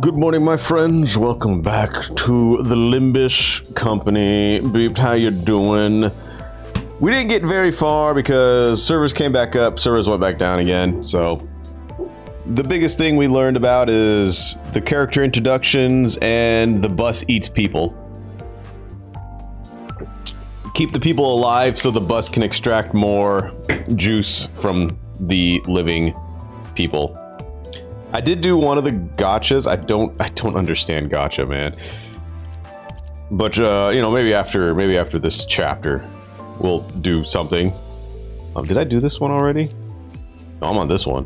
Good morning, my friends. Welcome back to the Limbus company. Beeped, how you doing? We didn't get very far because servers came back up, servers went back down again. So the biggest thing we learned about is the character introductions and the bus eats people. Keep the people alive so the bus can extract more juice from the living people. I did do one of the gotchas. I don't understand gotcha, man. But you know, maybe after this chapter, we'll do something. Did I do this one already? No, I'm on this one.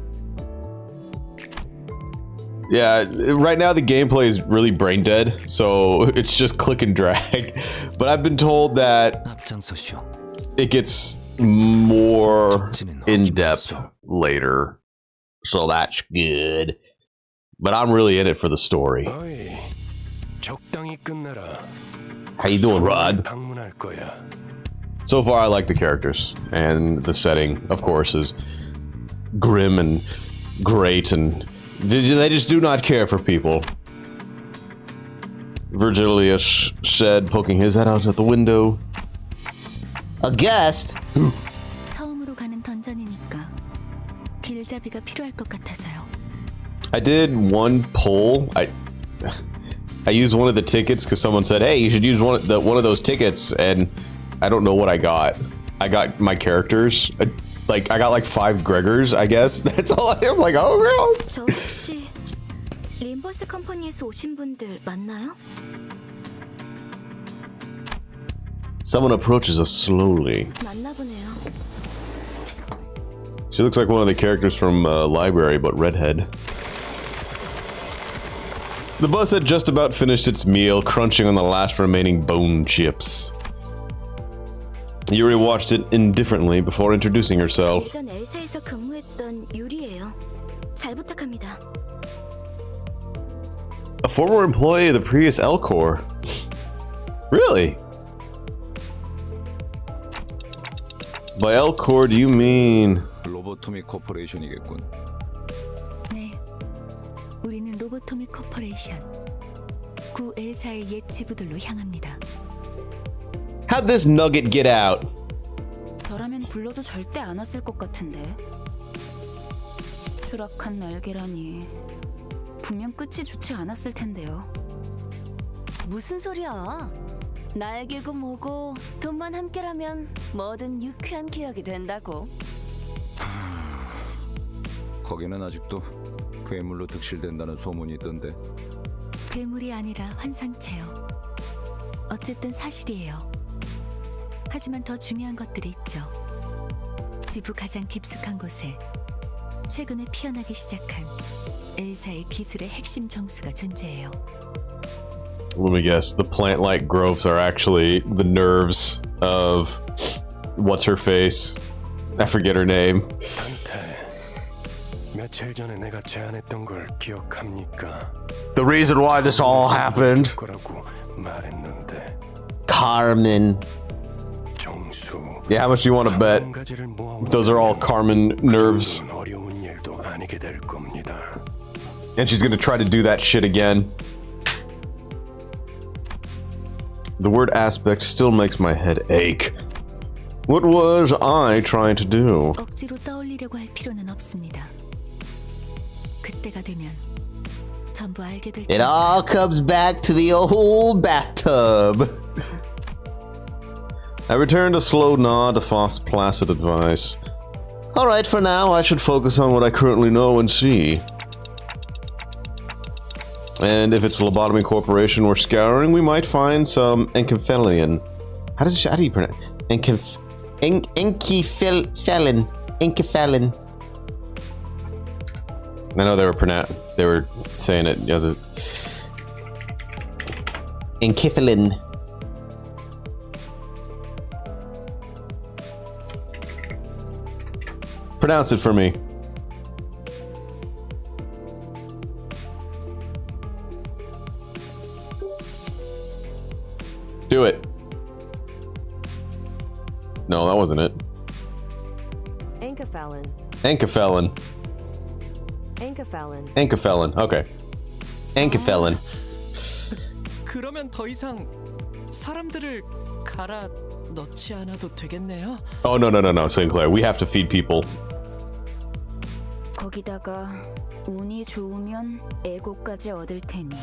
Yeah, right now the gameplay is really brain dead, so it's just click and drag. But I've been told that it gets more in-depth later. So that's good. But I'm really in it for the story. How you doing, Rod? So far, I like the characters. And the setting, of course, is grim and great. And they just do not care for people. Virgilius said, poking his head out at the window. A guest? I did one poll. I used one of the tickets because someone said, "Hey, you should use one of those tickets," and I don't know what I got. I got my characters. I got like 5 Gregors, I guess. That's all I am. Like, oh no. 저 혹시 림버스 컴퍼니에서 오신 분들 맞나요? Someone approaches us slowly. 맞나 보네요. She looks like one of the characters from Library, but redhead. The bus had just about finished its meal, crunching on the last remaining bone chips. Yuri watched it indifferently before introducing herself. 예전 엘사에서 근무했던 유리예요. 잘 부탁합니다. A former employee of the previous L Corps. Really? By L Corps, do you mean... 로보토미 코퍼레이션이겠군. 네, 우리는 로보토미 코퍼레이션. 구 엘사의 옛 지부들로 향합니다. How'd this nugget get out? 저라면 불러도 절대 안 왔을 것 같은데. 추락한 날개라니. 분명 끝이 좋지 않았을 텐데요. 무슨 소리야? 날개고 뭐고 돈만 함께라면 뭐든 유쾌한 기억이 된다고. 거기는 아직도 괴물로 득실된다는 소문이 있던데. 괴물이 아니라 환상체요. 어쨌든 사실이에요. 하지만 더 중요한 것들이 있죠. 지부 가장 깊숙한 곳에 최근에 피어나기 시작한 엘사의 기술의 핵심 정수가 존재해요. Let me guess, the plant-like growths are actually the nerves of... what's her face? I forget her name. 며칠 전에 내가 제안했던 걸 기억합니까? The reason why this all happened. 말했는데. Carmen. 정수. Yeah, how much do you want to bet? Those are all Carmen nerves. 어려운 일도 아니게 될 겁니다. And she's gonna try to do that shit again. The word aspect still makes my head ache. What was I trying to do? 억지로 떠올리려고 할 필요는 없습니다. 그때가 되면 전부 알게 될 It all comes back to the old bathtub. I returned a slow nod to Foss' placid advice. Alright, for now, I should focus on what I currently know and see. And if it's Lobotomy Corporation we're scouring, we might find some Encephalon. How do you pronounce it? Encephalon. I know they were saying it, yeah, the Encephalon. Pronounce it for me. Do it. No, that wasn't it. Encephalon. Encephalon. Encephalon. Encephalon. Okay. Ankefelon. 그러면 더 이상 사람들을 갈아 넣지 않아도 되겠네요. Oh, no, Sinclair. We have to feed people. 거기다가 운이 좋으면 에고까지 얻을 테니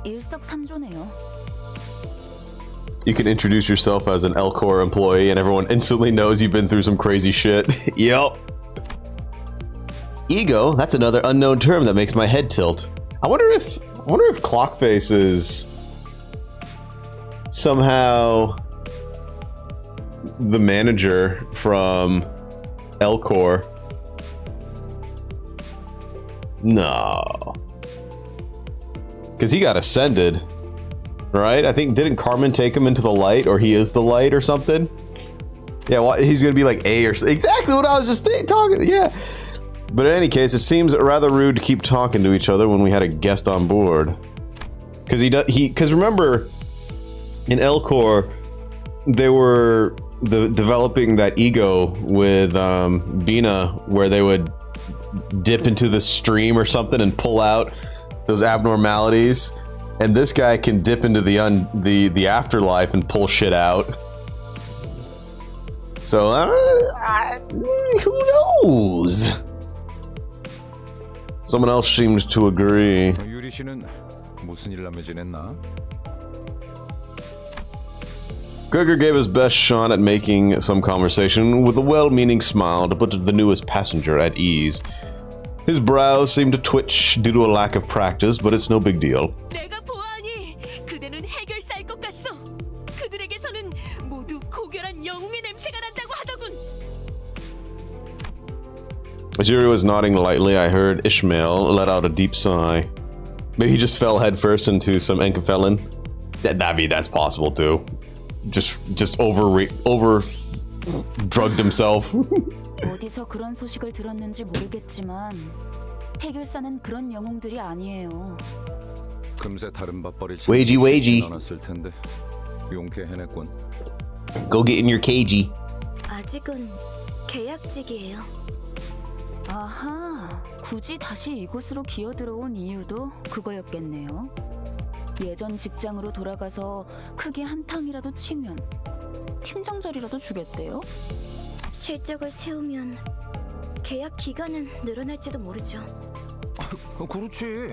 일석삼조네요. You can introduce yourself as an Elcor employee and everyone instantly knows you've been through some crazy shit. Yep. Ego? That's another unknown term that makes my head tilt. I wonder if Clockface is somehow the manager from Elcor. No. Because he got ascended. Right? I think, didn't Carmen take him into the light, or he is the light or something? Yeah, well, he's gonna be like A or exactly what I was just talking. Yeah. But in any case, it seems rather rude to keep talking to each other when we had a guest on board. Because remember, in Elcor, they were developing that ego with Bina, where they would dip into the stream or something and pull out those abnormalities. And this guy can dip into the afterlife and pull shit out. So who knows? Someone else seems to agree. 유리 씨는 무슨 일 하며 지냈나? Gregor gave his best shot at making some conversation with a well-meaning smile to put the newest passenger at ease. His brows seemed to twitch due to a lack of practice, but it's no big deal. 내가 보아하니 그대는 해결사일 것 같소. 그들에게서는 모두 고결한 영웅의 냄새가 난다고 하더군. As Yuri was nodding lightly, I heard Ishmael let out a deep sigh. Maybe he just fell headfirst into some Enkefelon. That's possible too. Just over drugged himself. 어디서 그런 소식을 들었는지 모르겠지만 해결사는 그런 영웅들이 아니에요. 금세 다른 밥벌이를 Wagey. 않았을 텐데 용케 해냈군. Go get in your cagey. 아직은 계약직이에요. 아하, 굳이 다시 이곳으로 기어들어온 이유도 그거였겠네요. 예전 직장으로 돌아가서 크게 한탕이라도 치면 팀장 자리라도 주겠대요? 실적을 세우면 계약 기간은 늘어날지도 모르죠. 그렇지.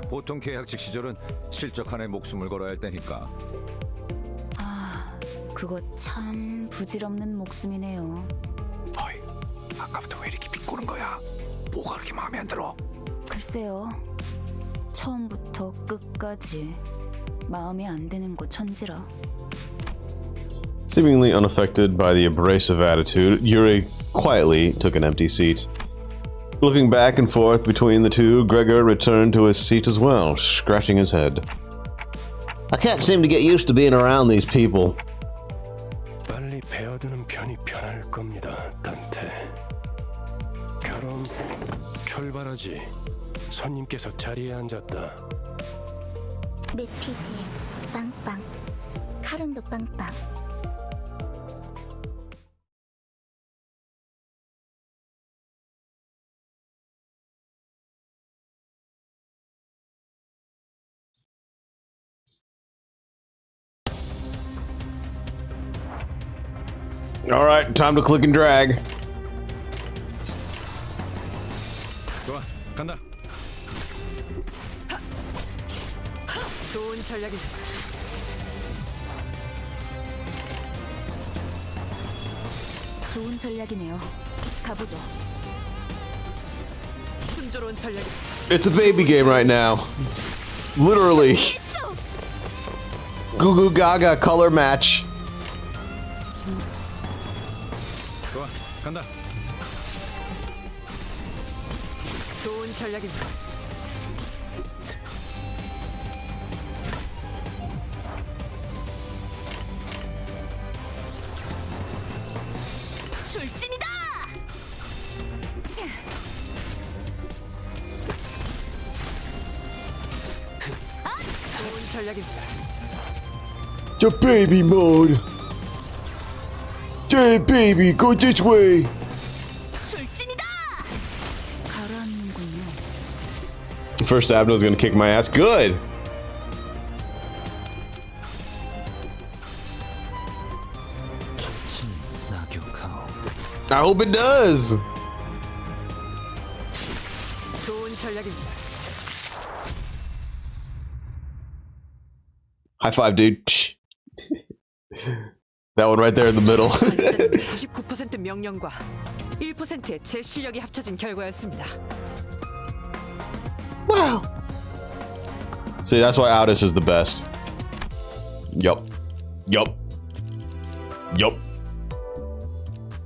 보통 계약직 시절은 실적 하나에 목숨을 걸어야 할 때니까. 아, 그거 참 부질없는 목숨이네요. 어이, 아까부터 왜 이렇게 비꼬는 거야? 뭐가 그렇게 마음에 안 들어? 글쎄요, 처음부터 끝까지 마음에 안 드는 거 천지라. Seemingly unaffected by the abrasive attitude, Yuri quietly took an empty seat. Looking back and forth between the two, Gregor returned to his seat as well, scratching his head. I can't seem to get used to being around these people. 빨리 배어드는 편이 편할 겁니다, 단테. 그럼 출발하지. 손님께서 자리에 앉았다. 매피비 빵빵, 카른도 빵빵. All right, time to click and drag. 좋아, 간다. 좋은 전략이. 좋은 전략이네요. 가보죠. 순조로운 전략이. It's a baby game right now. Literally. Goo Goo Gaga color match. 좋아, 간다. 좋은 전략이. 출진이다! 좋은 전략입니다. The baby mode. Hey baby, go this way. 출진이다! 가라앉는군요. First Avenue is gonna kick my ass. Good! I hope it does! 좋은 전략입니다. High five, dude. That one right there in the middle. 99% 명령과 1%의 제 실력이 합쳐진 결과였습니다. Wow. See, that's why Aldous is the best. Yup. Yup. Yup.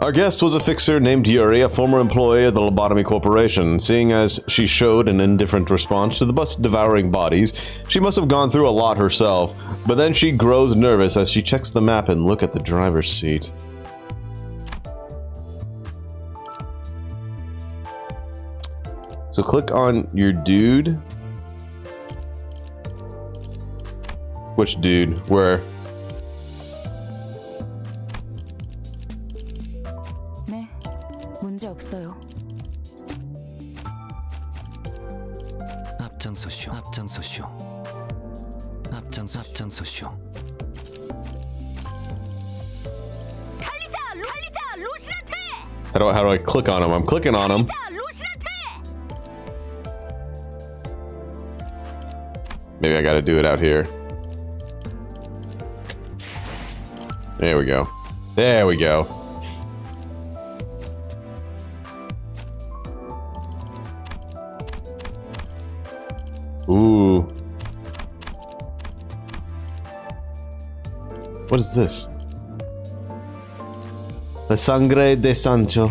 Our guest was a fixer named Yuri, a former employee of the Lobotomy Corporation. Seeing as she showed an indifferent response to the bus devouring bodies, she must have gone through a lot herself. But then she grows nervous as she checks the map and look at the driver's seat. So click on your dude. Which dude? Where? 네, 문제 없어요. 앞장서시오. 앞장서시오. 앞장서시오. 달리자, 로시한테! How do I click on him? I'm clicking on him. 로시한테! Maybe I gotta do it out here. There we go. There we go. Ooh. What is this? La sangre de Sancho.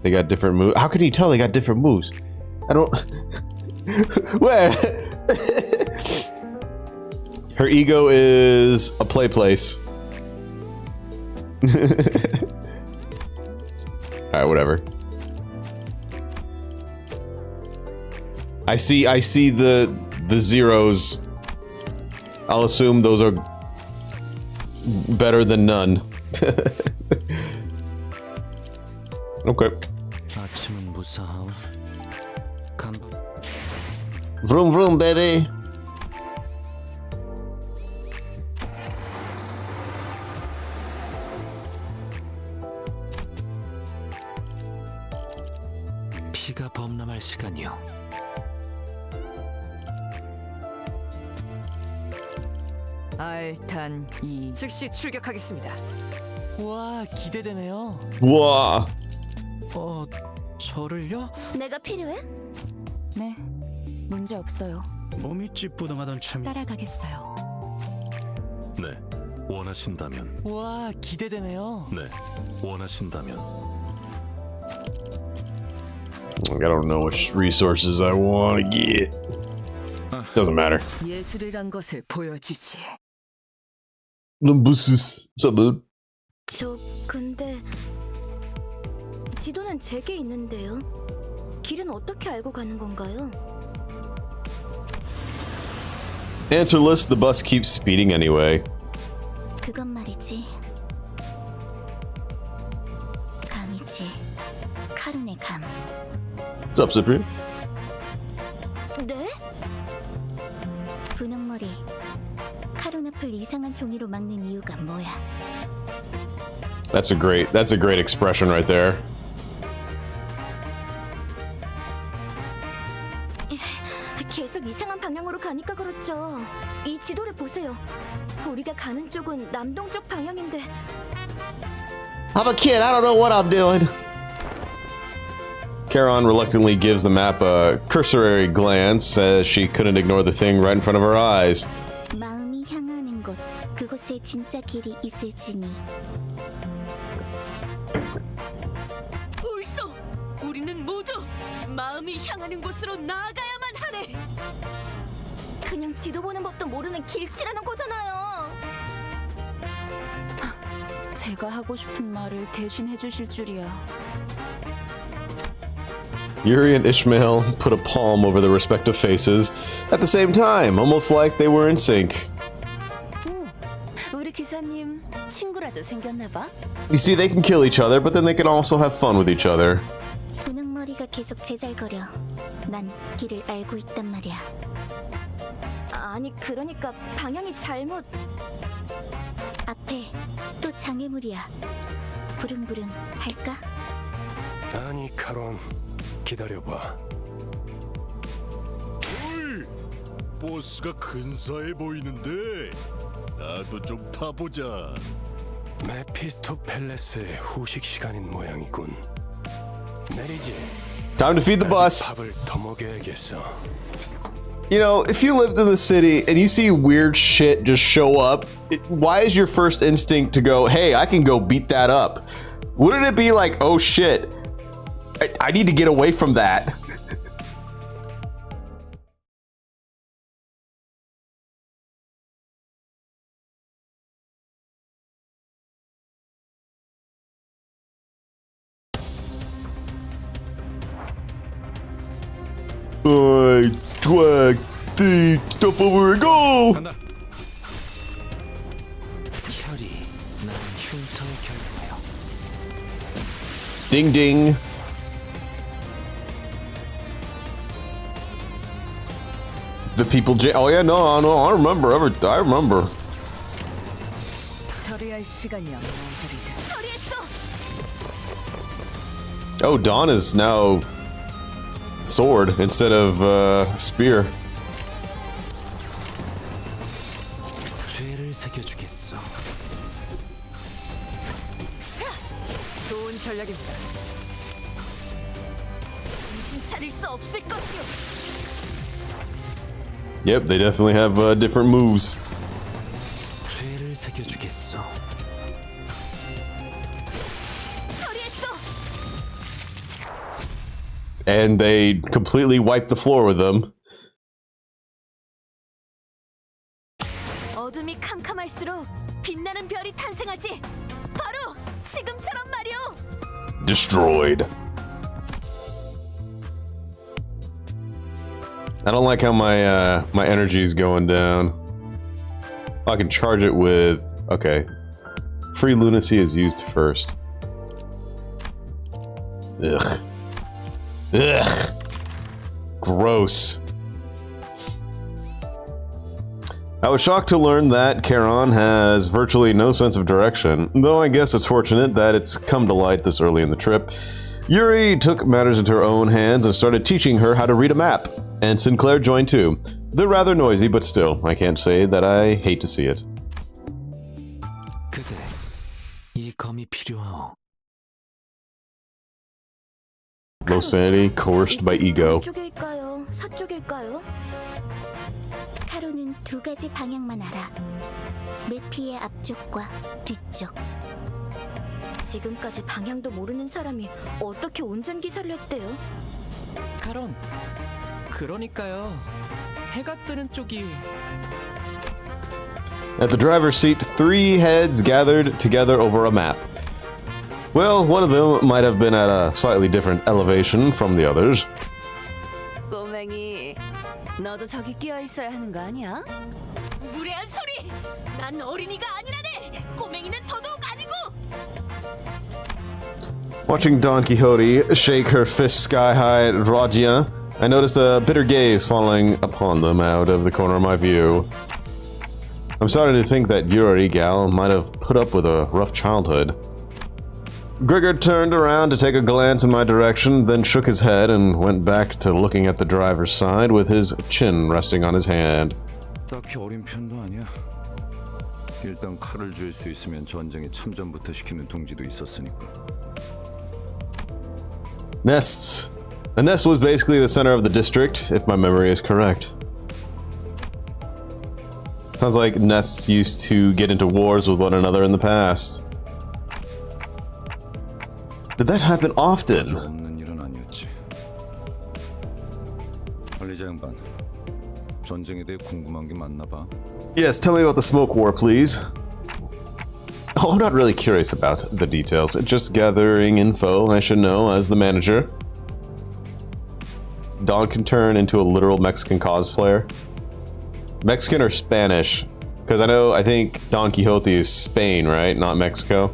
They got different moves. How can you tell they got different moves? I don't... Where? Her ego is a play place. Alright, whatever. I see the zeros. I'll assume those are better than none. Okay. 아침은 무사하오. Vroom vroom, baby. 피가 범람할 시간이요. 알탄 2 즉시 출격하겠습니다. 와, 기대되네요. Wow. 저를요? 내가 필요해? 네, 문제 없어요. 몸이 찌뿌둥하던 참이 따라가겠어요. 네, 원하신다면. 와, 기대되네요. 네, 원하신다면. I don't know which resources I want to get. Doesn't matter. 예술이란 것을 보여주지. Limbus. What's up, dude? 저 근데 지도는 제게 있는데요. 길은 어떻게 알고 가는 건가요? Answerless, the bus keeps speeding anyway. 그건 말이지. 감이지. 카룬의 감. What's up, Cyprian? 네? 분홍머리. 카룬 앞을 이상한 종이로 막는 이유가 뭐야? That's a great expression right there. 계속 이상한 방향으로 가니까 그렇죠. 이 지도를 보세요. 우리가 가는 쪽은 남동쪽 방향인데. I'm a kid. I don't know what I'm doing. Charon reluctantly gives the map a cursory glance, says she couldn't ignore the thing right in front of her eyes. 마음이 향하는 곳, 그곳에 진짜 길이 있을지니. 벌써 우리는 모두 마음이 향하는 곳으로 나아가야만 하네. 그냥 지도 보는 법도 모르는 길치라는 거잖아요. 제가 하고 싶은 말을 대신 해주실 줄이야. Yuri and Ishmael put a palm over their respective faces at the same time, almost like they were in sync. 오, 우리 기사님 친구라죠, 문제도 생겼나 봐. You see, they can kill each other, but then they can also have fun with each other. 분홍머리가 계속 제잘거려. 난 길을 알고 있단 말이야. 아니 그러니까 방향이 잘못. 앞에 또 장애물이야. 부릉부릉 할까? 아니 카론, 기다려봐. 어이, 보스가 근사해 보이는데 나도 좀 타보자. 메피스토펠레스의 후식 시간인 모양이군. 내리지. Time to feed the bus. 밥을 더 먹여야겠어. You know, if you lived in the city and you see weird shit just show up, why is your first instinct to go, hey, I can go beat that up? Wouldn't it be like, oh shit, I need to get away from that? Twag the stuff over and go! 간다. 혈이 난 흉터의 결과요. Ding ding. The people oh yeah, no, I remember, I remember. 처리할 시간이야, 모서리들. 처리했어. Oh, Dawn is now sword instead of spear. 죄를 새겨주겠어. 좋은 전략입니다. 정신 차릴 수 없을 것이오. Yep, they definitely have different moves. 죄를 새겨주겠어. 처리했어. And they completely wipe the floor with them. 어둠이 캄캄할수록 빛나는 별이 탄생하지. 바로 지금처럼 말이오. Destroyed. I don't like how my my energy is going down. I can charge it with, okay. Free lunacy is used first. Ugh. Ugh. Gross. I was shocked to learn that Charon has virtually no sense of direction, though I guess it's fortunate that it's come to light this early in the trip. Yuri took matters into her own hands and started teaching her how to read a map, and Sinclair joined too. They're rather noisy, but still, I can't say that I hate to see it. 그대, 이 검이 필요하오. Low sanity, coerced by ego. 동쪽일까요? 서쪽일까요? 카로는 두 가지 방향만 알아. 메피의 앞쪽과 뒤쪽. 지금까지 방향도 모르는 사람이 어떻게 운전기사를 했대요? 카론, 그러니까요. 해가 뜨는 쪽이. At the driver's seat, three heads gathered together over a map. Well, one of them might have been at a slightly different elevation from the others. 꼬맹이, 너도 저기 끼어 있어야 하는 거 아니야? 무례한 소리. 난 어린이가 아니라네. 꼬맹이는 더더욱 아니고. Watching Don Quixote shake her fist sky high at Radia, I noticed a bitter gaze falling upon them out of the corner of my view. I'm starting to think that Yuri gal might have put up with a rough childhood. Gregor turned around to take a glance in my direction, then shook his head and went back to looking at the driver's side with his chin resting on his hand. 딱히 어린 편도 아니야. 일단 칼을 줄 수 있으면 전쟁에 참전부터 시키는 동지도 있었으니까. Nests. A nest was basically the center of the district, if my memory is correct. Sounds like nests used to get into wars with one another in the past. Did that happen often? 없는 일은 아니었지. 관리자 양반, 전쟁에 대해 궁금한 게 많나 봐. Yes, tell me about the smoke war, please. Oh, I'm not really curious about the details. Just gathering info I should know as the manager. Don can turn into a literal Mexican cosplayer. Mexican or Spanish Because I think Don Quixote is Spain, right? Not Mexico.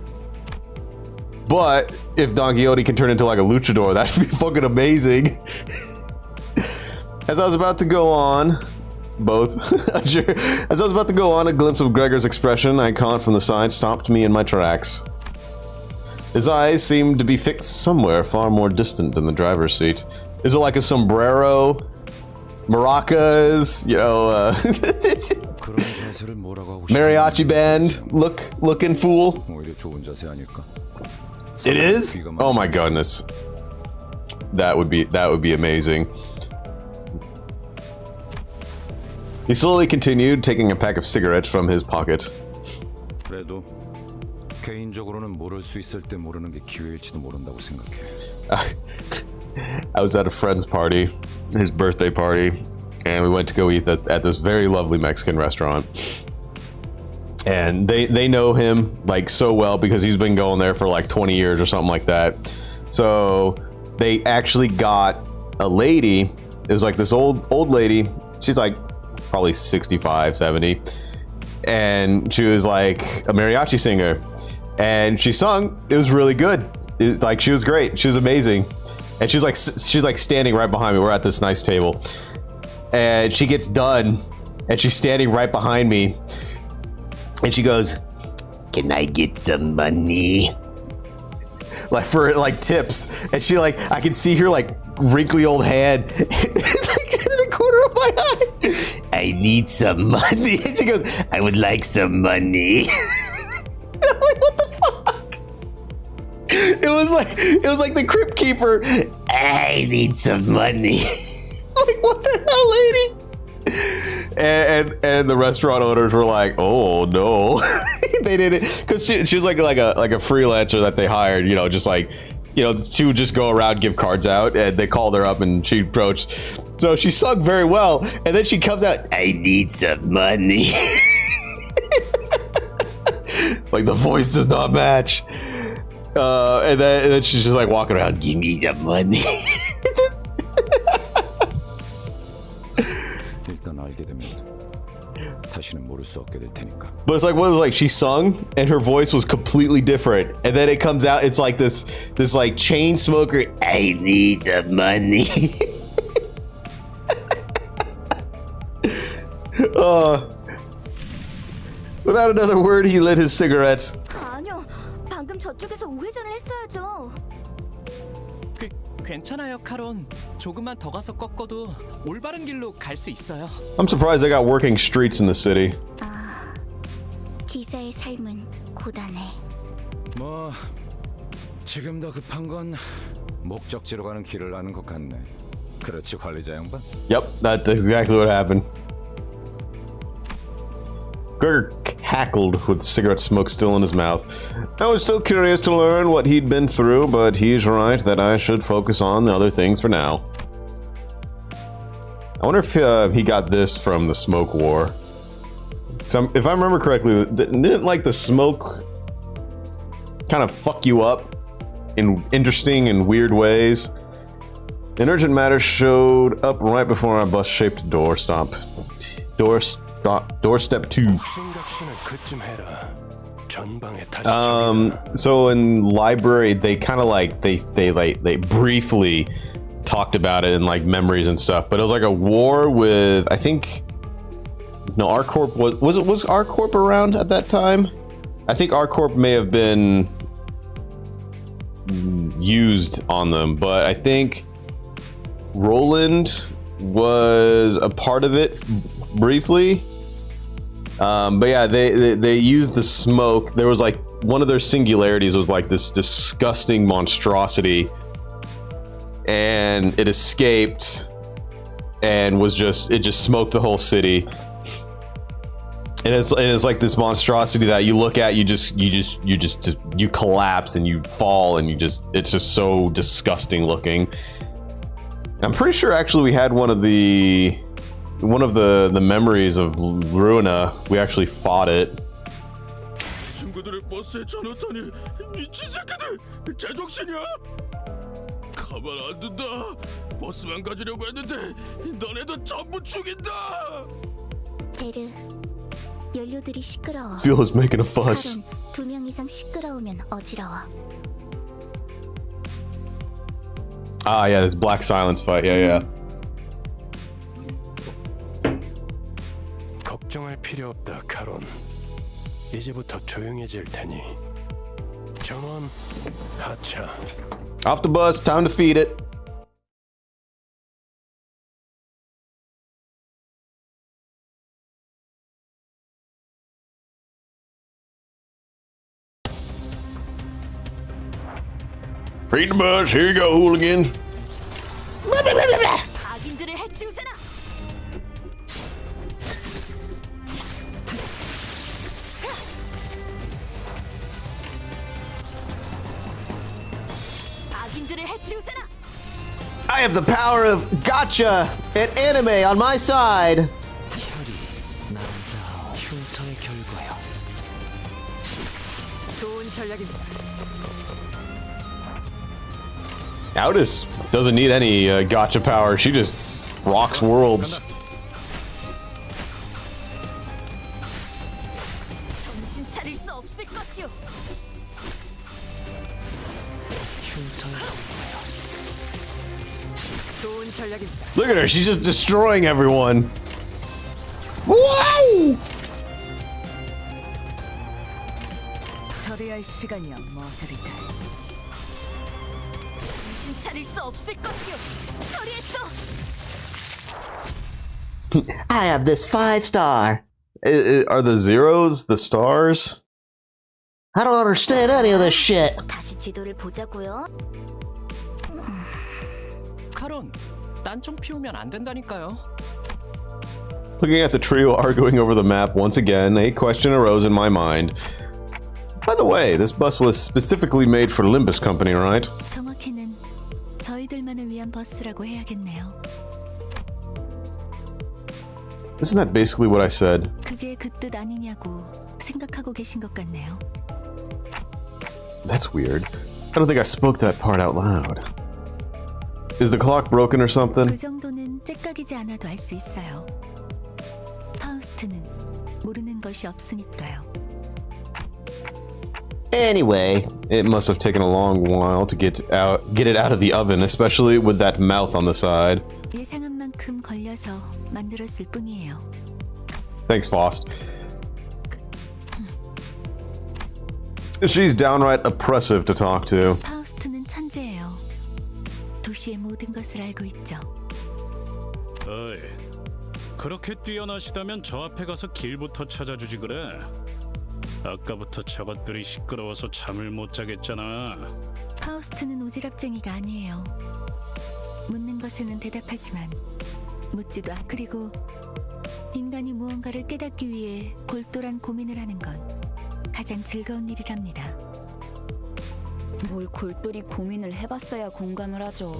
But if Don Quixote can turn into like a luchador, that'd be fucking amazing. As I was about to go on, as I was about to go on, a glimpse of Gregor's expression I caught from the side stopped me in my tracks. His eyes seemed to be fixed somewhere far more distant than the driver's seat. Is it like a sombrero? Maracas? You know, mariachi band looking fool? It is? Oh my goodness. That would be amazing. He slowly continued, taking a pack of cigarettes from his pocket. 그래도 개인적으로는 모를 수 있을 때 모르는 게 기회일지도 모른다고 생각해. I was at a friend's party, his birthday party, and we went to go eat at this very lovely Mexican restaurant. And they know him like so well because he's been going there for like 20 years or something like that. So they actually got a lady. It was like this old lady. She's like probably 65, 70. And she was like a mariachi singer. And she sung. It was really good. Like she was great. She was amazing. And she's like standing right behind me. We're at this nice table. And she gets done. And she's standing right behind me. And she goes, "Can I get some money?" Like for like tips. And she like, I can see her like wrinkly old hand like in the corner of my eye. "I need some money." And she goes, "I would like some money." I'm like, what the fuck? It was like the Crypt Keeper. "I need some money." Like, what the hell, lady? And the restaurant owners were like, "Oh no." They did it because she was like a freelancer that they hired, you know, just like, you know, she would just go around, give cards out, and they called her up and she approached. So she sung very well, and then she comes out, "I need some money." Like the voice does not match. And then she's just like walking around, "Give me the money." But it's like, what is like she sung and her voice was completely different, and then it comes out, it's like this like chain smoker, "I need the money." Without another word, he lit his cigarettes. 아니요, 방금 저쪽에서 우회전을 했어야죠. 괜찮아요, 카론. 조금만 더 가서 꺾어도 올바른 길로 갈 수 있어요. I'm surprised they got working streets in the city. 기사의 삶은 고단해. 뭐 지금 더 급한 건 목적지로 가는 길을 아는 것 같네. 그렇지, 관리자 양반? Yep, that's exactly what happened. Gregor cackled with cigarette smoke still in his mouth. I was still curious to learn what he'd been through, but he's right that I should focus on the other things for now. I wonder if he got this from the smoke war. If I remember correctly, didn't like the smoke kind of fuck you up in interesting and weird ways? An urgent matter showed up right before our bus-shaped doorstep 2. So in library, they kind of like they briefly talked about it in like memories and stuff, but it was like a war with, I think, no, R-Corp was R-Corp around at that time? I think R-Corp may have been used on them, but I think Roland was a part of it briefly. But yeah, they used the smoke. There was like one of their singularities was like this disgusting monstrosity, and it escaped and it just smoked the whole city. And it's like this monstrosity that you look at, you collapse and you fall and it's just so disgusting looking. I'm pretty sure actually we had one of the memories of Ruina. We actually fought it. 친구들의 버스에 전화타니 미친 새끼들 제정신이야? 가만 안 둔다. 버스만 가지려고 했는데 너네도 전부 죽인다. 베르, 연료들이 시끄러워. Feel is making a fuss. 칼은 2명 이상 시끄러우면 어지러워. Ah, yeah, this black silence fight. Yeah, yeah. 걱정할 필요 없다, 카론. 이제부터 조용해질 테니. 전원 하차. Off the bus. Time to feed it. Feed the bus. Here you go, hooligan. 악인들을 해치우세나. 악인들을 해치우세나. I have the power of gotcha and anime on my side. 흉터의 결과야. 좋은 전략입니다. Outis doesn't need any gotcha power. She just rocks worlds. 정신 차릴 수 없을 것이오. 흉터의 결과야. 좋은 전략입니다. Look at her. She's just destroying everyone. Whoa! 처리할 시간이야, 머저리들. 정신 차릴 수 없을 것이오. 처리했어. I have this 5-star. Are the zeros the stars? I don't understand any of this shit. 다시 지도를 보자고요. 카론, 딴청 피우면 안 된다니까요. Looking at the trio arguing over the map once again, a question arose in my mind. By the way, this bus was specifically made for Limbus Company, right? 정확히는 저희들만을 위한 버스라고 해야겠네요. Isn't that basically what I said? 그게 그 뜻 아니냐고 생각하고 계신 것 같네요. That's weird. I don't think I spoke that part out loud. Is the clock broken or something? 그 정도는 째깍이지 않아도 알 수 있어요. 파우스트는 모르는 것이 없으니까요. Anyway, it must have taken a long while to get it out of the oven, especially with that mouth on the side. 예상한 만큼 걸려서 만들었을 뿐이에요. Thanks, Faust. She's downright oppressive to talk to. 파우스트는 천재예요. 도시의 모든 것을 알고 있죠. 어이, 그렇게 뛰어나시다면 저 앞에 가서 길부터 찾아주지 그래. 아까부터 저것들이 시끄러워서 잠을 못 자겠잖아. 파우스트는 오지랖쟁이가 아니에요. 묻는 것에는 대답하지만 묻지도 않. 그리고 인간이 무언가를 깨닫기 위해 골똘한 고민을 하는 건 가장 즐거운 일이랍니다. 뭘 골똘히 고민을 해봤어야 공감을 하죠.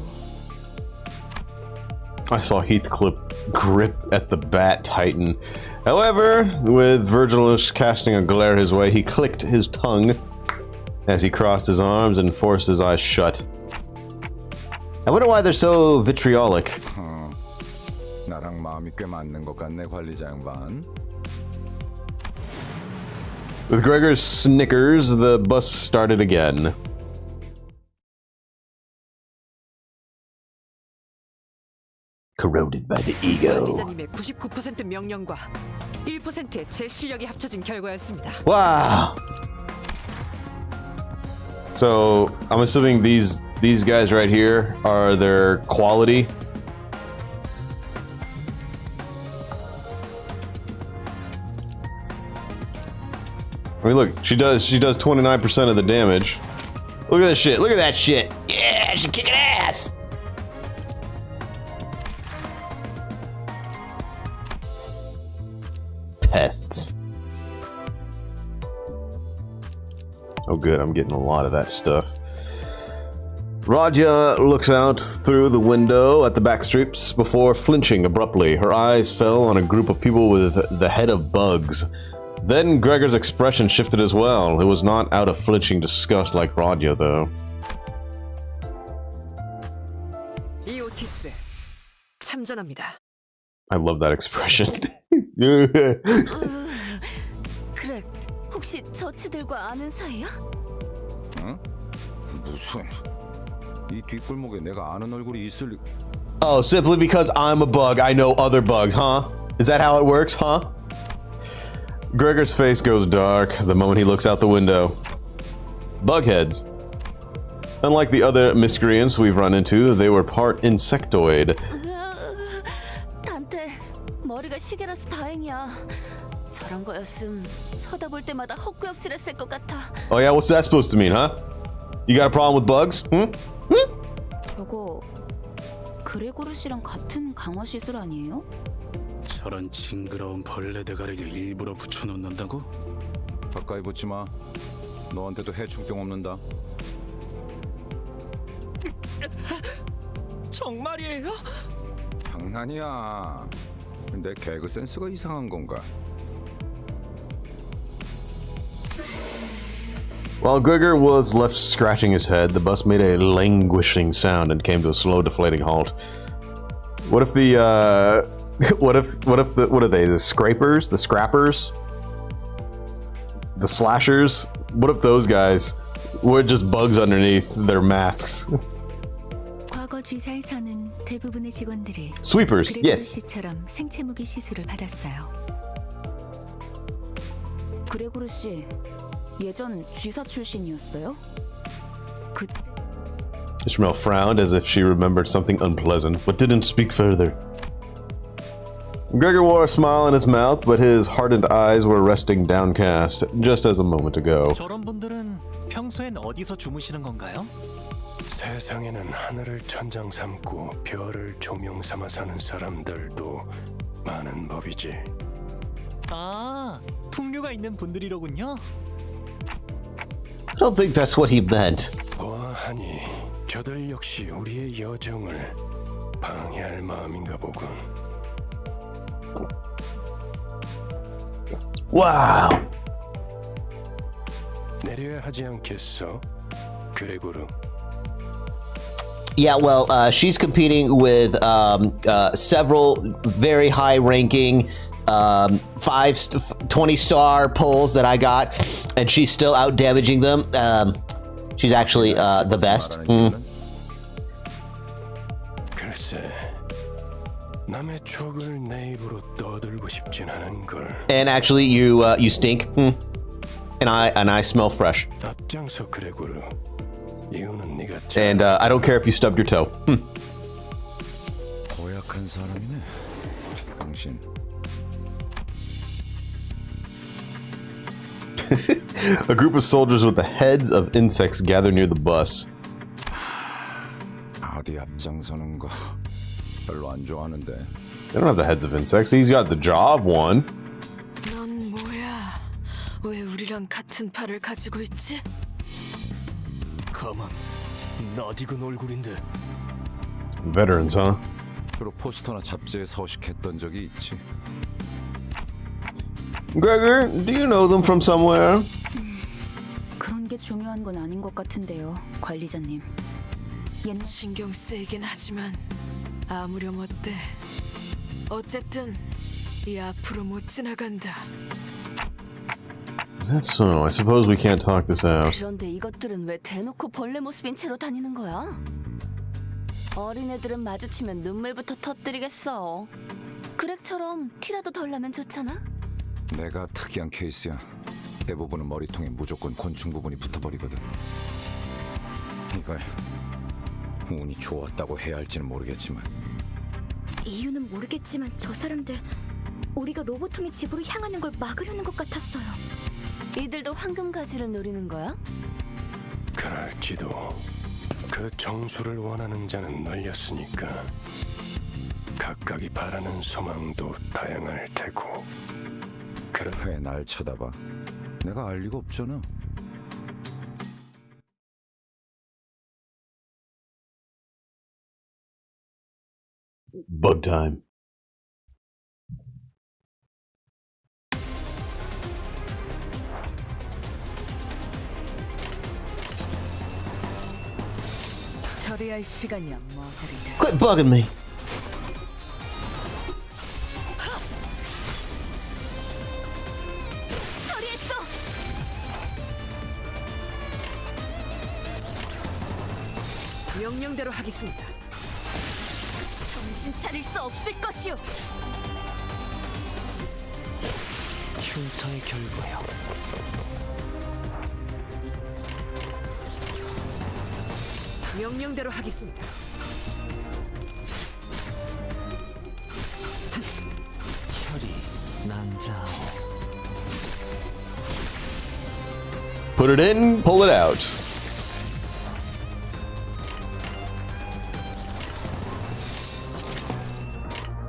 I saw Heathcliff grip at the bat tighten. However, with Virgilus casting a glare his way, he clicked his tongue as he crossed his arms and forced his eyes shut. I wonder why they're so vitriolic. 나랑 마음이 꽤 맞는 것 같네, 관리자 양반. With Gregor's snickers, the bus started again. Corroded by the ego. 관리자님의 99% 명령과 1%의 제 실력이 합쳐진 결과였습니다. Wow. So I'm assuming these guys right here are their quality. I mean, look, she does 29% of the damage. Look at this shit. Look at that shit. Yeah, she's kicking ass. Pests. Oh good, I'm getting a lot of that stuff. Raja looks out through the window at the back streets before flinching abruptly. Her eyes fell on a group of people with the head of bugs. Then Gregor's expression shifted as well. It was not out of flinching disgust like Raja, though. 이오티스 참전합니다. I love that expression. 저치들과 아는 사이야? 응? 무슨 이 뒷골목에 내가 아는 얼굴이 있을 리... Oh, simply because I'm a bug, I know other bugs, huh? Is that how it works, huh? Gregor's face goes dark the moment he looks out the window. Bugheads. Unlike the other miscreants we've run into, they were part insectoid. 단테, 머리가 시계라서 다행이야. 저런 거였음 쳐다볼 때마다 헛구역질했을 것 같아. Oh yeah, what's that supposed to mean, huh? You got a problem with bugs? 저거 그레고르씨랑 같은 강화 시술 아니에요? 저런 징그러운 벌레 대가리를 일부러 붙여놓는다고? 가까이 붙지 마. 너한테도 해충병 없는다. 정말이에요? 장난이야. 내 개그 센스가 이상한 건가? While Gregor was left scratching his head, the bus made a languishing sound and came to a slow, deflating halt. What if the, what are they? The scrapers? The scrappers? The slashers? What if those guys were just bugs underneath their masks? 과거 쥐사에서는 대부분의 직원들이 Sweepers, 그레고르 yes. 씨처럼 생체 무기 시술을 받았어요. 그레고르씨 예전 쥐사 출신이었어요? 그 Ishmael frowned as if she remembered something unpleasant, but didn't speak further. Gregor wore a smile on his mouth, but his hardened eyes were resting downcast, just as a moment ago. 저런 분들은 평소엔 어디서 주무시는 건가요? 세상에는 하늘을 천장 삼고 별을 조명 삼아 사는 사람들도 많은 법이지. 아, 풍류가 있는 분들이로군요. I don't think that's what he meant. 보아하니 저들 역시 우리의 여정을 방해할 마음인가 보군. Wow. 내려야 하지 않겠어, 그레고르? Yeah, well, she's competing with several very high-ranking 20-star pulls that I got, and she's still out damaging them. She's actually the best. 글쎄, 남의 추억을 내 입으로 떠들고 싶진 않은 걸. And actually, you stink. And I smell fresh. 앞장서 그레고르. 이유는 네가 And I don't care if you stubbed your toe. 고약한 사람이네. 당신. A group of soldiers with the heads of insects gather near the bus. 어디 앞장서는 거 별로 안 좋아하는데. They don't have the heads of insects. He's got the jaw of one. 넌 뭐야? 왜 우리랑 같은 팔을 가지고 있지? 가만, 낯익은 얼굴인데. Veterans, huh? 주로 포스터나 잡지에 서식했던 적이 있지. Gregor, do you know them from somewhere? 그런 게 중요한 건 아닌 것 같은데요, 관리자님. 신경 쓰이긴 하지만 아무렴 어때? 어쨌든 이 앞으로 못 지나간다. Is that so? I suppose we can't talk this out. 그런데 이것들은 왜 대놓고 벌레 모습인 채로 다니는 거야? 어린애들은 마주치면 눈물부터 터뜨리겠어. 그렉처럼 티라도 덜 나면 좋잖아? 내가 특이한 케이스야. 대부분은 머리통에 무조건 곤충 부분이 붙어버리거든. 이걸 운이 좋았다고 해야 할지는 모르겠지만. 이유는 모르겠지만 저 사람들 우리가 로보톰의 집으로 향하는 걸 막으려는 것 같았어요. 이들도 황금 가지를 노리는 거야? 그럴지도. 그 정수를 원하는 자는 널렸으니까 각각이 바라는 소망도 다양할 테고. 왜 날 쳐다봐? 내가 알 리가 없잖아. Bug time. 처리할 시간이야, 머저리들. Quit bugging me. 처리했어. 명령대로 하겠습니다. 정신 차릴 수 없을 것이오. 흉터의 결과요. 명령대로 하겠습니다. 혈이 남자오. Put it in, pull it out.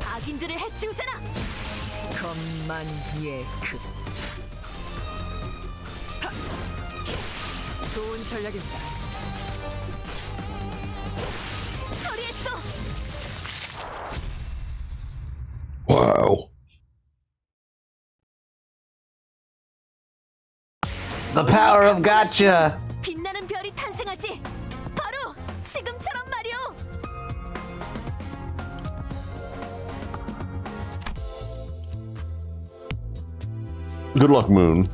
악인들을 해치우세나. 건만예크. 좋은 전략입니다. 처리했어. Wow. The power of gotcha. 빛나는 별이 탄생하지. 바로 지금처럼 말이오. Good luck, Moon.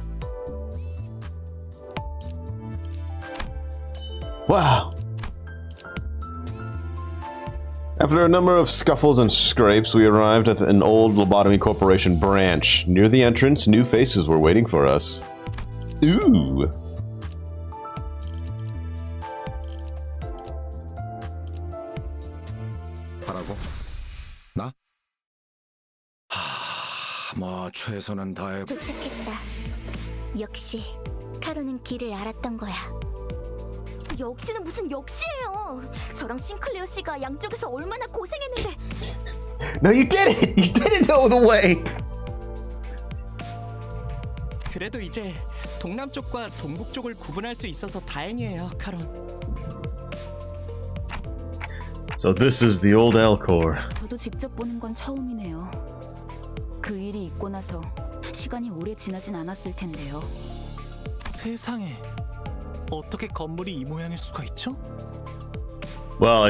Wow. After a number of scuffles and scrapes, we arrived at an old Lobotomy Corporation branch. Near the entrance, new faces were waiting for us. Ooh. 하라고? 나? 뭐 최선은 다해. 도착했다. 역시 카로는 길을 알았던 거야. 역시는 무슨 역시예요. 저랑 싱클레어 씨가 양쪽에서 얼마나 고생했는데. No, you did it. You didn't know the way. 그래도 이제 동남쪽과 동북쪽을 구분할 수 있어서 다행이에요, 카론. So this is the old Elcor. 저도 직접 보는 건 처음이네요. 그 일이 있고 나서 시간이 오래 지나진 않았을 텐데요. 세상에, 어떻게 건물이 이 모양일 수가 있죠? Well,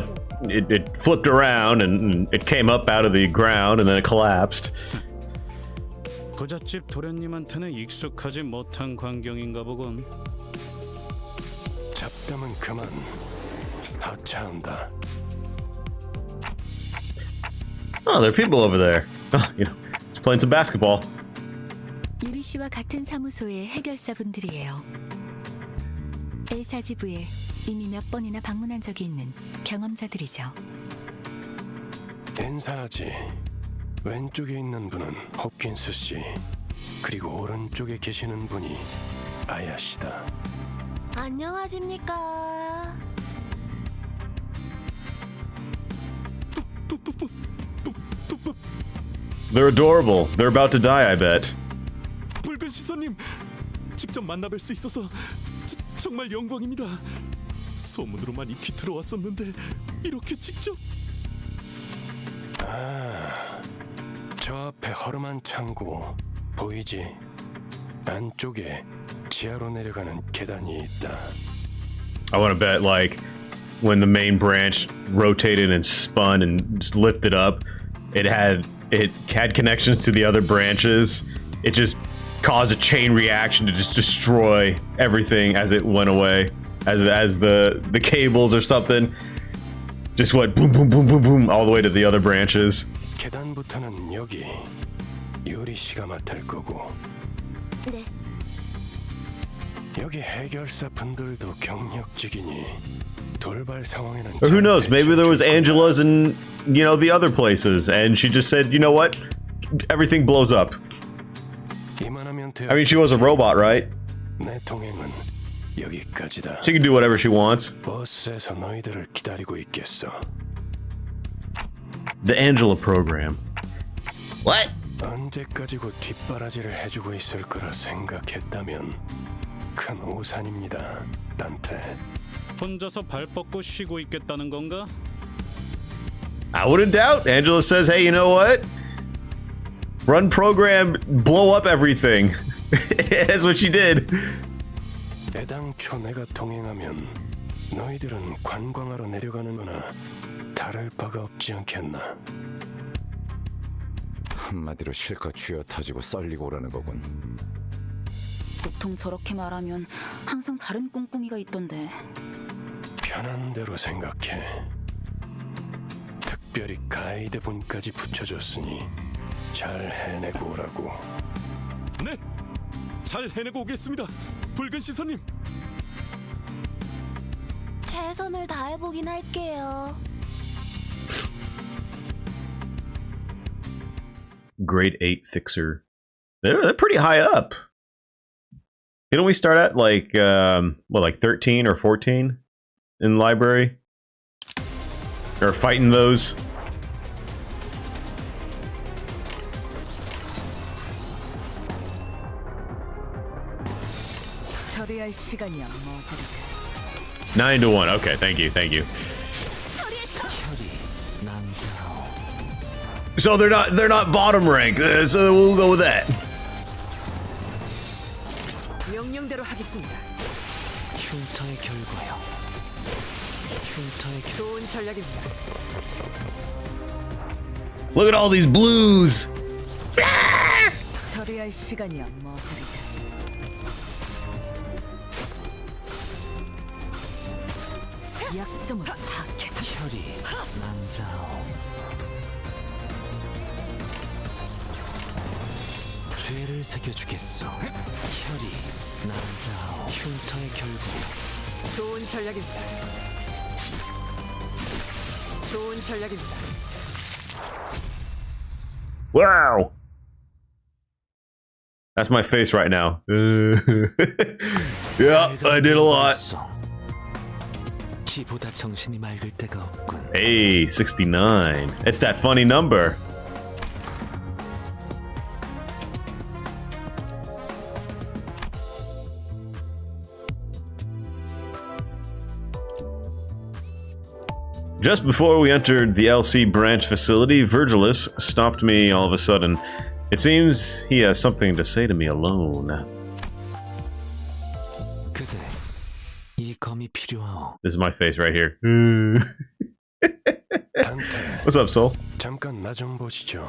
it flipped around and it came up out of the ground and then it collapsed. 부잣집 도련님한테는 익숙하지 못한 광경인가 보군. 잡담은 그만. 하차한다. Oh, there are people over there. You know, just playing some basketball. 유리 씨와 같은 사무소의 해결사분들이에요. 엘사지부에 이미 몇 번이나 방문한 적이 있는 경험자들이죠. 인사하지. 왼쪽에 있는 분은 홉킨스 씨, 그리고 오른쪽에 계시는 분이 아야 씨다. 안녕하십니까. They're adorable. They're about to die, I bet. 붉은 시선님, 직접 만나뵐 수 있어서 정말 영광입니다. 소문으로만 익히 들어왔었는데 이렇게 직접. 저 앞에 허름한 창고 보이지? 안쪽에 지하로 내려가는 계단이 있다. I want to bet, like, when the main branch rotated and spun and just lifted up, it had connections to the other branches. It just caused a chain reaction to just destroy everything as it went away, as the cables or something just went boom, boom, boom, boom, boom, all the way to the other branches. 계단부터는 여기 유리 씨가 맡을 거고. 네. 여기 해결사 분들도 경력직이니 돌발 상황에는. Or who knows? Maybe there was Angela's in, you know, the other places, and she just said, you know what? Everything blows up. I mean, she was a robot, right? 내 동행은 여기까지다. She can do whatever she wants. 버스에서 너희들을 기다리고 있겠어. The Angela program. What? 언제까지고 뒷바라지를 해주고 있을 거라 생각했다면 큰 오산입니다, 단테. 혼자서 발 뻗고 쉬고 있겠다는 건가? I wouldn't doubt. Angela says, hey, you know what? Run program, blow up everything. That's what she did. 애당초 내가 동행하면 너희들은 관광하러 내려가는 거나 다를 바가 없지 않겠나. 한마디로 실컷 쥐어 터지고 썰리고 오라는 거군. 보통 저렇게 말하면 항상 다른 꿍꿍이가 있던데. 편한 대로 생각해. 특별히 가이드 분까지 붙여줬으니 잘 해내고 오라고. 네, 잘 해내고 오겠습니다. 붉은 시선님. 최선을 다해보긴 할게요. Grade 8 fixer. They're pretty high up. Didn't we start at like like 13 or 14 in the library? Or fighting those? 처리할 시간이야, 머저리들. 9-1. Okay, thank you, thank you. So they're not bottom rank. So we'll go with that. 명령대로 하겠습니다. 흉터의 결과요. 흉터의 좋은 전략입니다. Look at all these blues. 처리할 시간이야, 머저리들. 약점을 파악해서 혈이 남자오. 죄를 새겨주겠소. 혈이 남자오. 흉터의 결과요. 좋은 전략입니다. 좋은 전략입니다. Wow. That's my face right now. Yeah, I did a lot. 기보다 정신이 맑을 때가 없군. Hey, 69. It's that funny number. Just before we entered the LC branch facility, Virgilus stopped me all of a sudden. It seems he has something to say to me alone. 그대, 이 검이 필요하오. This is my face right here. What's up, Soul? 잠깐 나 좀 보시죠.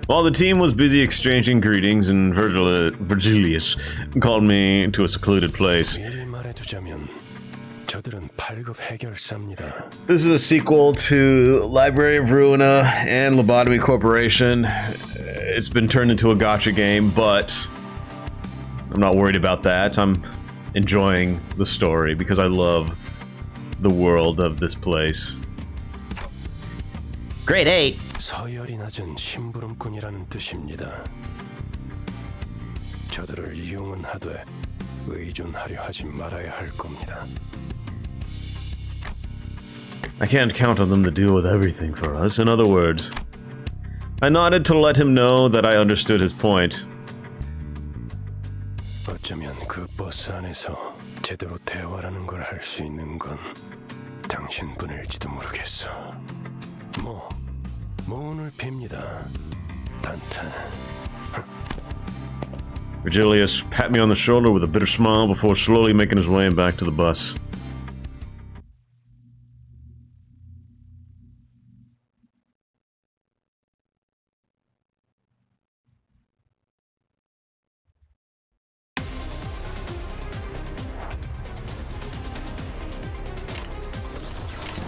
While the team was busy exchanging greetings, and Virgilius called me to a secluded place. 미리 말해두자면 저들은 8급 해결사입니다. This is a sequel to Library of Ruina and Lobotomy Corporation. It's been turned into a gacha game, but I'm not worried about that. I'm enjoying the story because I love the world of this place. Grade 8. 서열이 낮은 심부름꾼이라는 뜻입니다. 저들을 이용은 하되 의존하려 하지 말아야 할 겁니다. I can't count on them to deal with everything for us. In other words, I nodded to let him know that I understood his point. 어쩌면 그 버스 안에서 제대로 대화라는 걸 할 수 있는 건 당신뿐일지도 모르겠어. 뭐 오늘 빕니다. 단타. Virgilius pat me on the shoulder with a bitter smile before slowly making his way back to the bus.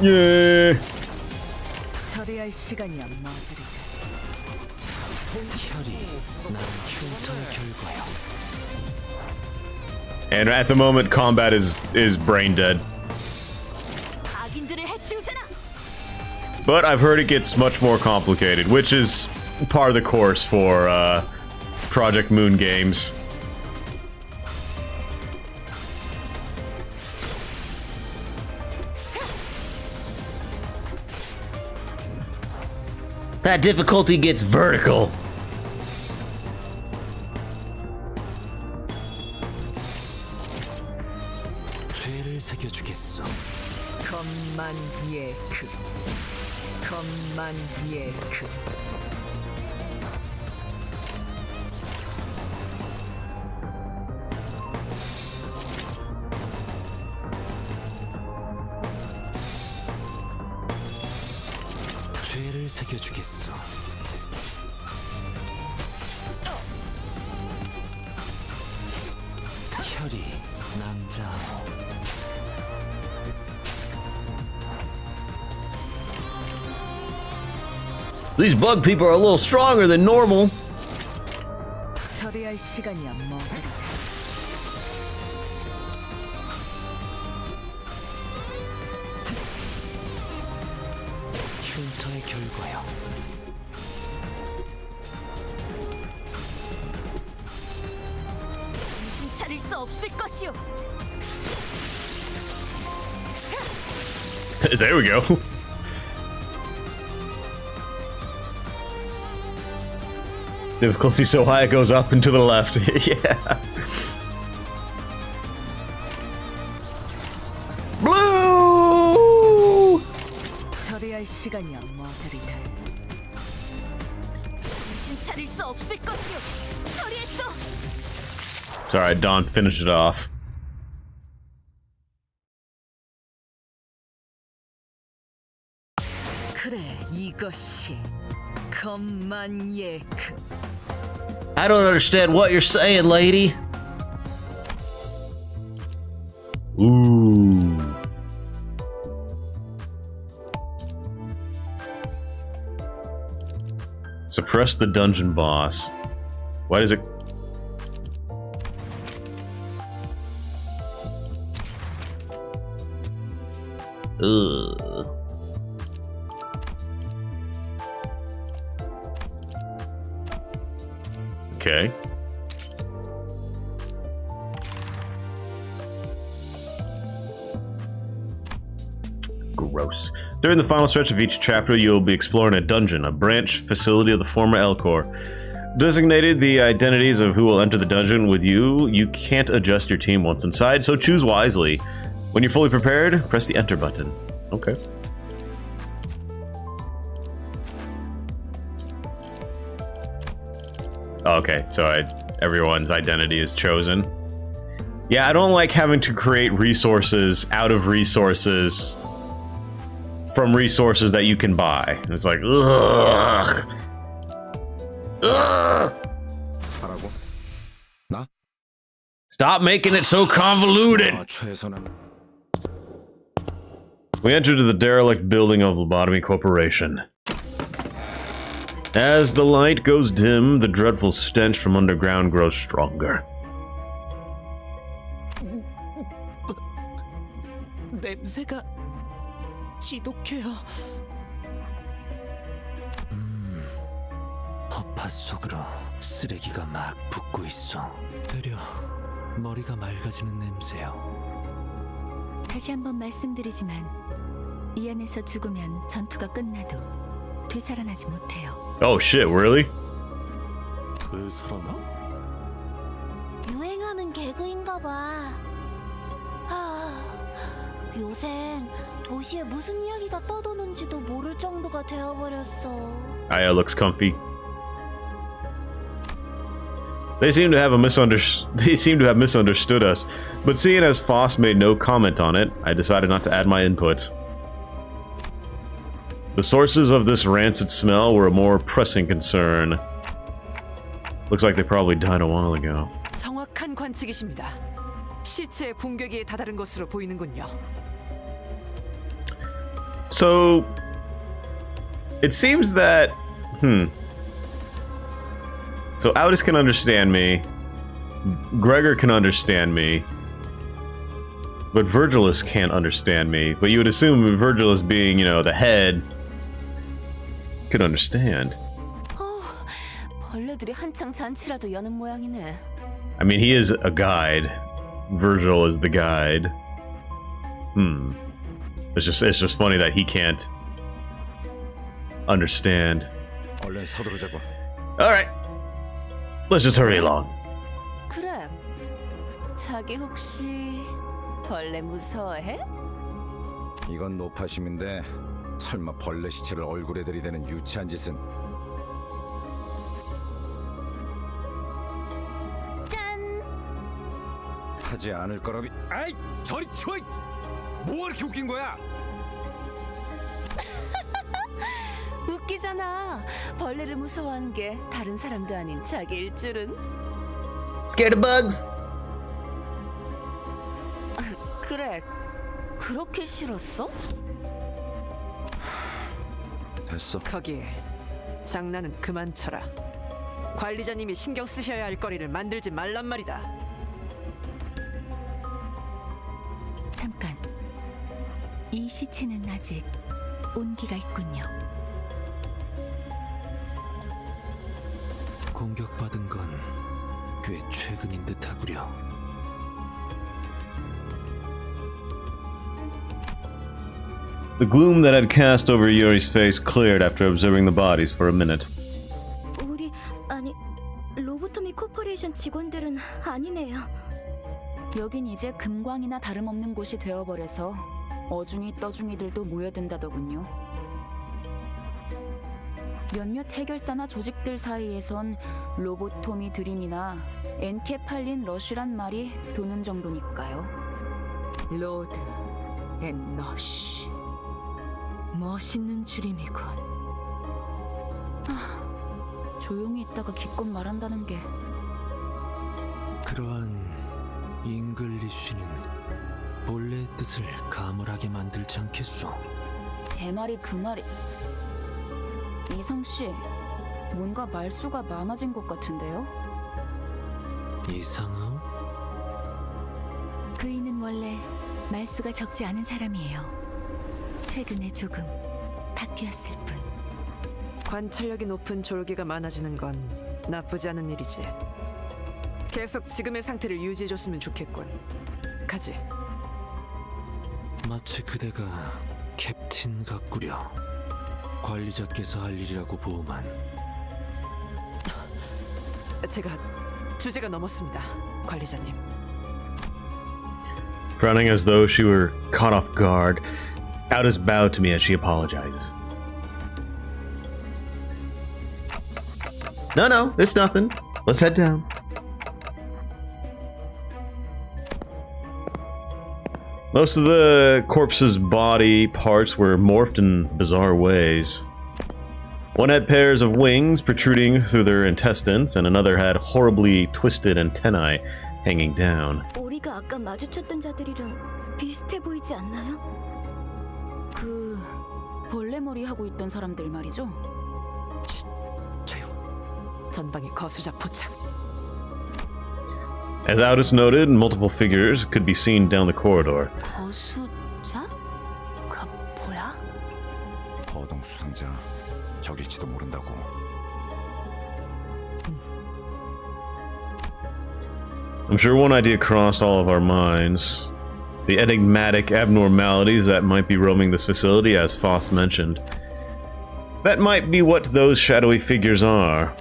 Yeah. 처리할 시간이야, 머저리들. 혈이 난 흉터의 결과요. And at the moment, combat is brain dead. 악인들을 해치우세나. But I've heard it gets much more complicated, which is part of the course for Project Moon games. That difficulty gets vertical. 죄를 새겨주겠소. 검만 예크. 검만 예크. 죄를 새겨주겠소. 혈이 남자오. These bug people are a little stronger than normal. 처리할 시간이야 머저리. 흉터의 결과요. 정신 차릴 수 없을 것이오. There we go. Difficulty so high it goes up and to the left. Yeah. Blue! 처리할 시간이야 머저리들. 정신 차릴 수 없을 것이오. 처리했어. Sorry, Don, finish it off. 그래 이것이 겁만 예크. I don't understand what you're saying, lady. Ooh. Suppress the dungeon boss. Why does it... Ugh. Okay. Gross. During the final stretch of each chapter, you'll be exploring a dungeon, a branch facility of the former Elcor. Designated the identities of who will enter the dungeon with you. You can't adjust your team once inside, so choose wisely. When you're fully prepared, press the enter button. Okay. Okay, so everyone's identity is chosen. Yeah, I don't like having to create resources out of resources from resources that you can buy. It's like, ugh. Ugh. 하라고? 나? Stop making it so convoluted. 최선은. We entered the derelict building of Lobotomy Corporation. As the light goes dim, the dreadful stench from underground grows stronger. 냄새가 지독해요. 허파 속으로 쓰레기가 막 붙고 있어. 되려 머리가 맑아지는 냄새요. 다시 한번 말씀드리지만 이 안에서 죽으면 전투가 끝나도 되살아나지 못해요. Oh shit, really? 되살아나? 유행하는 개그인가 봐. 요샌 도시에 무슨 이야기가 떠도는지도 모를 정도가 되어버렸어. Aya looks comfy. They seem to have misunderstood us, but seeing as Foss made no comment on it, I decided not to add my input. The sources of this rancid smell were a more pressing concern. Looks like they probably died a while ago. 정확한 관측이십니다. 시체의 분격에 다다른 것으로 보이는군요. So, it seems that... So Aldous can understand me, Gregor can understand me, but Virgilus can't understand me. But you would assume Virgilus being, you know, the head, could understand. 벌레들이 한창 잔치라도 여는 모양이네. I mean, he is a guide. Virgil is the guide. It's just funny that he can't understand. 얼른 서두르자고. Alright. Let's just hurry along. 그래. 자기 혹시 벌레 무서워해? 이건 노파심인데 설마 벌레 시체를 얼굴에 들이대는 유치한 짓은. 짠! 하지 않을 거라비. 아이, 저리 치워! 뭐 이렇게 웃긴 거야? 웃기잖아. 벌레를 무서워하는 게 다른 사람도 아닌 자기일 줄은. Scared of bugs? 그래. 그렇게 싫었어? 됐어. 거기 장난은 그만 쳐라. 관리자님이 신경 쓰셔야 할 거리를 만들지 말란 말이다. 잠깐. 이 시체는 아직 온기가 있군요. 공격받은 건 꽤 최근인 듯하구려. The gloom that had cast over Yuri's face cleared after observing the bodies for a minute. 우리 아니 로보토미 코퍼레이션 직원들은 아니네요. 여긴 이제 금광이나 다름없는 곳이 되어버려서 어중이 떠중이들도 모여든다더군요. 몇몇 해결사나 조직들 사이에선 로보토미 드림이나 엔케팔린 러쉬란 말이 도는 정도니까요. 로드 앤 러쉬. 멋있는 줄임이군. 조용히 있다가 기껏 말한다는 게. 그러한 잉글리쉬는 본래의 뜻을 가물하게 만들지 않겠소. 제 말이 그 말이... 이상씨, 뭔가 말수가 많아진 것 같은데요? 이상하오? 그이는 원래 말수가 적지 않은 사람이에요. 최근에 조금 바뀌었을 뿐. 관찰력이 높은 졸개가 많아지는 건 나쁘지 않은 일이지. 계속 지금의 상태를 유지해줬으면 좋겠군. 가지. 마치 그대가 캡틴 같구려. 관리자께서 할 일이라고 보호만. 제가 주제가 넘었습니다, 관리자님. Frowning as though she were caught off guard, Aldous bowed to me as she apologizes. No, it's nothing. Let's head down. Most of the corpse's body parts were morphed in bizarre ways. One had pairs of wings protruding through their intestines, and another had horribly twisted antennae hanging down. 우리가 아까 마주쳤던 자들이랑 비슷해 보이지 않나요? 그... 벌레머리 하고 있던 사람들 말이죠? 조용. 전방에 거수자 포착. As Aldous noted, multiple figures could be seen down the corridor. 거수자? 그 뭐야? 거동 수상자 적일지도 모른다고. I'm sure one idea crossed all of our minds. The enigmatic abnormalities that might be roaming this facility, as Foss mentioned. That might be what those shadowy figures are.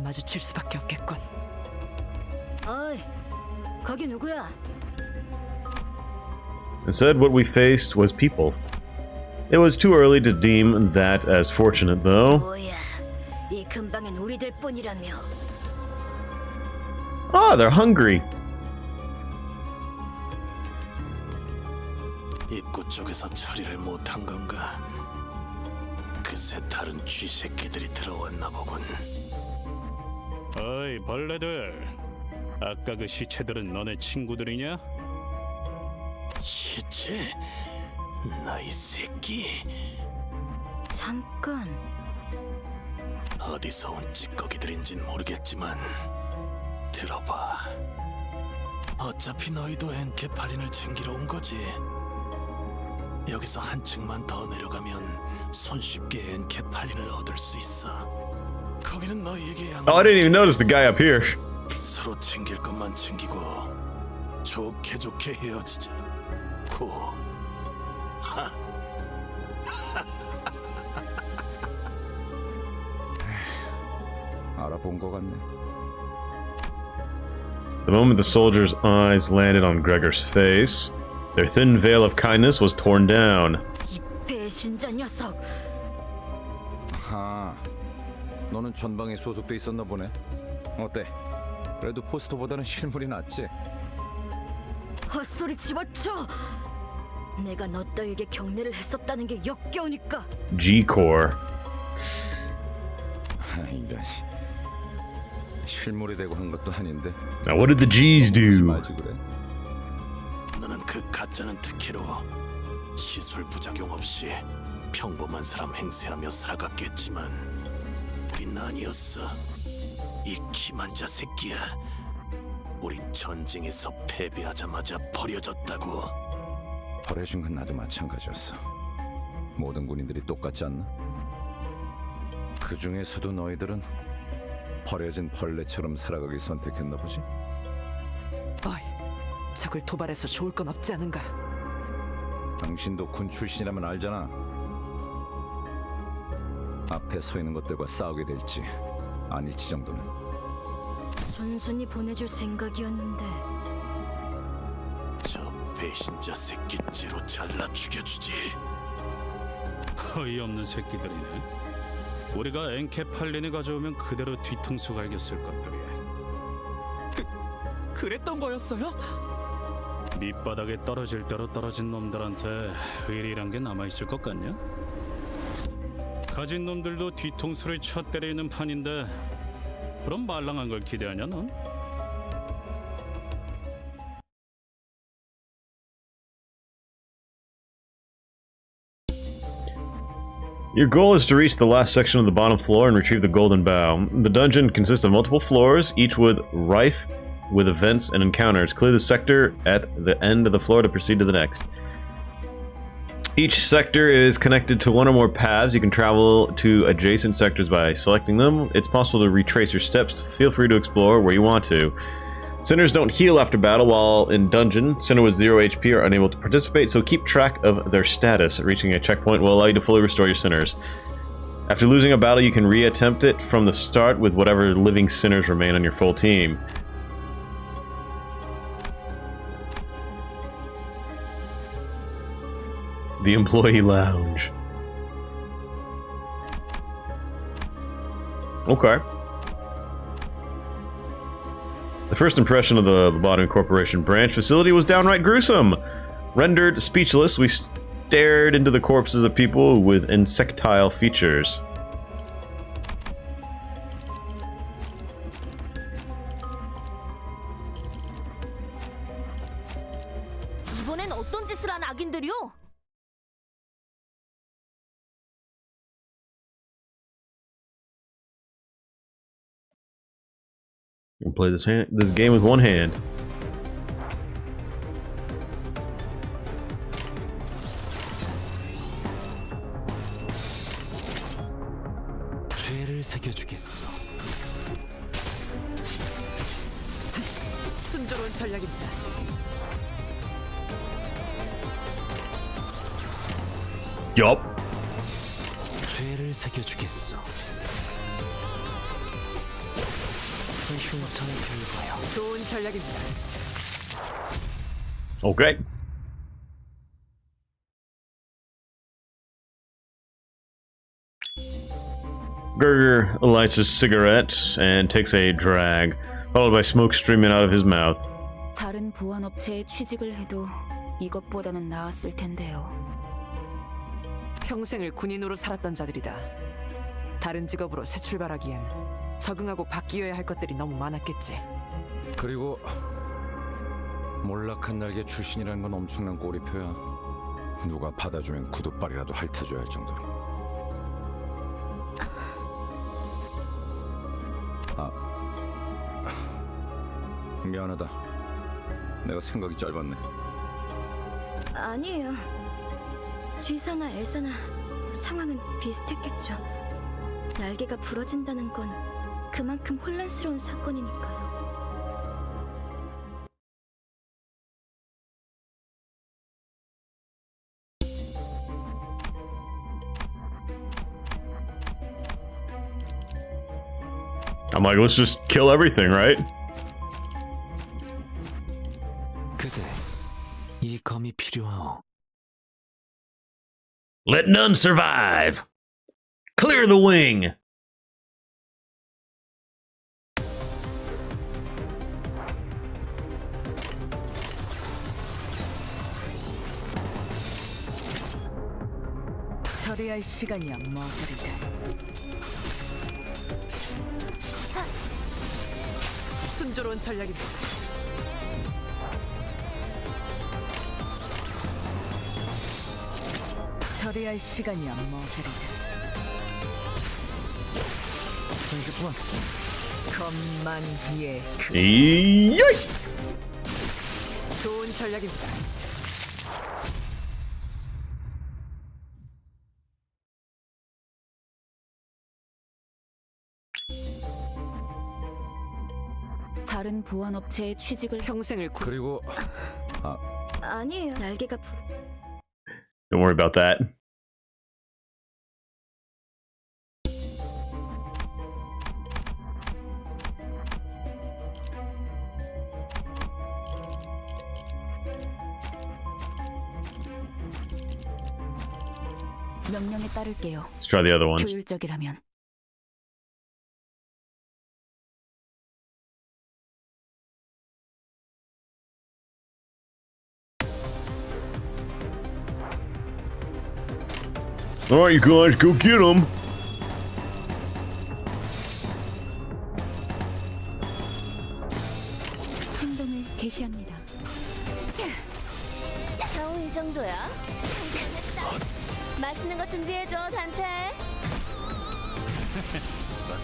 마주칠 수밖에 없겠군. 어이, 거기 누구야? Instead, what we faced was people. It was too early to deem that as fortunate, though. 뭐야, 이 근방엔 우리들 뿐이라며. Ah, they're hungry. 입구 쪽에서 처리를 못한 건가? 그새 다른 쥐새끼들이 들어왔나 보군. 어이 벌레들, 아까 그 시체들은 너네 친구들이냐? 시체? 나이 새끼. 잠깐. 어디서 온 찌꺼기들인진 모르겠지만 들어봐. 어차피 너희도 엔케팔린을 챙기러 온 거지. 여기서 한 층만 더 내려가면 손쉽게 엔케팔린을 얻을 수 있어. 거기는 너희에게 양. Oh, I didn't even notice the guy up here. 서로 챙길 것만 챙기고 좋게 좋게 헤어지자. 고. 하. 알아본 것 같네. The moment the soldier's eyes landed on Gregor's face, their thin veil of kindness was torn down. 이 배신자 녀석. 아, 너는 전방에 소속돼 있었나 보네. 어때? 그래도 포스터보다는 실물이 낫지? 헛소리 집어쳐. 내가 너 따위에게 경례를 했었다는 게 역겨우니까. G-Core. 이런 실물이 되고 한 것도 아닌데. Now, what did the G's do? 말지 그래. 너는 그 가짜는 특혜로 시술 부작용 없이 평범한 사람 행세하며 살아갔겠지만 우린 아니었어. 이 기만자 새끼야. 우린 전쟁에서 패배하자마자 버려졌다고. 버려진 건 나도 마찬가지였어. 모든 군인들이 똑같지 않나? 그 중에서도 너희들은 버려진 벌레처럼 살아가길 선택했나 보지? 어이, 적을 도발해서 좋을 건 없지 않은가? 당신도 군 출신이라면 알잖아. 앞에 서 있는 것들과 싸우게 될지 아닐지 정도는. 순순히 보내줄 생각이었는데. 저 배신자 새끼째로 잘라 죽여주지. 어이없는 새끼들이네. 우리가 엔케팔린을 가져오면 그대로 뒤통수 갈겼을 것들이야. 그랬던 거였어요? 밑바닥에 떨어질 대로 떨어진 놈들한테 의리란 게 남아있을 것 같냐? 가진 놈들도 뒤통수를 쳐 때리는 판인데 그럼 말랑한 걸 기대하냐 넌? Your goal is to reach the last section of the bottom floor and retrieve the golden bow. The dungeon consists of multiple floors, each rife with events and encounters. Clear the sector at the end of the floor to proceed to the next. Each sector is connected to one or more paths. You can travel to adjacent sectors by selecting them. It's possible to retrace your steps. Feel free to explore where you want to. Sinners don't heal after battle while in dungeon. Sinner with 0 HP are unable to participate, so keep track of their status. Reaching a checkpoint will allow you to fully restore your sinners. After losing a battle, you can re-attempt it from the start with whatever living sinners remain on your full team. The Employee Lounge. Okay. The first impression of the Lobotomy Corporation branch facility was downright gruesome. Rendered speechless, we stared into the corpses of people with insectile features. 이번엔 어떤 짓을 한 악인들이요? You can play this game with one hand. 죄를 새겨주겠어. 순조로운 전략입니다. Yup. 죄를 새겨주겠어. 흉터의 결과요. 좋은 전략입니다. Okay. Gerger lights his cigarette and takes a drag, followed by smoke streaming out of his mouth. 다른 보안업체에 취직을 해도 이것보다는 나았을 텐데요. 평생을 군인으로 살았던 자들이다. 다른 직업으로 새 출발하기엔 적응하고 바뀌어야 할 것들이 너무 많았겠지. 그리고 몰락한 날개 출신이라는 건 엄청난 꼬리표야. 누가 받아주면 구두발이라도 핥아줘야 할 정도로. 미안하다. 내가 생각이 짧았네. 아니에요. 쥐사나 엘사나 상황은 비슷했겠죠. 날개가 부러진다는 건 그만큼 혼란스러운 사건이니까요. I'm like, let's just kill everything, right? 그대, 이 검이 필요하오. Let none survive. Clear the wing. 처리할 시간이야, 머저리들. 순조로운 전략입니다. 처리할 시간이야, 머저리들. 손쉽구만. 것만 예. Yay! 좋은 전략입니다. 다른 보안 업체에 취직을 평생을 그리고 아니에요. 날개가 Don't worry about that. 명령에 따를게요. Let's try the other ones. 효율적이라면. All right, you guys, go get them. 행동을 개시합니다. 겨우 이 정도야? 맛있는 거 준비해줘, 단테.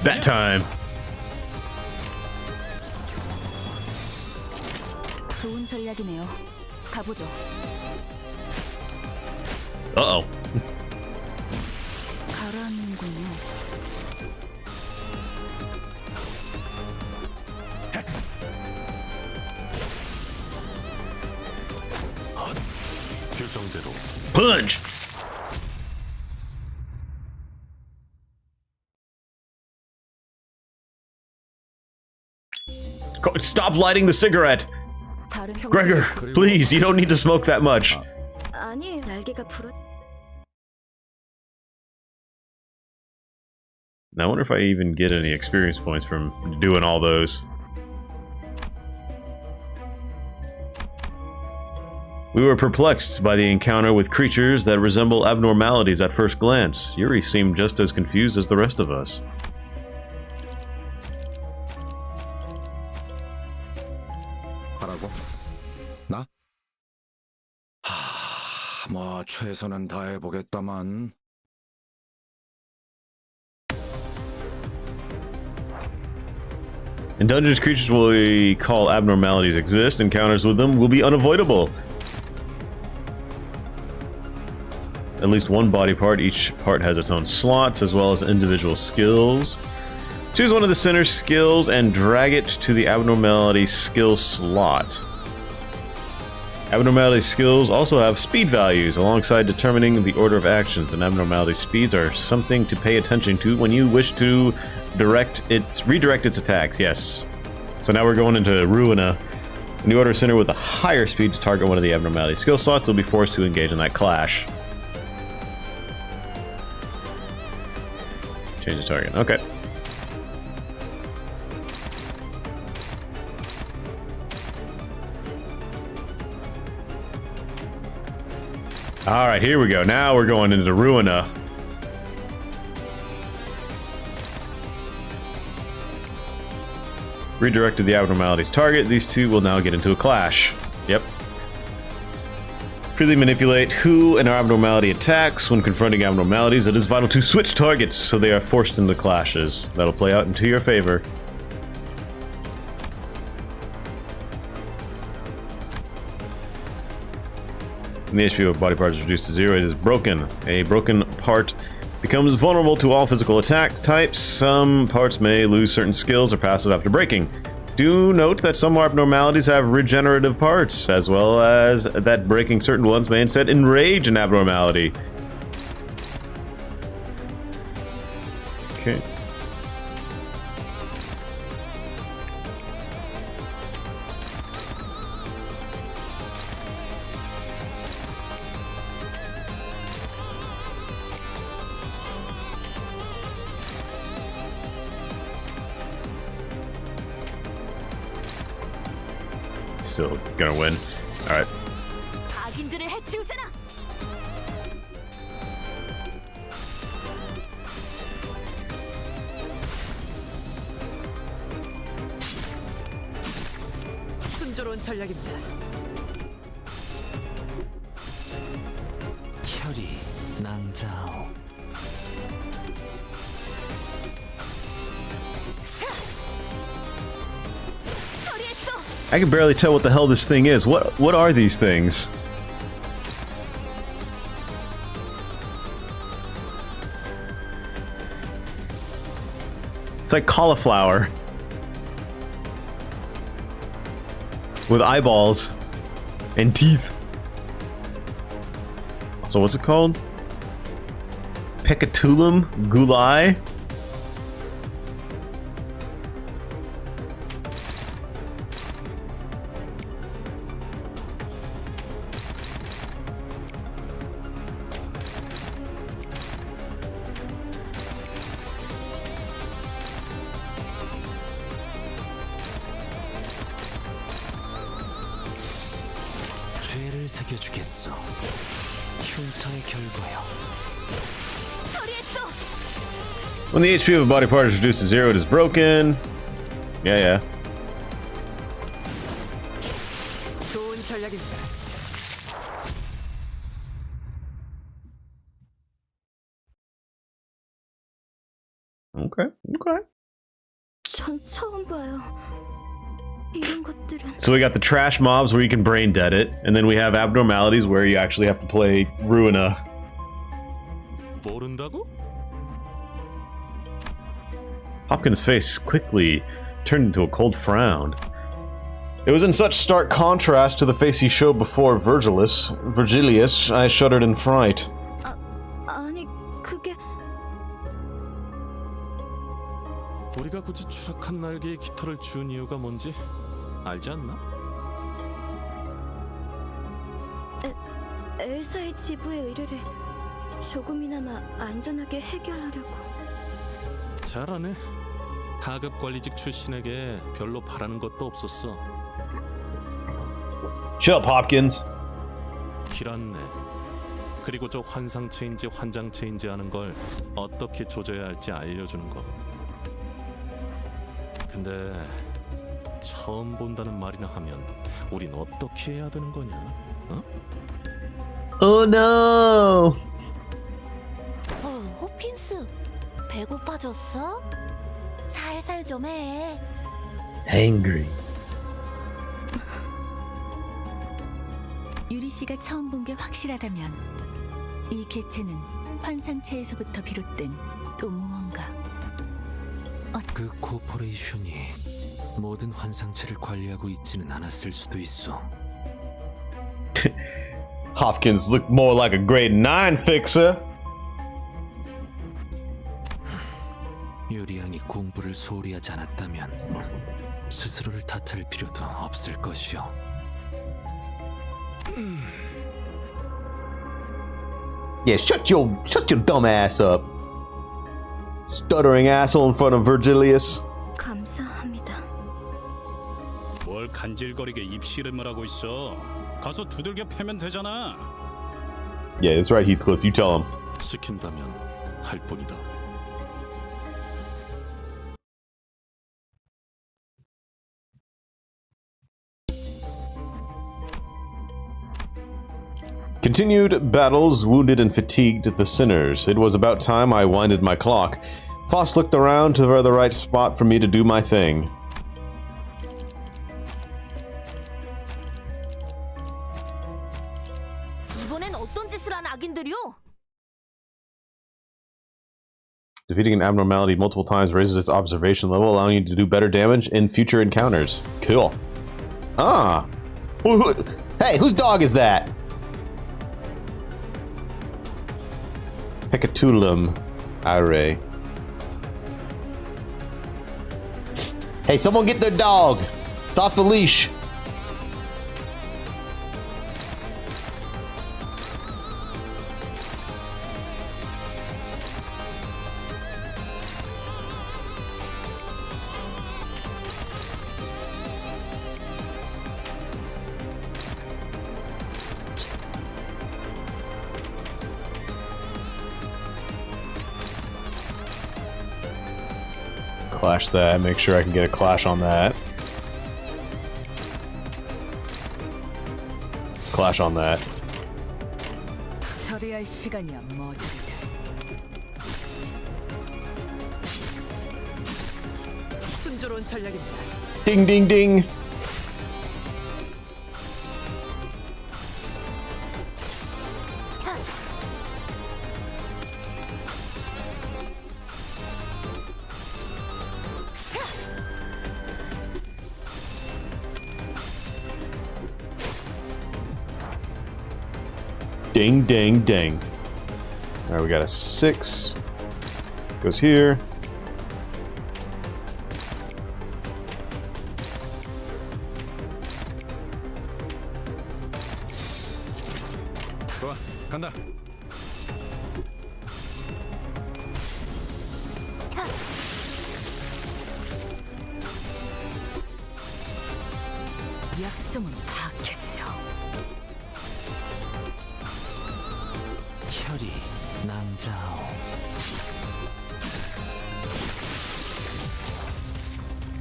That time. 좋은 전략이네요. 가보죠. Uh-oh. 가라앉는군요. 규정대로 Punch! Stop lighting the cigarette! 다른 Gregor, please, you don't need to smoke that much. 아니에요. 날개가 부러. Now, I wonder if I even get any experience points from doing all those. We were perplexed by the encounter with creatures that resemble abnormalities at first glance. Yuri seemed just as confused as the rest of us. 하라고? 나? 뭐 최선은 다해보겠다만. In dungeons, creatures we call abnormalities exist. Encounters with them will be unavoidable. At least one body part. Each part has its own slots, as well as individual skills. Choose one of the center skills and drag it to the abnormality skill slot. Abnormality skills also have speed values alongside determining the order of actions, and abnormality speeds are something to pay attention to when you wish to redirect its attacks. Yes. So now we're going into Ruina. In the order center with a higher speed to target one of the abnormality skill slots, they'll be forced to engage in that clash. Change the target. Okay. Alright, here we go. Now we're going into Ruina. Redirected the abnormalities target. These two will now get into a clash. Yep. Freely manipulate who an abnormality attacks. When confronting abnormalities, it is vital to switch targets so they are forced into clashes. That'll play out into your favor. When the HP of a body part is reduced to 0, it is broken. A broken part becomes vulnerable to all physical attack types. Some parts may lose certain skills or passive after breaking. Do note that some abnormalities have regenerative parts, as well as that breaking certain ones may instead enrage an abnormality. Okay. Still gonna win. Alright. 악인들을 해치우세나. 순조로운 전략입니다. 혈이 난 I can barely tell what the hell this thing is. What are these things? It's like cauliflower. With eyeballs. And teeth. So what's it called? Pecatulum gulai? 죄를 새겨주겠어. 흉터의 결과요. When the HP of a body part is reduced to 0, it is broken. Yeah. 좋은 전략입니다. Okay. 전 처음 봐요. 이런 것들은 So we got the trash mobs where you can brain dead it, and then we have abnormalities where you actually have to play Ruina. 모른다고? Hopkins' face quickly turned into a cold frown. It was in such stark contrast to the face he showed before Virgilius, I shuddered in fright. 아니 그게 우리가 굳이 추락한 날개에 깃털을 준 이유가 뭔지 알지 않나? 엘사의 지부의 의뢰를 조금이나마 안전하게 해결하려고. 잘하네. 하급 관리직 출신에게 별로 바라는 것도 없었어. Shut up, Hopkins. 길었네. 그리고 저 환상체인지 환장체인지 하는 걸 어떻게 조져야 할지 알려주는 거. 근데 처음 본다는 말이나 하면 우린 어떻게 해야 되는 거냐? 어? Oh no! 호핀스, 배고파졌어? 살살 좀 해. Angry. 유리 씨가 처음 본 게 확실하다면 이 개체는 환상체에서부터 비롯된 또 무언가. 그 코퍼레이션이 모든 환상체를 관리하고 있지는 않았을 수도 있어. Hopkins looked more like a grade 9 fixer. 유리양이 공부를 소홀히 하지 않았다면 스스로를 탓할 필요도 없을 것이오. Yeah, shut your dumb ass up. Stuttering asshole in front of Virgilius. 감사합니다. 뭘 간질거리게 입씨름을 하고 있어. 가서 두들겨 패면 되잖아. Yeah, that's right, Heathcliff. You tell him. 시킨다면 할 뿐이다. Continued battles wounded and fatigued the sinners. It was about time I winded my clock. Foss looked around for the right spot for me to do my thing. 이번엔 어떤 짓을 한 악인들이요? Defeating an abnormality multiple times raises its observation level, allowing you to do better damage in future encounters. Cool. Ah! Hey, whose dog is that? Pecatulum Are. Hey, someone get their dog. It's off the leash. Clash that, make sure I can get a clash on that. Clash on that. 처리할 시간이야, 머지리들. 순조로운 전략입니다. Ding, ding, ding. Ding, ding, ding. All right, we got a 6. Goes here. 좋아, 간다. 약점은 파악했어. 혈이 낭자오.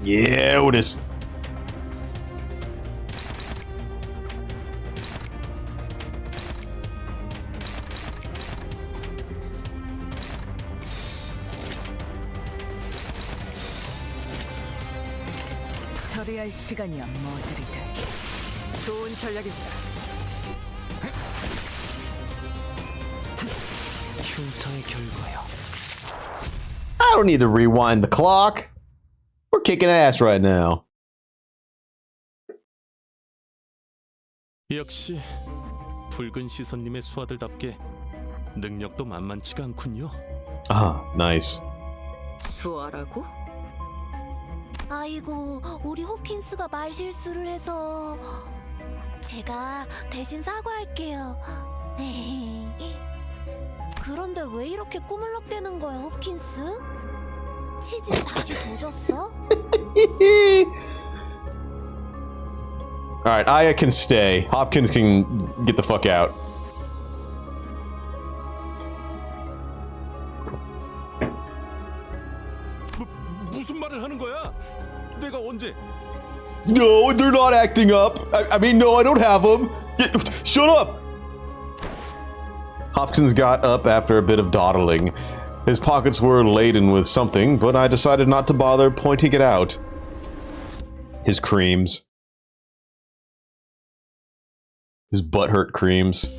Yeah, Otis. 처리할 시간이야 머저리들. 좋은 전략입니다. 흉터의 결과요. I don't need to rewind the clock. We're kicking ass right now. 역시 붉은 시선님의 수하들답게 능력도 만만치가 않군요. Ah, nice. 수아라고? 아이고, 우리 호킨스가 말 실수를 해서 제가 대신 사과할게요. 그런데 왜 이렇게 꾸물럭대는 거야, 호킨스? 치즈 다시 도졌어? All right, Aya can stay. Hopkins can get the fuck out. 무슨 말을 하는 거야? 내가 언제? No, they're not acting up. I mean, no, I don't have them. Shut up. Hopkins got up after a bit of dawdling. His pockets were laden with something, but I decided not to bother pointing it out. His creams. His butthurt creams.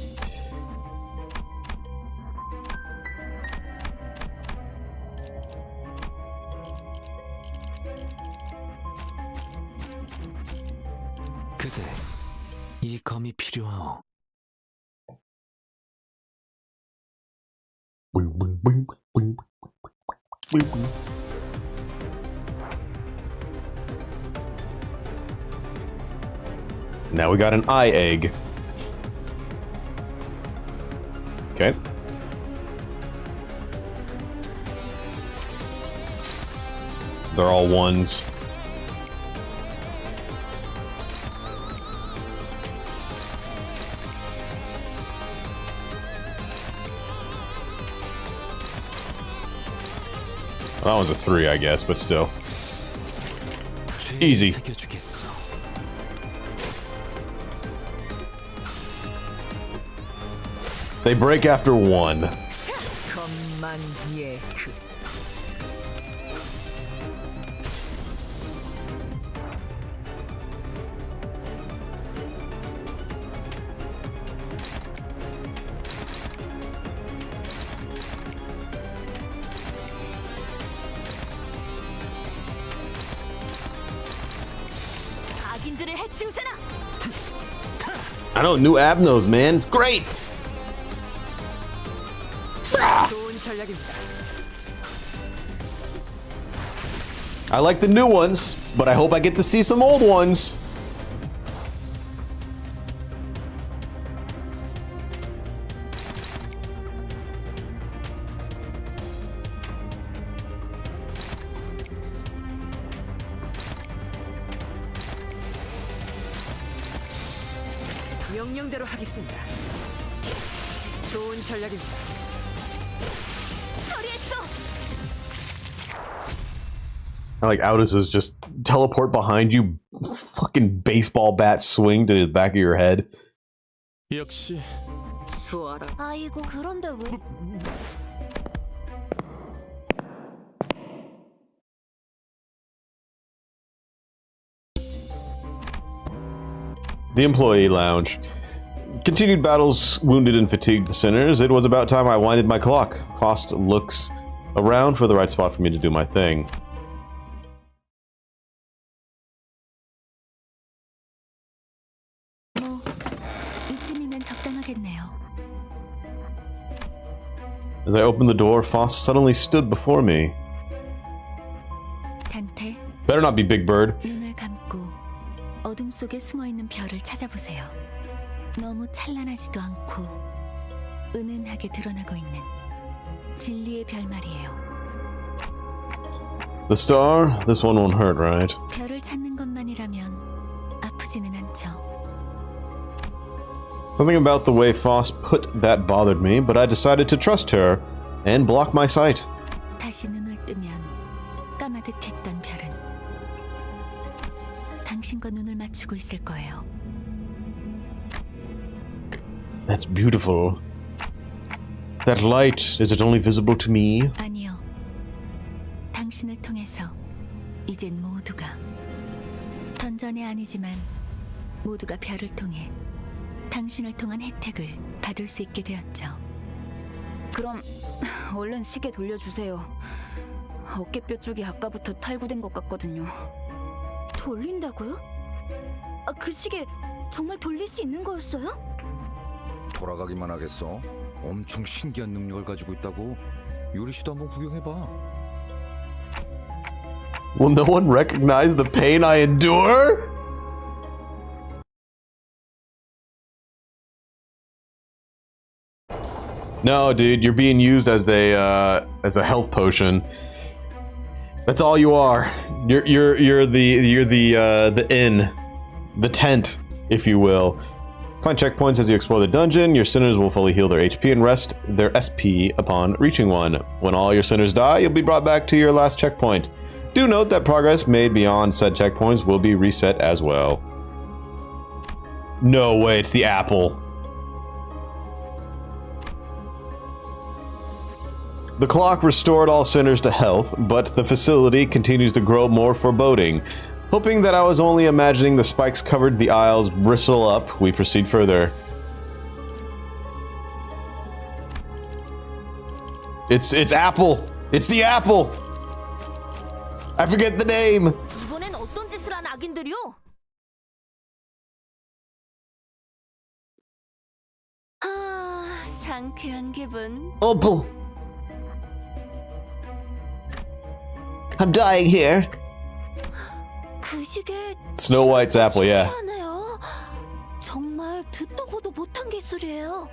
그대 이 검이 필요하오. Now we got an eye egg. Okay. They're all ones. Well, that was a 3, I guess, but still. Easy. 새겨주겠어. They break after 1. 검만 예크. 악인들을 해치우세나! I know, new Abnos, man. It's great! 좋은 전략입니다. I like the new ones, but I hope I get to see some old ones. 명령대로 하겠습니다. 좋은 전략입니다. 처리했어! I like Aldous just teleport behind you, fucking baseball bat swing to the back of your head. 역시 수아라. 아이고, 그런데 왜... The employee lounge. Continued battles wounded and fatigued the sinners. It was about time I winded my clock. Faust looks around for the right spot for me to do my thing. 뭐 이쯤이면 적당하겠네요. As I opened the door, Faust suddenly stood before me. 단테, Better not be Big Bird. 눈을 감고 어둠 속에 숨어 있는 별을 찾아보세요. 너무 찬란하지도 않고 은은하게 드러나고 있는 진리의 별 말이에요. The star? This one won't hurt, right? 별을 찾는 것만이라면 아프지는 않죠. Something about the way Faust put that bothered me, but I decided to trust her and block my sight. 다시 눈을 뜨면 까마득했던 별은 당신과 눈을 맞추고 있을 거예요. That's beautiful. That light, is it only visible to me? 아니요. 당신을 통해서 이젠 모두가 던전이 아니지만 모두가 별을 통해 당신을 통한 혜택을 받을 수 있게 되었죠. 그럼 얼른 시계 돌려주세요. 어깨뼈 쪽이 아까부터 탈구된 것 같거든요. 돌린다고요? 아, 그 시계 정말 돌릴 수 있는 거였어요? 돌아가기만 하겠어? 엄청 신기한 능력을 가지고 있다고. 유리 씨도 한번 구경해봐. Will no one recognize the pain I endure? No, dude, you're being used as a health potion. That's all you are. You're the inn, the tent, if you will. Find checkpoints as you explore the dungeon. Your sinners will fully heal their HP and rest their SP upon reaching one. When all your sinners die, you'll be brought back to your last checkpoint. Do note that progress made beyond said checkpoints will be reset as well. No way, it's the apple. The clock restored all sinners to health, but the facility continues to grow more foreboding. Hoping that I was only imagining the spikes covered the aisles bristle up, we proceed further. It's Apple! It's the apple! I forget the name! 이번엔 어떤 짓을 한 악인들이요? 아, 상쾌한 기분. Opal! I'm dying here. 그 시계 Snow White's apple, yeah. 신기하네요. 정말 듣도 보도 못한 기술이에요.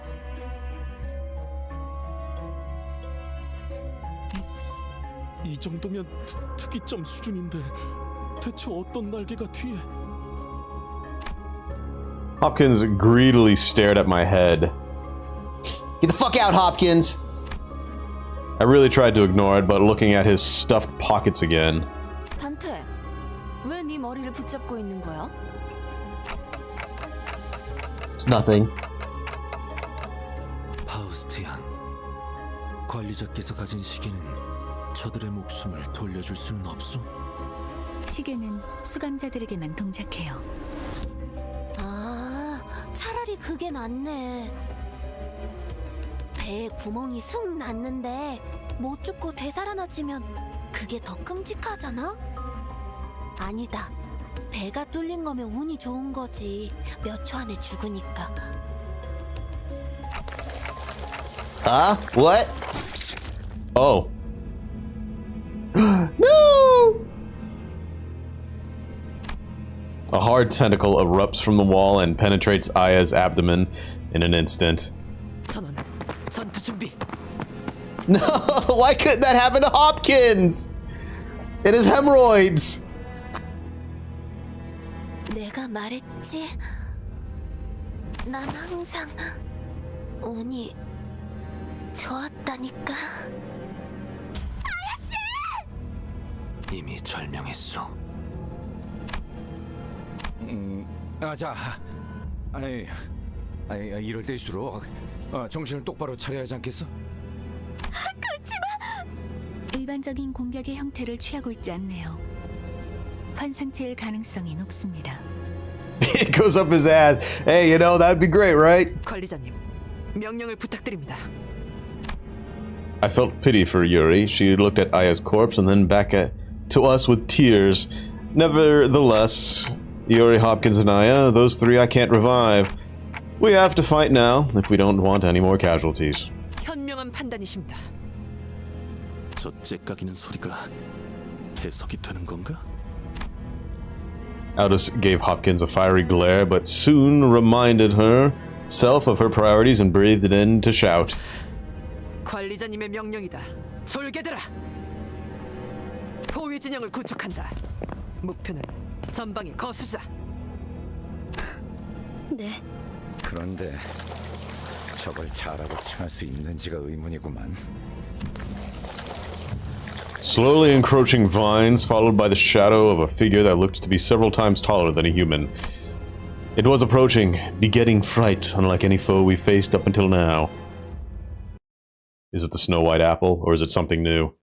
이 정도면 특이점 수준인데 대체 어떤 날개가 뒤에? Hopkins greedily stared at my head. Get the fuck out, Hopkins! I really tried to ignore it, but looking at his stuffed pockets again. 단테, 왜 네 머리를 붙잡고 있는 거야? It's nothing. 파우스티안, 관리자께서 가진 시계는 저들의 목숨을 돌려줄 수는 없소? 시계는 수감자들에게만 동작해요. 아, 차라리 그게 낫네. 배에 구멍이 숭 났는데 못 죽고 되살아나지면 그게 더 끔찍하잖아? 아니다. 배가 뚫린 거면 운이 좋은 거지. 몇 초 안에 죽으니까. What? Oh. No! A hard tentacle erupts from the wall and penetrates Aya's abdomen in an instant. 전원, 전투 준비. No! Why couldn't that happen to Hopkins? It is hemorrhoids! 내가 말했지. 난 항상 운이 좋았다니까. 이미 절명했소. 자, 이럴 때일수록 정신을 똑바로 차려야 하지 않겠어? 일반적인 공격의 형태를 취하고 있지 않네요. 환상체일 가능성이 높습니다. It goes up his ass. Hey, you know, that'd be great, right? 관리자님, 명령을 부탁드립니다. I felt pity for Yuri. She looked at Aya's corpse and then back to us with tears. Nevertheless, Yuri, Hopkins, and Aya, those three I can't revive. We have to fight now if we don't want any more casualties. 현명한 판단이십니다. 저 째까기는 소리가 해석이 되는 건가? Aldous gave Hopkins a fiery glare, but soon reminded herself of her priorities and breathed it in to shout. 관리자님의 명령이다. 졸개들아! 포위 진영을 구축한다. 목표는 전방의 거수자. 네. 그런데 저걸 잘하고 칭할 수 있는지가 의문이구만. Slowly encroaching vines, followed by the shadow of a figure that looked to be several times taller than a human. It was approaching, begetting fright unlike any foe we faced up until now. Is it the Snow White apple, or is it something new?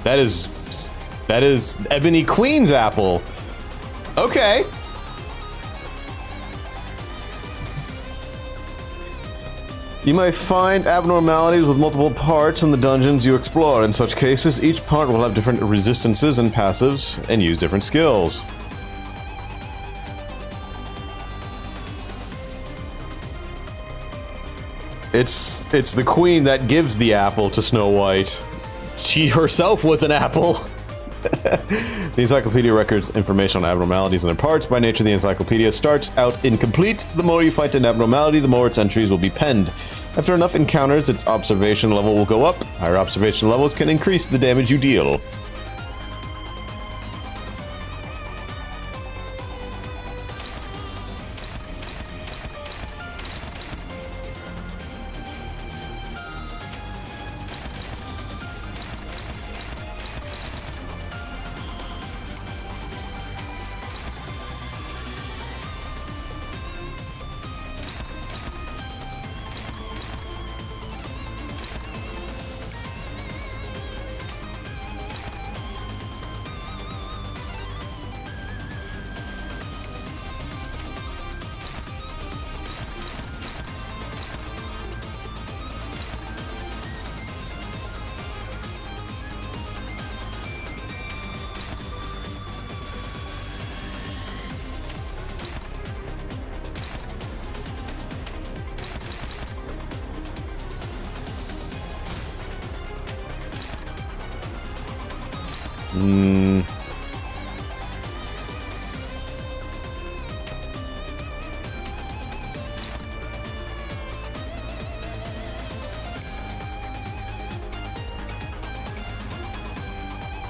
That is Ebony Queen's apple. Okay. You might find abnormalities with multiple parts in the dungeons you explore. In such cases, each part will have different resistances and passives, and use different skills. It's the queen that gives the apple to Snow White. She herself was an apple. The encyclopedia records information on abnormalities and their parts. By nature, the encyclopedia starts out incomplete. The more you fight an abnormality, the more its entries will be penned. After enough encounters, its observation level will go up. Higher observation levels can increase the damage you deal.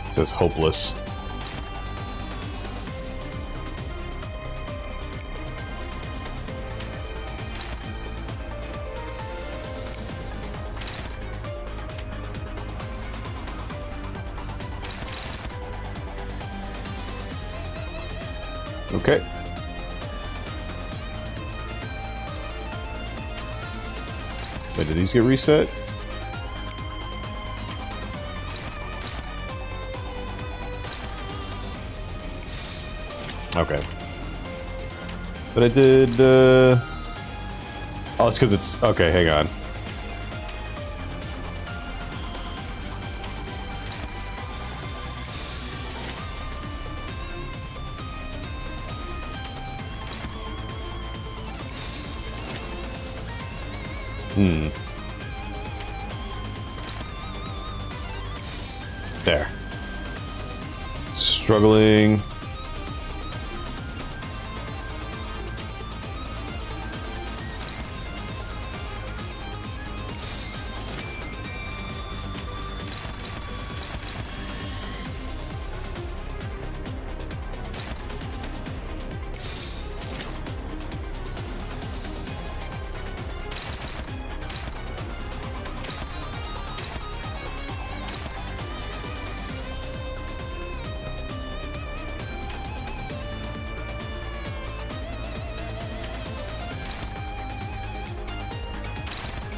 It says hopeless. Okay. Wait, did these get reset? Okay. But I did, oh, it's because it's... Okay, hang on. There. Struggling.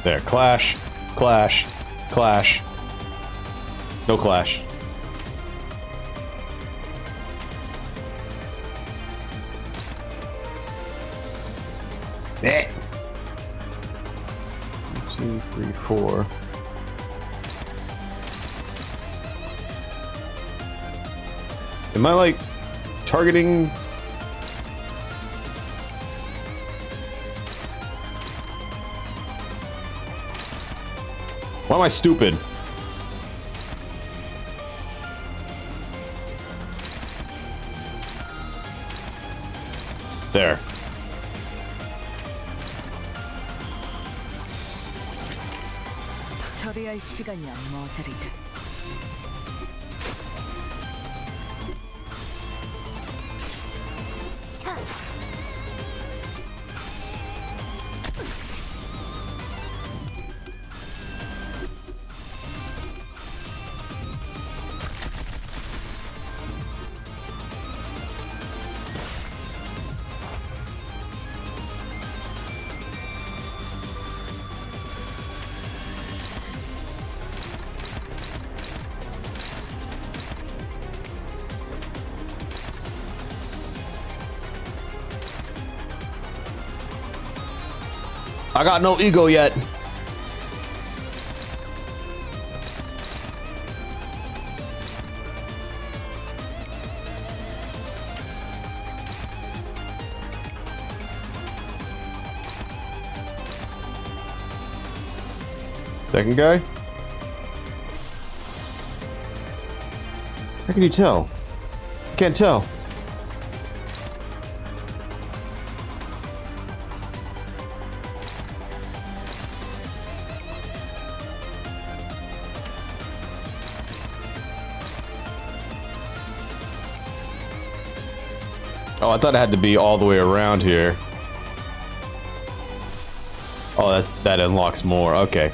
There, clash, clash, clash. No clash. Eh. 1, 2, 3, 4. Am I like targeting? Why am I stupid? There. 처리할 시간이야, 머저리들. I got no ego yet. Second guy? How can you tell? I can't tell. Oh, I thought it had to be all the way around here. Oh, that unlocks more. Okay.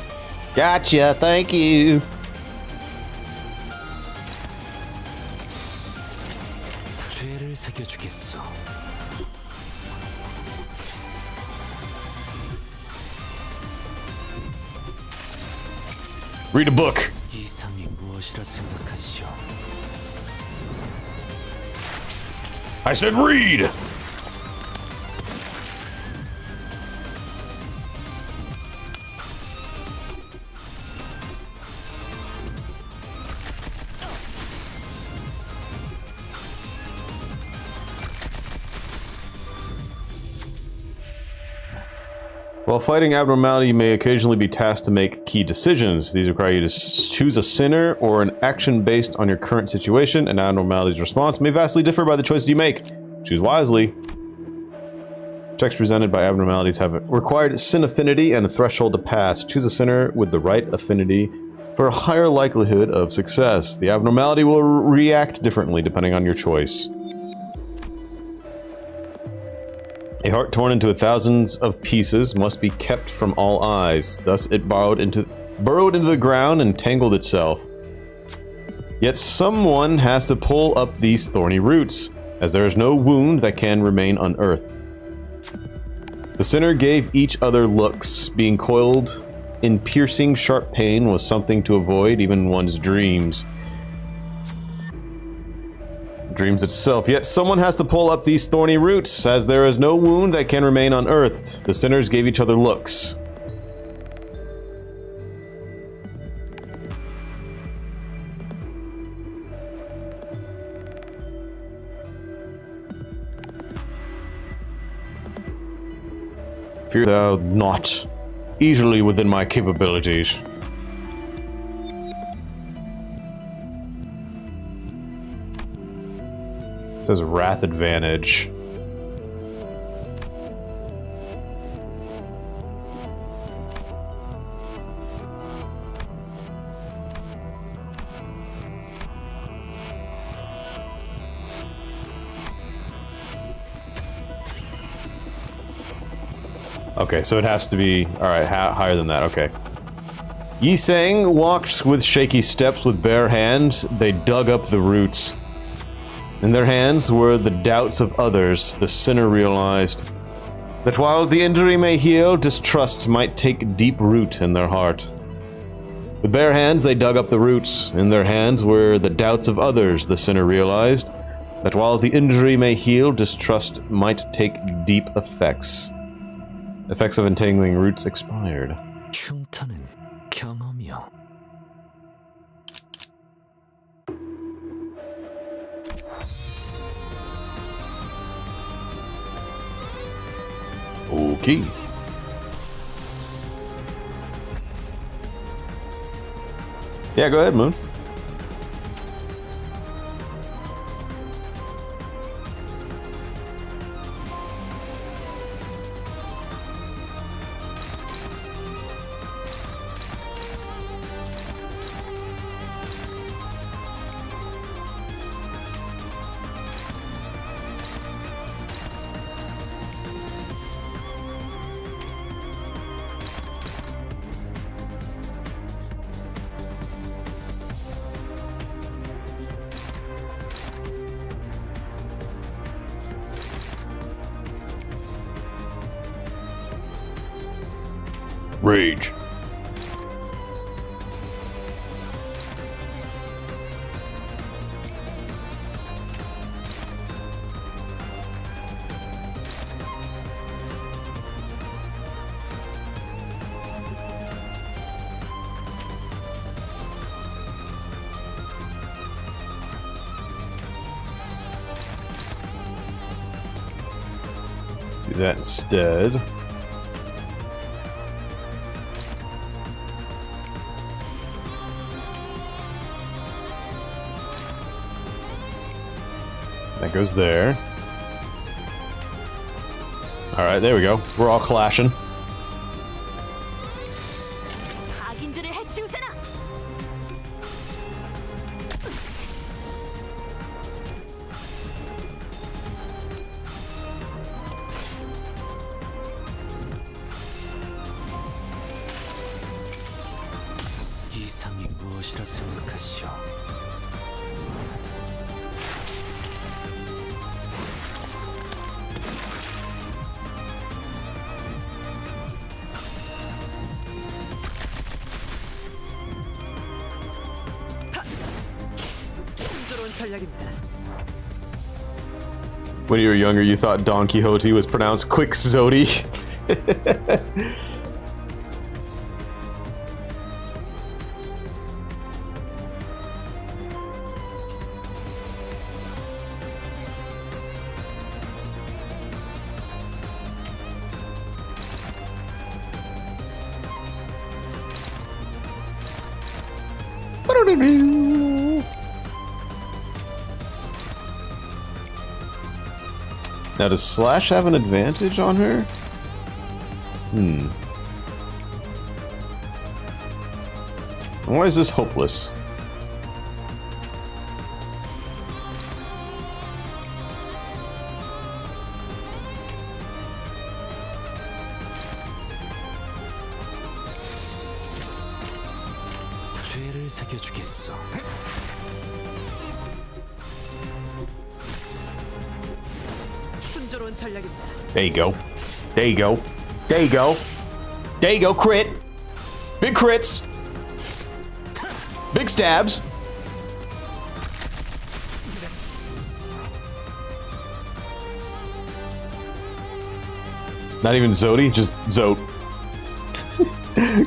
Gotcha. Thank you. 죄를 새겨주겠어. Read a book. 이상이 무엇이라 생각하시오? I said read! While fighting abnormality, you may occasionally be tasked to make key decisions. These require you to choose a sinner or an action based on your current situation. An abnormality's response may vastly differ by the choices you make. Choose wisely. Checks presented by abnormalities have required sin affinity and a threshold to pass. Choose a sinner with the right affinity for a higher likelihood of success. The abnormality will react differently depending on your choice. A heart torn into thousands of pieces must be kept from all eyes. Thus it burrowed into the ground and tangled itself. Yet someone has to pull up these thorny roots, as there is no wound that can remain unearthed. The sinner gave each other looks. Being coiled in piercing, sharp pain was something to avoid even in one's dreams. Dreams itself. Yet someone has to pull up these thorny roots, as there is no wound that can remain unearthed. The sinners gave each other looks. Fear thou not, easily within my capabilities. It says Wrath Advantage. Okay, so it has to be, alright, higher than that, okay. Yi Sang walked with shaky steps with bare hands. They dug up the roots. In their hands were the doubts of others. The sinner realized That while the injury may heal, distrust might take deep root in their heart. With bare hands they dug up the roots. In their hands were the doubts of others, the sinner realized. That while the injury may heal, distrust might take deep effects. Effects of entangling roots expired. 흉터는 경험이요. Okay. Yeah, go ahead, Moon. Rage. Do that instead. That goes there. Alright, there we go. We're all clashing. 악인들을 해치우세나. 이상이 무엇이라 생각하시오? 순조로운 전략입니다. When you were younger, you thought Don Quixote was pronounced Quixote. Now, does Slash have an advantage on her? Why is this hopeless? 죄를 새겨주겠소. 순조로운 전략입니다. There you go. There you go. There you go. There you go. Crit. Big crits. Big stabs. Not even Zodi, just Zote.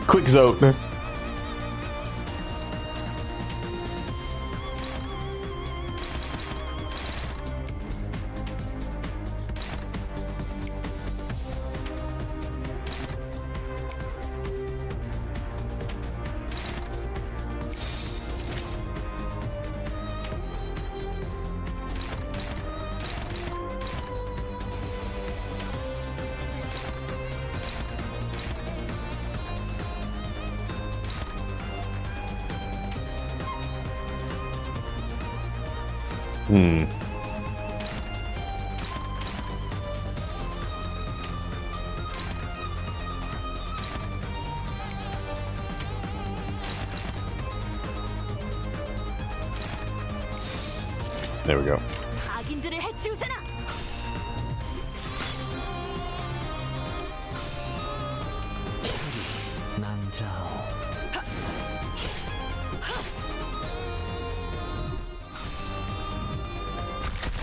Quick Zote. There we go. 악인들을 해치우세나.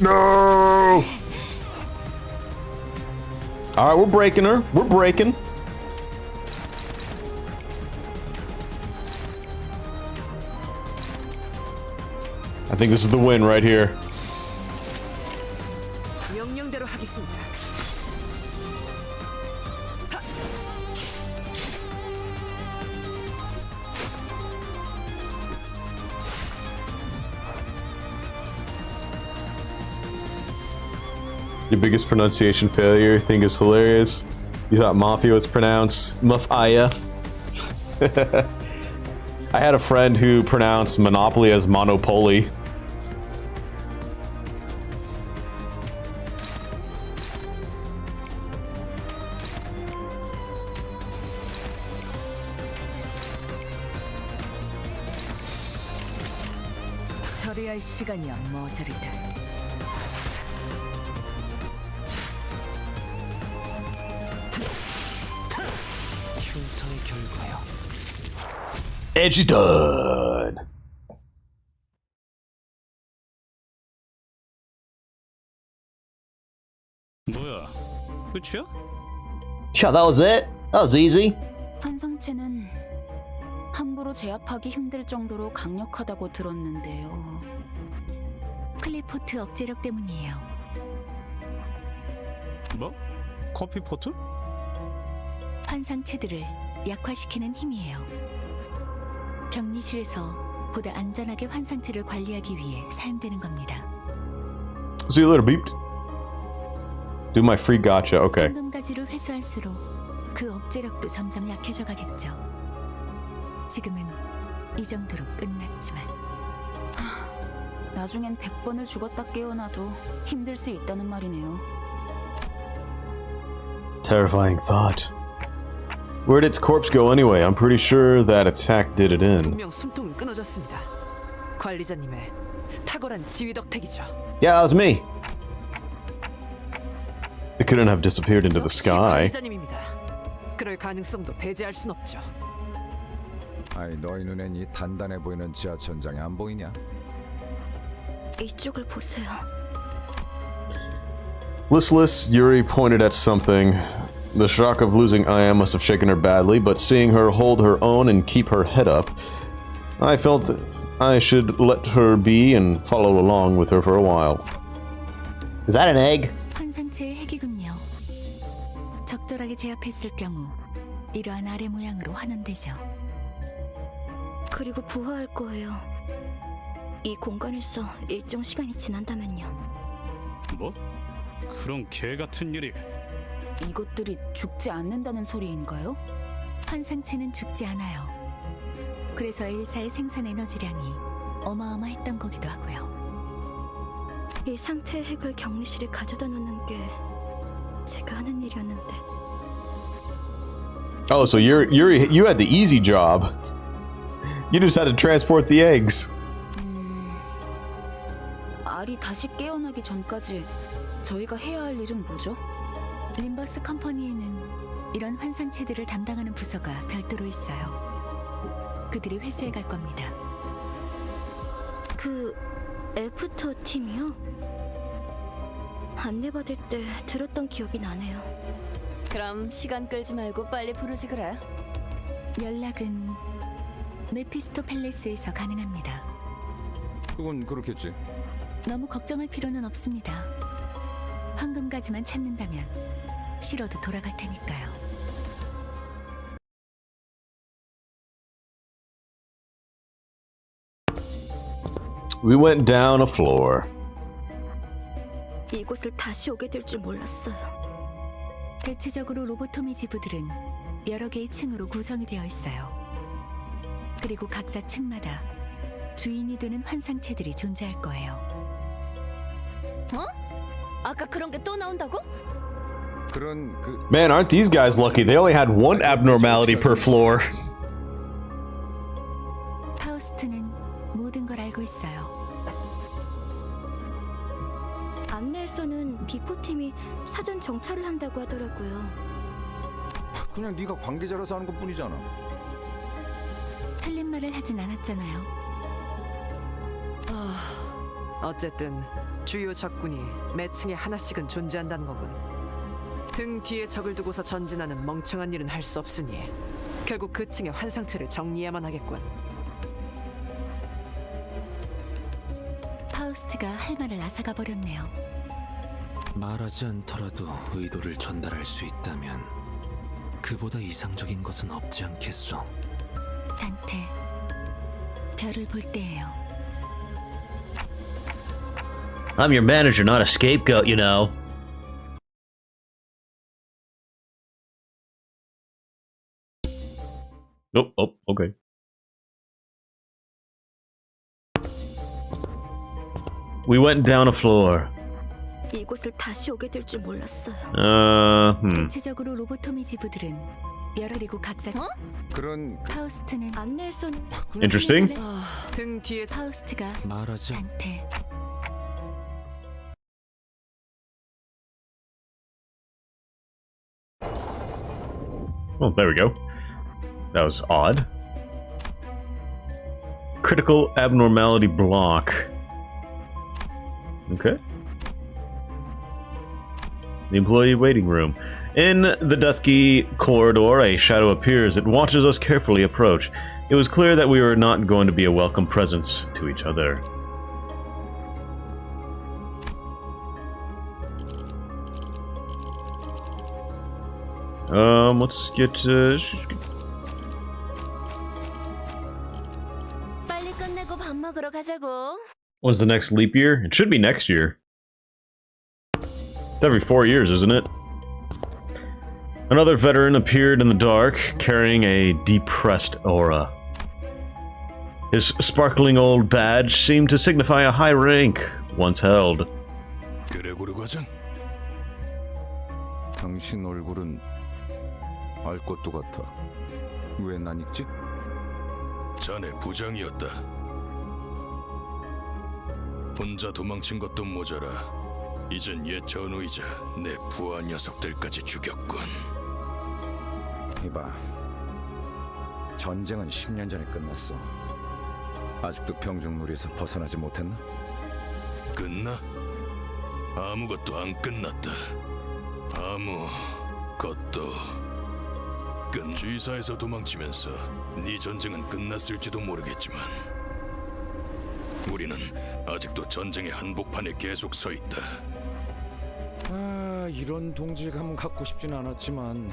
No! Alright, we're breaking her. We're breaking. I think this is the win right here. 명령대로 하겠습니다. Your biggest pronunciation failure you think is hilarious. You thought mafia was pronounced mafia. I had a friend who pronounced Monopoly as Monopoly. 처리할 시간이야 머저리들. 흉터의 결과요. And she's done. 뭐야? 끝이야? Yeah, that was it. That was easy. 환상체는 함부로 제압하기 힘들 정도로 강력하다고 들었는데요. 클리포트 억제력 때문이에요. 뭐? 커피포트? 환상체들을 약화시키는 힘이에요. 격리실에서 보다 안전하게 환상체를 관리하기 위해 사용되는 겁니다. See you later, beeped. Do my free gotcha. Okay. 황금가지를 회수할수록 그 억제력도 점점 약해져 가겠죠. 지금은 이 정도로 끝났지만 나중엔 100번을 죽었다 깨어나도 힘들 수 있다는 말이네요. Terrifying thought. Where'd its corpse go anyway? I'm pretty sure that attack did it in. 분명 숨통은 끊어졌습니다. 관리자님의 탁월한 지휘 덕택이죠. Yeah, that was me. It couldn't have disappeared into the 역시 sky. 관리자님입니다. 그럴 가능성도 배제할 순 없죠. 아이 너희 눈엔 이 단단해 보이는 지하천장이 안 보이냐? 이쪽을 보세요. Listless, Yuri pointed at something. The shock of losing Aya must have shaken her badly, but seeing her hold her own and keep her head up, I felt I should let her be and follow along with her for a while. Is that an egg? 환상체의 핵이군요. 적절하게 제압했을 경우 이러한 아래 모양으로 환원되죠. 그리고 부화할 거예요. 이 공간에서 일정 시간이 지난다면요. 뭐? 그런 개 같은 일이. 이것들이 죽지 않는다는 소리인가요? 환상체는 죽지 않아요. 그래서 엘사의 생산 에너지량이 어마어마했던 거기도 하고요. 이 상태의 핵을 격리실에 가져다 놓는 게 제가 하는 일이었는데. Oh, so Yuri, you had the easy job. You just had to transport the eggs. 알이 다시 깨어나기 전까지 저희가 해야 할 일은 뭐죠? 림버스 컴퍼니에는 이런 환상체들을 담당하는 부서가 별도로 있어요. 그들이 회수해 갈 겁니다. 그 애프터 팀이요? 안내받을 때 들었던 기억이 나네요. 그럼 시간 끌지 말고 빨리 부르지 그래. 연락은 메피스토 팰리스에서 가능합니다. 그건 그렇겠지. 너무 걱정할 필요는 없습니다. 황금가지만 찾는다면 싫어도 돌아갈 테니까요. We went down a floor. 이곳을 다시 오게 될 줄 몰랐어요. 대체적으로 로보토미 지부들은 여러 개의 층으로 구성이 되어 있어요. 그리고 각자 층마다 주인이 되는 환상체들이 존재할 거예요. 어? 아까 그런 게 또 나온다고? 그런 그 Man, aren't these guys lucky? They only had one abnormality per floor. 파우스트는 모든 걸 알고 있어요. 안내에서는 비포팀이 사전 정찰을 한다고 하더라고요. 그냥 네가 관계자라서 하는 것뿐이잖아. 틀린 말을 하진 않았잖아요. 어쨌든 주요 적군이 매층에 하나씩은 존재한다는 거군. 등 뒤에 적을 두고서 전진하는 멍청한 일은 할 수 없으니 결국 그 층의 환상체를 정리해야만 하겠군. 파우스트가 할 말을 앗아가 버렸네요. 말하지 않더라도 의도를 전달할 수 있다면 그보다 이상적인 것은 없지 않겠소. 단테, 별을 볼 때예요. I'm your manager, not a scapegoat, you know. Oh, okay. We went down a floor. 이곳을 다시 오게 될 줄 몰랐어요. 대체적으로 로보토미 지부들은 그리고 각자 그런 파우스트는 안내에서는 Interesting. 등 뒤에 파우스트가 말하지 단테. Oh, there we go. That was odd. Critical abnormality block. Okay. The employee waiting room. In the dusky corridor, a shadow appears. It watches us carefully approach. It was clear that we were not going to be a welcome presence to each other. Let's get 빨리 끝내고 밥 먹으러 가자고. when's the next leap year? It should be next year. It's every 4 years, isn't it? Another veteran appeared in the dark, carrying a depressed aura. His sparkling old badge seemed to signify a high rank once held. 그레고르 과장, 당신 얼굴은 알 것도 같아. 왜 난 읽지? 자네 부장이었다. 혼자 도망친 것도 모자라 이젠 옛 전우이자 내 부하 녀석들까지 죽였군. 이봐, 전쟁은 10년 전에 끝났어. 아직도 병중놀이에서 벗어나지 못했나? 끝나? 아무것도 안 끝났다. 아무것도. 주의사에서 도망치면서 네 전쟁은 끝났을지도 모르겠지만 우리는 아직도 전쟁의 한복판에 계속 서 있다. 이런 동질감은 갖고 싶진 않았지만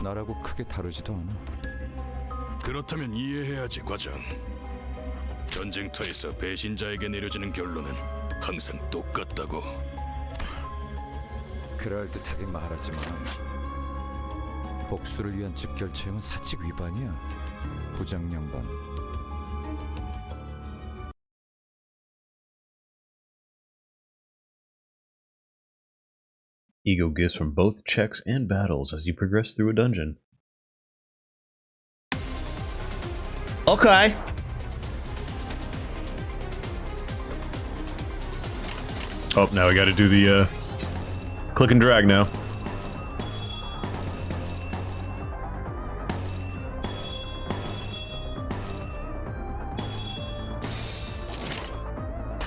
나라고 크게 다르지도 않아. 그렇다면 이해해야지, 과장. 전쟁터에서 배신자에게 내려지는 결론은 항상 똑같다고. 그럴듯하게 말하지만 복수를 위한 집결체험은 사칙 위반이야. 부장 양반. Ego gifts from both checks and battles as you progress through a dungeon. Okay. Oh, now we gotta do the, click and drag now.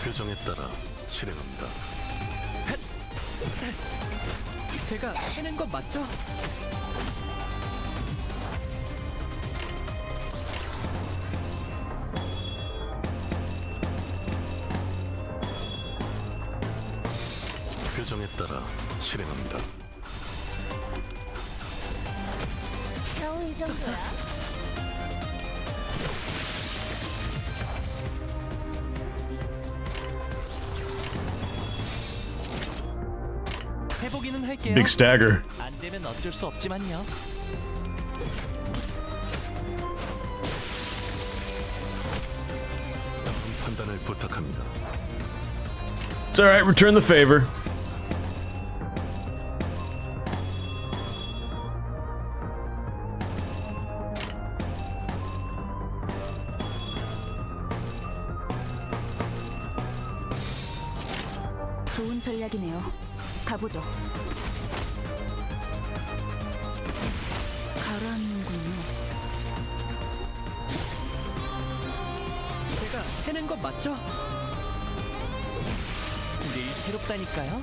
표정에 따라 실행합니다. 제가 해낸 건 맞죠? 표정에 따라 실행합니다. 겨우 이 정도야. 해보기는 할게요. Big stagger. 안 되면 어쩔 수 없지만요. 다음 판단을 부탁합니다. It's alright, return the favor. 좋은 전략이네요. 가보죠. 가라앉는군요. 제가 해낸 건 맞죠? 새롭다니까요.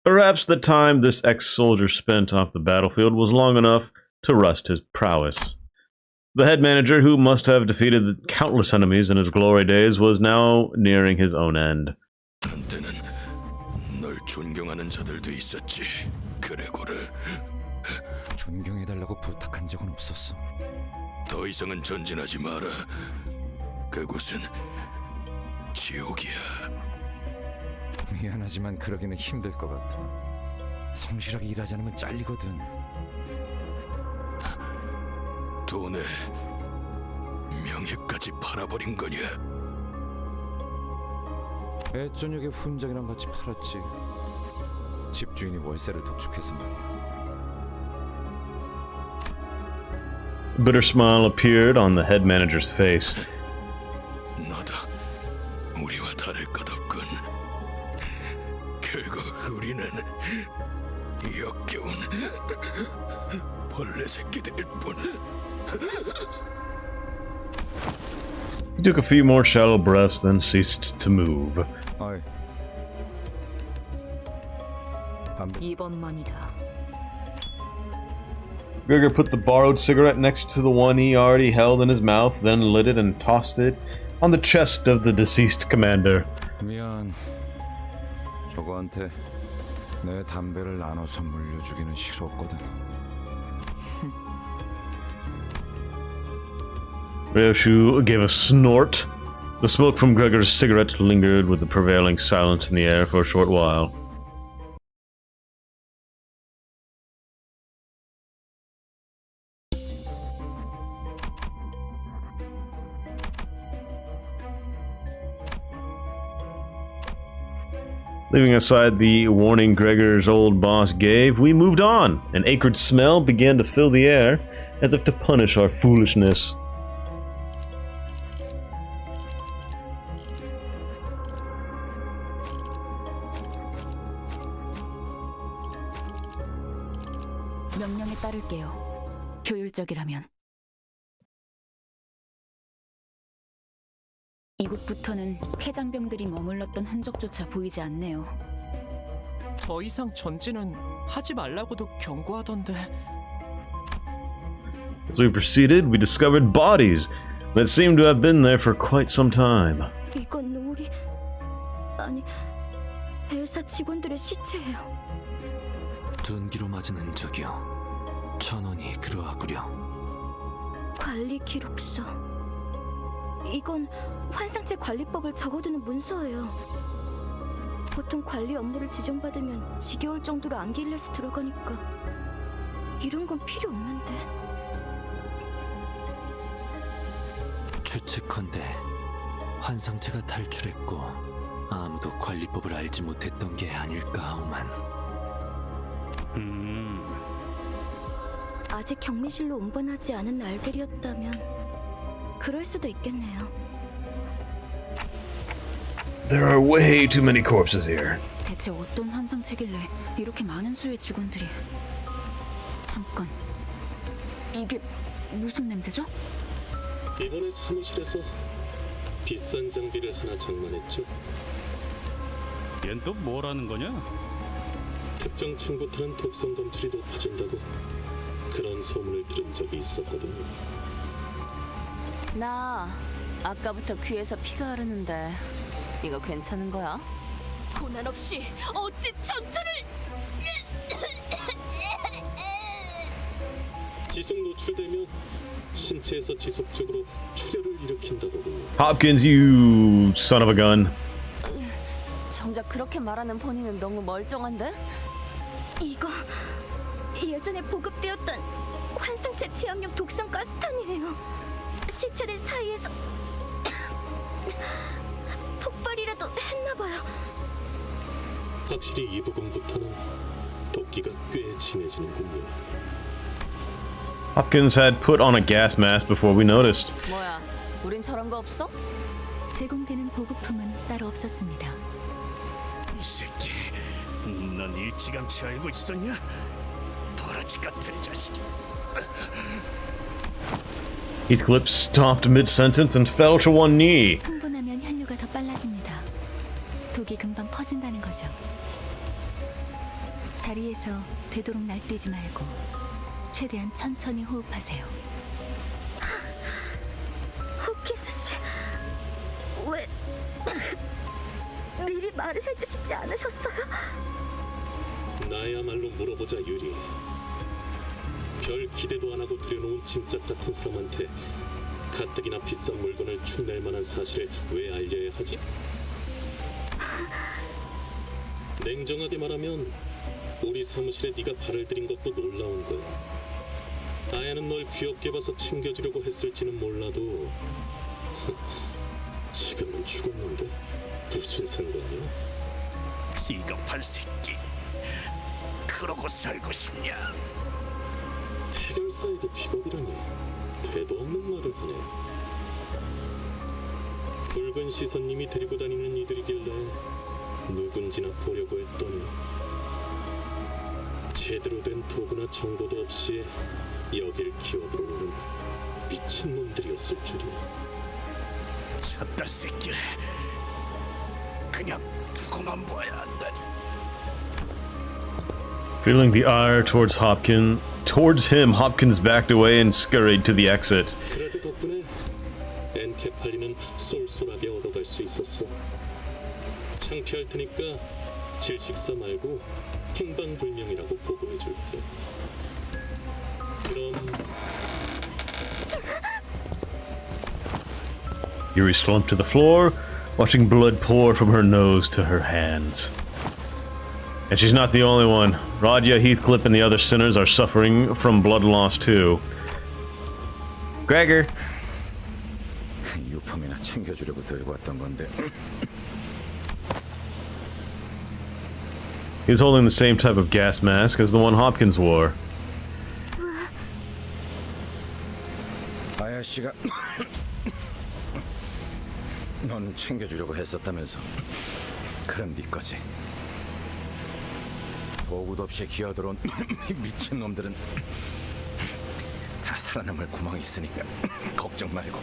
Perhaps the time this ex-soldier spent off the battlefield was long enough to rust his prowess. The head manager, who must have defeated countless enemies in his glory days, was now nearing his own end. 한때는 널 존경하는 자들도 있었지. 그레고르. 존경해달라고 부탁한 적은 없었어. 더 이상은 전진하지 마라. 그곳은 지옥이야. 미안하지만 그러기는 힘들 것 같아. 성실하게 일하지 않으면 잘리거든. 돈에 명예까지 팔아버린 거냐? 애저녁에 훈장이랑 같이 팔았지. 집주인이 월세를 독촉해서 말이야. A bitter smile appeared on the head manager's face. 너도 우리와 다를 것 없군. 결국 우리는 역겨운 벌레 새끼들일 뿐. He took a few more shallow breaths, then ceased to move. 어이. 이번만이다. Gregor put the borrowed cigarette next to the one he already held in his mouth, then lit it and tossed it on the chest of the deceased commander. 미안. 저거한테 내 담배를 나눠서 물려주기는 싫었거든. Ryoshu gave a snort. The smoke from Gregor's cigarette lingered with the prevailing silence in the air for a short while. Leaving aside the warning Gregor's old boss gave, we moved on. An acrid smell began to fill the air, as if to punish our foolishness. 명령에 따를게요. 효율적이라면. 이곳부터는 해장병들이 머물렀던 흔적조차 보이지 않네요. 더 이상 전진은 하지 말라고도 경고하던데. As we proceeded, we discovered bodies that seemed to have been there for quite some time. 이건 우리 아니 엘사 직원들의 시체예요. 둔기로 맞은 흔적이요. 천원이 그러하구려. 관리 기록서. 이건 환상체 관리법을 적어두는 문서예요. 보통 관리 업무를 지정받으면 지겨울 정도로 안길려서 들어가니까 이런 건 필요 없는데. 추측컨대 환상체가 탈출했고 아무도 관리법을 알지 못했던 게 아닐까 하오만. 아직 격리실로 운반하지 않은 날들이었다면 그럴 수도 있겠네요. There are way too many corpses here. 대체 어떤 환상체길래 이렇게 많은 수의 직원들이... 잠깐... 이게 무슨 냄새죠? 이번에 사무실에서 비싼 장비를 하나 장만했죠. 얜 또 뭐라는 거냐? 특정 층부터는 독성 검출이 높아진다고 그런 소문을 들은 적이 있었거든요. 나 아까부터 귀에서 피가 흐르는데 이거 괜찮은 거야? 고난 없이 어찌 전투를... 지속 노출되면 신체에서 지속적으로 출혈을 일으킨다더군요. Hopkins, you son of a gun. 정작 그렇게 말하는 본인은 너무 멀쩡한데? 이거 예전에 보급되었던 환상체 제압용 독성 가스탄이에요. 시체들 사이에서 폭발이라도 했나봐요. 확실히 이 부분부터는 도끼가 꽤 진해지는군요. Hopkins had put on a gas mask before we noticed. 뭐야, 우린 저런 거 없어? 제공되는 보급품은 따로 없었습니다. 이 새끼, 넌 일찌감치 알고 있었냐? 버러지 같은 자식이. Heathcliff stopped mid-sentence and fell to one knee. 흥분하면 혈류가 더 빨라집니다. 독이 금방 퍼진다는 거죠. 자리에서 되도록 날뛰지 말고 최대한 천천히 호흡하세요. 홉킨스 씨, 왜 미리 말을 해주시지 않으셨어요? 나야말로 물어보자 유리. 별 기대도 안 하고 들여놓은 짐짝 같은 사람한테 가뜩이나 비싼 물건을 축낼 만한 사실을 왜 알려야 하지? 냉정하게 말하면 우리 사무실에 네가 발을 들인 것도 놀라운 거야. 아야는 널 귀엽게 봐서 챙겨주려고 했을지는 몰라도 지금은 죽었는데 무슨 상관이야? 비겁한 새끼. 그러고 살고 싶냐? 해결사에게 비겁이라니 되도 없는 말을 하네. 붉은 시선님이 데리고 다니는 이들이길래 누군지나 보려고 했더니 제대로 된 도구나 정보도 없이 여길 기어들어오는 미친놈들이었을 줄이야. 저딴 새끼를 그냥 두고만 봐야 한다니. Feeling the ire towards him, Hopkins backed away and scurried to the exit. 그래도 덕분에 엔케팔리는 쏠쏠하게 얻어갈 수 있었어. 창피할 테니까 질식사 말고 행방불명이라고 보고해줄게. 그럼 Yuri slumped to the floor, watching blood pour from her nose to her hands. And she's not the only one. Radya, Heathcliff, and the other sinners are suffering from blood loss too. Gregor! 유품이나 챙겨주려고 들고 왔던 건데. He's holding the same type of gas mask as the one Hopkins wore. 아야씨가 넌 챙겨주려고 했었다면서. 그럼 네 거지. 도구도 없이 기어들어온 미친놈들은 다 살아남을 구멍이 있으니까 걱정 말고.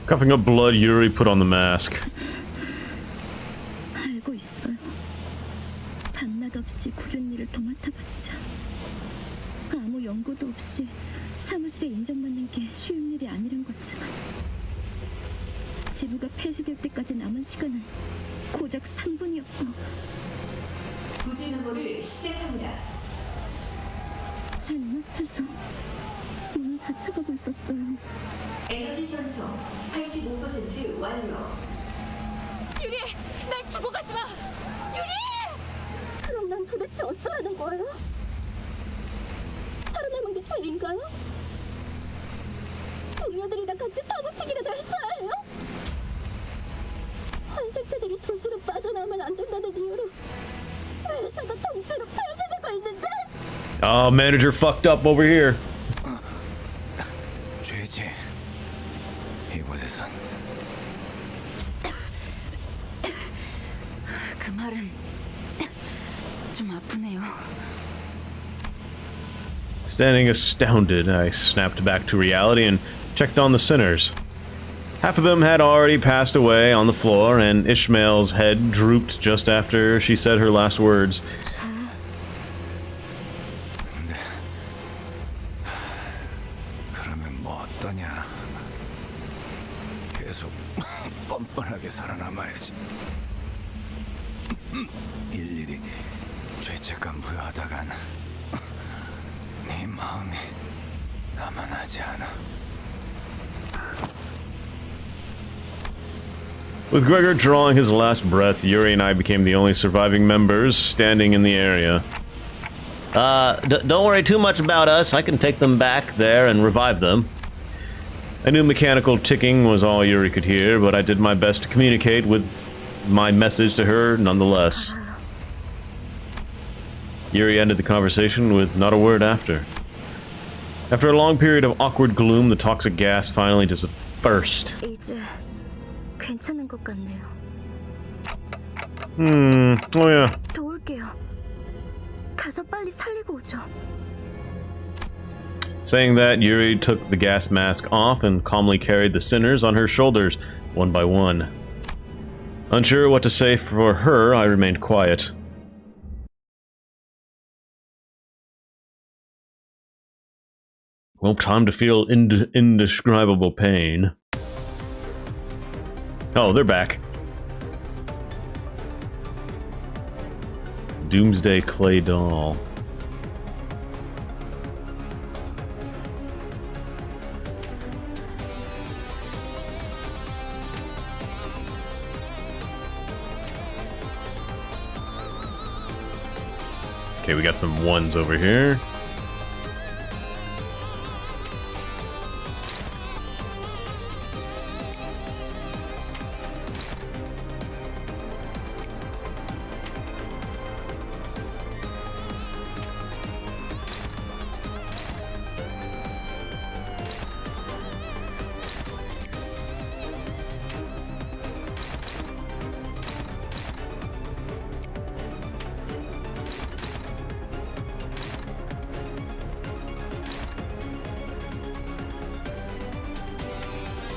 Coughing up blood, Yuri put on the mask. 알고 있어요. 밤낮 없이 굳은 일을 도맡아봤자 아무 연고도 없이 사무실에 인정받는 게 쉬운 일이 아니란 거지만 지부가 폐쇄될 때까지 남은 시간은 고작 3분이었고 부재 number를 시작합니다. 제 눈앞에서 문이 닫혀가고 있었어요. 에너지 전송 85% 완료. 유리! 날 두고 가지 마! 유리! 그럼 난 도대체 어쩌라는 거예요? 살아남은 게 죄인가요? 동료들이랑 같이 파묻히기라도 했어야 해요? 환생체들이 도시로 빠져나오면 안 된다는 이유로 회사가 통째로 폐쇄되고 있는데? Oh, manager fucked up over here. 죄지. 이곳에선 그 말은 좀 아프네요. Standing astounded, I snapped back to reality and checked on the sinners. Half of them had already passed away on the floor, and Ishmael's head drooped just after she said her last words. 그러면 뭐 어떠냐? 계속 뻔뻔하게 살아남아야지. 일일이 죄책감 부여하다간 네 마음이 남아나지 않아. With Gregor drawing his last breath, Yuri and I became the only surviving members standing in the area. Don't worry too much about us. I can take them back there and revive them. I knew mechanical ticking was all Yuri could hear, but I did my best to communicate with my message to her nonetheless. Yuri ended the conversation with not a word after. After a long period of awkward gloom, the toxic gas finally dispersed. 이제 괜찮은 것 같네요. Oh yeah. 도울게요. 가서 빨리 살리고 오죠. Saying that, Yuri took the gas mask off and calmly carried the sinners on her shoulders, one by one. Unsure what to say for her, I remained quiet. Well, time to feel indescribable pain. Oh, they're back. Doomsday clay doll. Okay, we got some ones over here.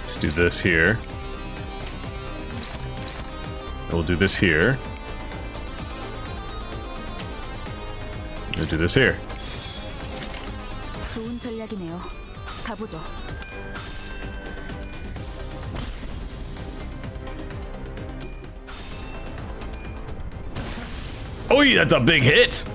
Let's do this here. And we'll do this here. We'll do this here. 좋은 전략이네요. 가보죠. Oh, that's a big hit!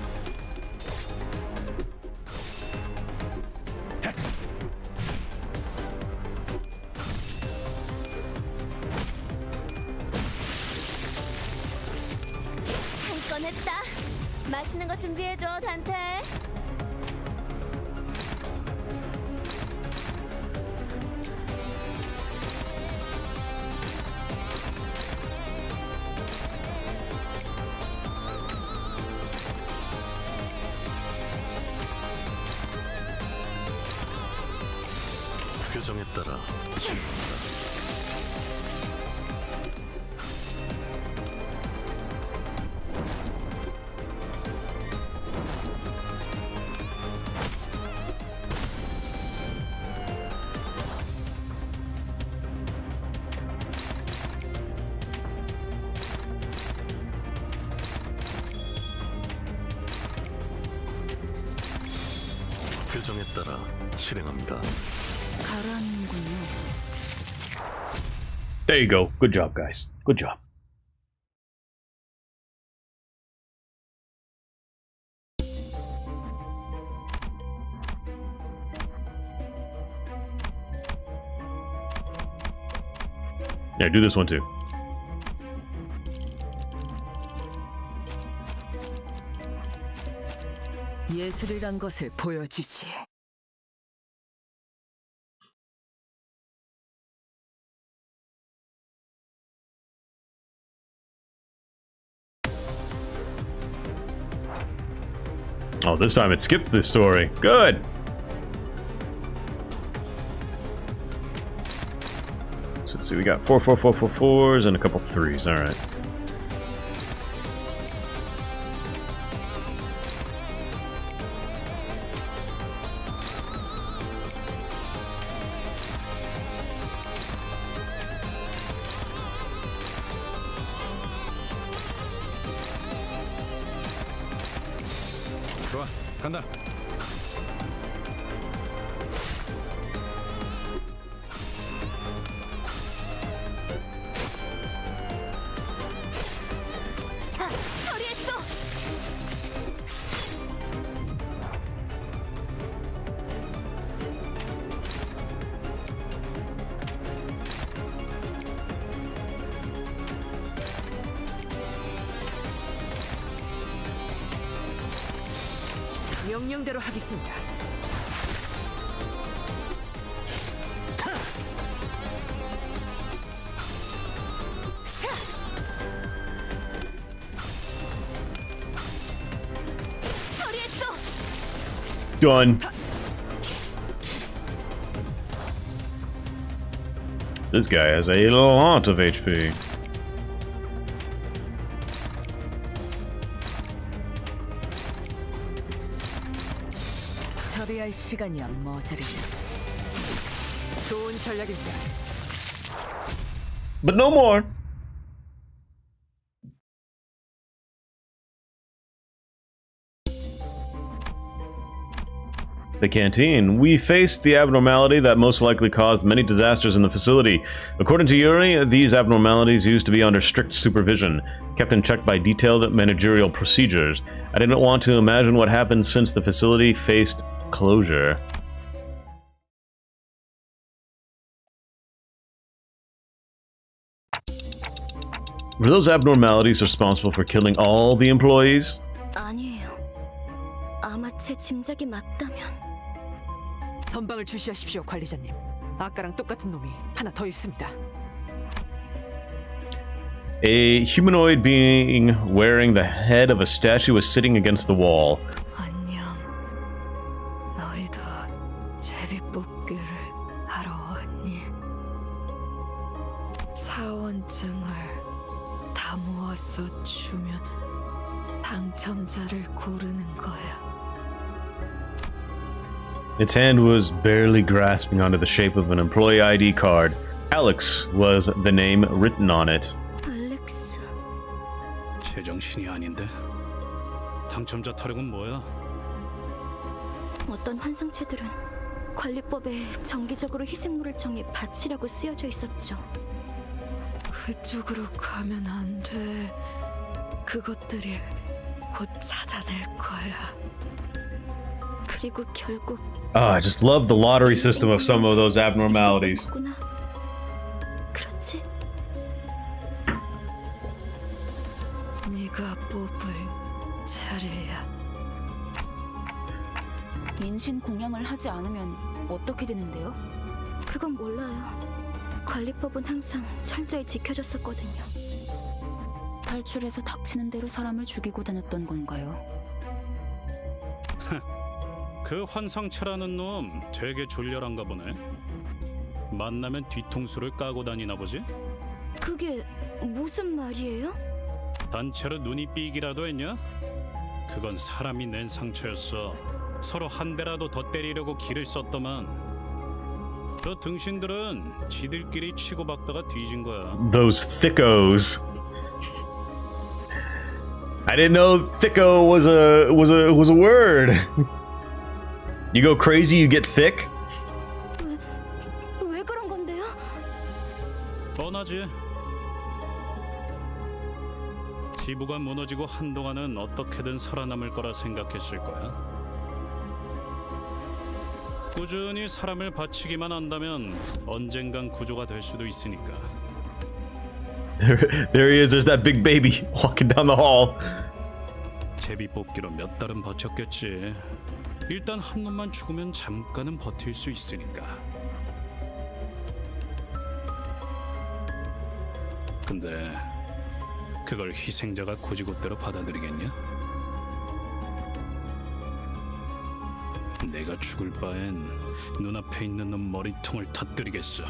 한 건 했다. 맛있는 거 준비해줘, 단테. 표정에 따라 표정에 따라 실행합니다. 가라앉는군요. There you go. Good job, guys. Good job. Yeah, do this one too. 예술이란 것을 보여주지. Oh, this time it skipped the story. Good. So let's see, we got 4 4 4 4 4s and a couple 3s. All right. 좋아, 간다. 처리했어. 명령대로 하겠습니다. 처리했어. Done. This guy has a lot of HP. 처리할 시간이야 머저리는. 좋은 전략입니다. But no more. The canteen. We faced the abnormality that most likely caused many disasters in the facility. According to Yuri, these abnormalities used to be under strict supervision, kept in check by detailed managerial procedures. I didn't want to imagine what happened since the facility faced closure. Were those abnormalities responsible for killing all the employees? 아니에요. 아마 제 짐작이 맞다면. 선방을 주시하십시오, 관리자님. 아까랑 똑같은 놈이 하나 더 있습니다. A humanoid being wearing the head of a statue was sitting against the wall. 안녕. 너희도 제비뽑기를 하러 왔니? 사원증을 다 모아서 주면 당첨자를 고르는 거야. Its hand was barely grasping onto the shape of an employee ID card. Alex was the name written on it. 알렉스. 제정신이 아닌데. 당첨자 타령은 뭐야? 어떤 환상체들은 관리법에 정기적으로 희생물을 정해 바치라고 쓰여져 있었죠. 그쪽으로 가면 안 돼. 그것들이 곧 찾아낼 거야. 그리고 결국 I just love the lottery system of some of those abnormalities. 그렇지? 네가 뽑을 차례야. 인신 공양을 하지 않으면 어떻게 되는데요? 그건 몰라요. 관리법은 항상 철저히 지켜졌었거든요. 탈출해서 닥치는 대로 사람을 죽이고 다녔던 건가요? 그 환상체라는 놈 되게 졸렬한가 보네. 만나면 뒤통수를 까고 다니나 보지? 그게 무슨 말이에요? 단체로 눈이 삐기라도 했냐? 그건 사람이 낸 상처였어. 서로 한 대라도 더 때리려고 기를 썼더만. 저 등신들은 지들끼리 치고받다가 뒤진 거야. Those thickos. I didn't know thicko was a word. You go crazy, you get thick? 왜 그런 건데요? 뻔하지. 지부가 무너지고 한동안은 어떻게든 살아남을 거라 생각했을 거야. 꾸준히 사람을 바치기만 한다면 언젠간 구조가 될 수도 있으니까. There he is. There's that big baby walking down the hall. 제비 뽑기로 몇 달은 버텼겠지. 일단 한 놈만 죽으면 잠깐은 버틸 수 있으니까. 근데 그걸 희생자가 고지고대로 받아들이겠냐? 내가 죽을 바엔 눈앞에 있는 놈 머리통을 터뜨리겠어.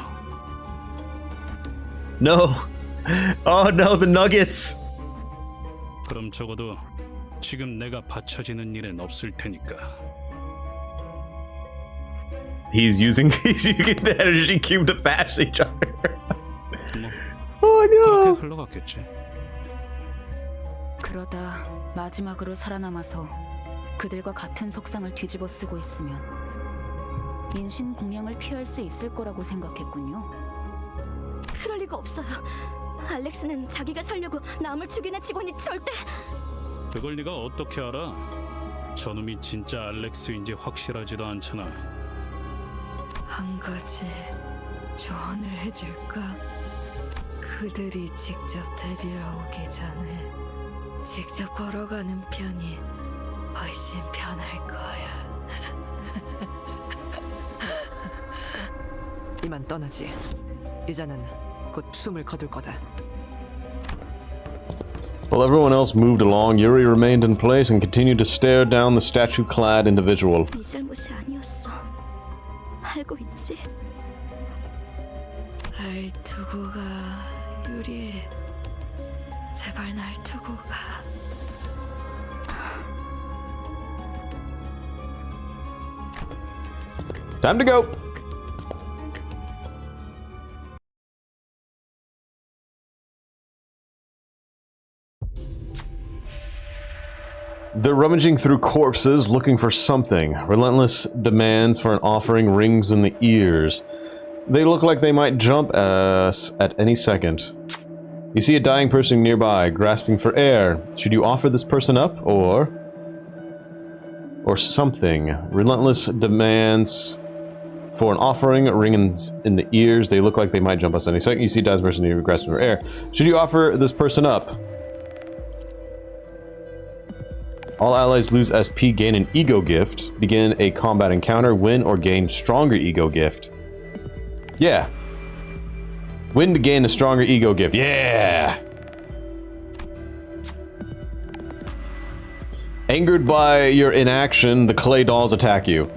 No. Oh no, the nuggets. 그럼 적어도 지금 내가 바쳐지는 일은 없을 테니까. He's using the energy cube to bash each other. 뭐, Oh no. 그렇게 흘러갔겠지. 그러다 마지막으로 살아남아서 그들과 같은 속상을 뒤집어 쓰고 있으면 인신 공양을 피할 수 있을 거라고 생각했군요. 그럴 리가 없어요. 알렉스는 자기가 살려고 남을 죽이는 직원이 절대... 그걸 네가 어떻게 알아? 저놈이 진짜 알렉스인지 확실하지도 않잖아. 한 가지 조언을 해줄까? 그들이 직접 데리러 오기 전에 직접 걸어가는 편이 훨씬 편할 거야. 이만 떠나지. 이자는 곧 숨을 거둘 거다. While everyone else moved along, Yuri remained in place and continued to stare down the statue-clad individual. 네 잘못이 아니었어. 알고 있지? 날 두고 가, 유리. 제발 날 두고 가. Time to go. They're rummaging through corpses looking for something. Relentless demands for an offering rings in the ears. They look like they might jump us at any second. You see a dying person nearby, grasping for air. Should you offer this person up, or something? Relentless demands for an offering rings in the ears. They look like they might jump us at any second. You see a dying person nearby, grasping for air. Should you offer this person up? All allies lose SP, gain an ego gift, begin a combat encounter, win or gain stronger ego gift. Yeah. Win to gain a stronger ego gift. Yeah! Angered by your inaction, the clay dolls attack you.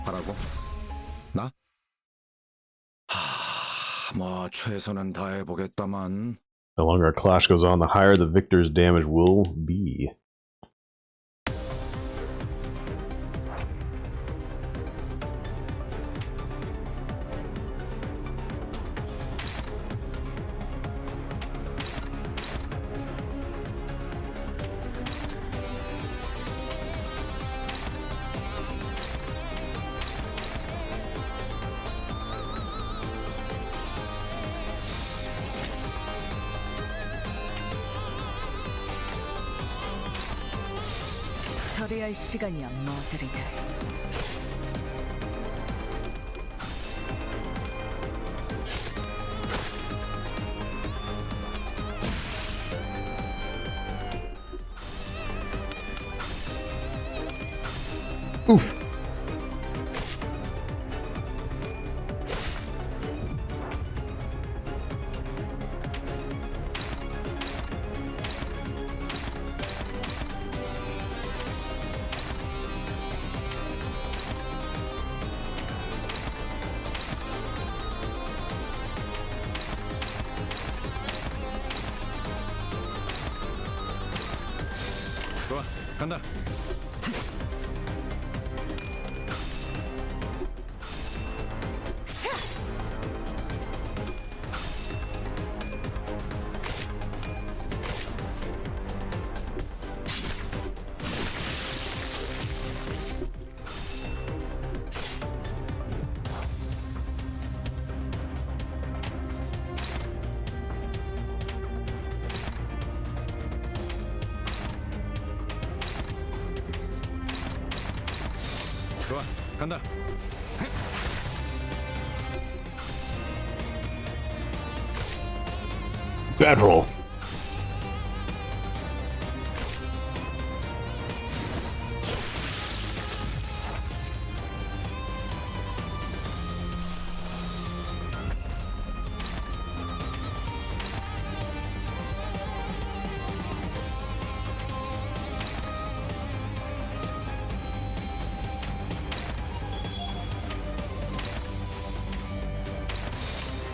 하라고? 나? 뭐 최선은 다해보겠다만. The longer a clash goes on, the higher the victor's damage will be. 처리할 시간이야, 머저리들. Oof. 좋아, 간다. 좋아, 간다. Bad roll.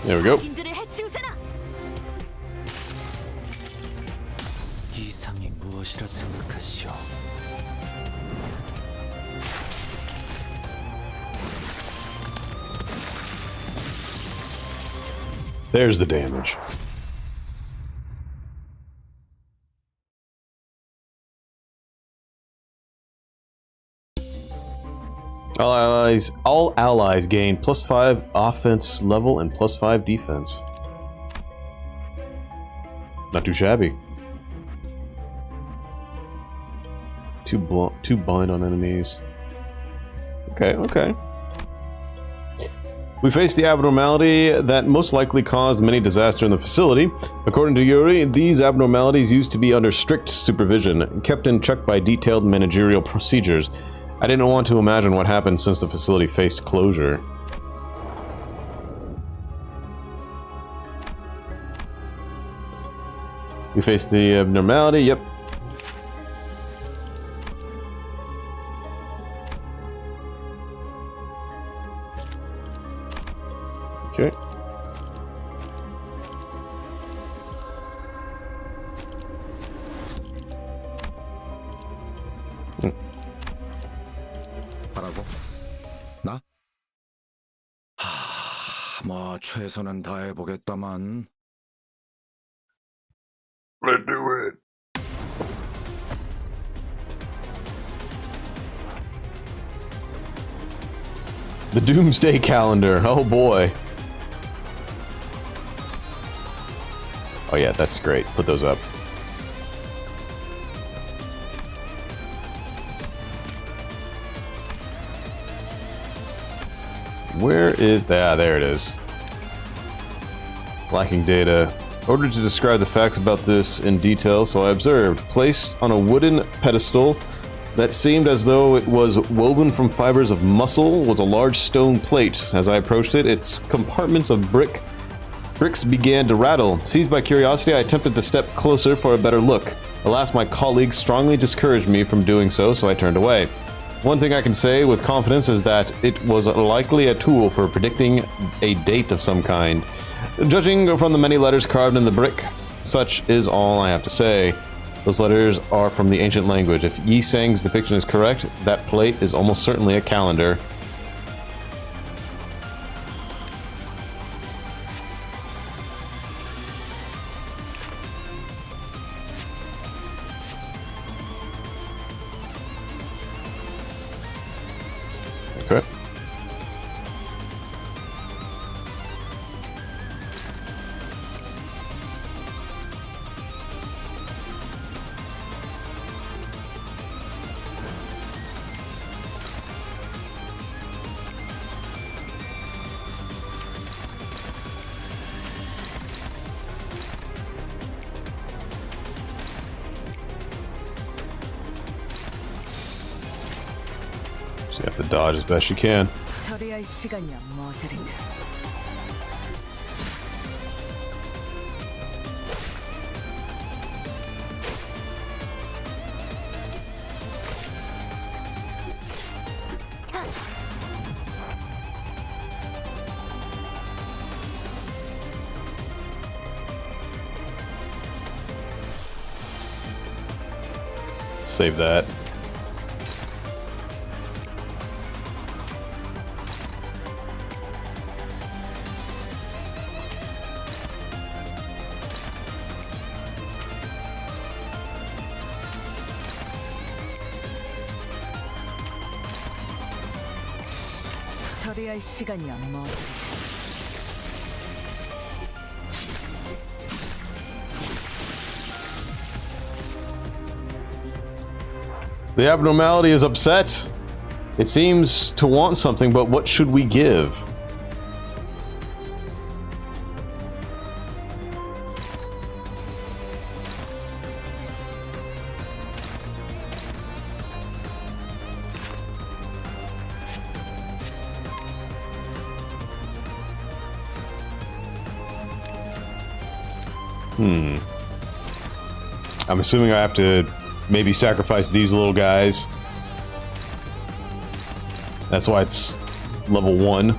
There we go. 이상이 무엇이라 생각하시오? There's the damage. All allies gain +5 offense level and +5 defense. Not too shabby. Two bind on enemies. Okay, okay. We face the abnormality that most likely caused many disasters in the facility. According to Yuri, these abnormalities used to be under strict supervision, kept in check by detailed managerial procedures. I didn't want to imagine what happened since the facility faced closure. We face the abnormality, yep. Okay. 하라고? 나? 뭐 최선은 다해보겠다만. Let's do it. The Doomsday Calendar. Oh boy. Oh yeah, that's great. Put those up. Where is that? There it is. Lacking data. Ordered to describe the facts about this in detail, so I observed. Placed on a wooden pedestal that seemed as though it was woven from fibers of muscle was a large stone plate. As I approached it, its compartments of bricks began to rattle. Seized by curiosity, I attempted to step closer for a better look. Alas, my colleagues strongly discouraged me from doing so, so I turned away. One thing I can say with confidence is that it was likely a tool for predicting a date of some kind. Judging from the many letters carved in the brick, such is all I have to say. Those letters are from the ancient language. If Yi Sang's depiction is correct, that plate is almost certainly a calendar. Okay. So you have to dodge as best you can. 처리할 시간이야 머저리들. Save that. 처리할 시간이야 머저리들. The abnormality is upset. It seems to want something, but what should we give? I'm assuming I have to maybe sacrifice these little guys. That's why it's level 1.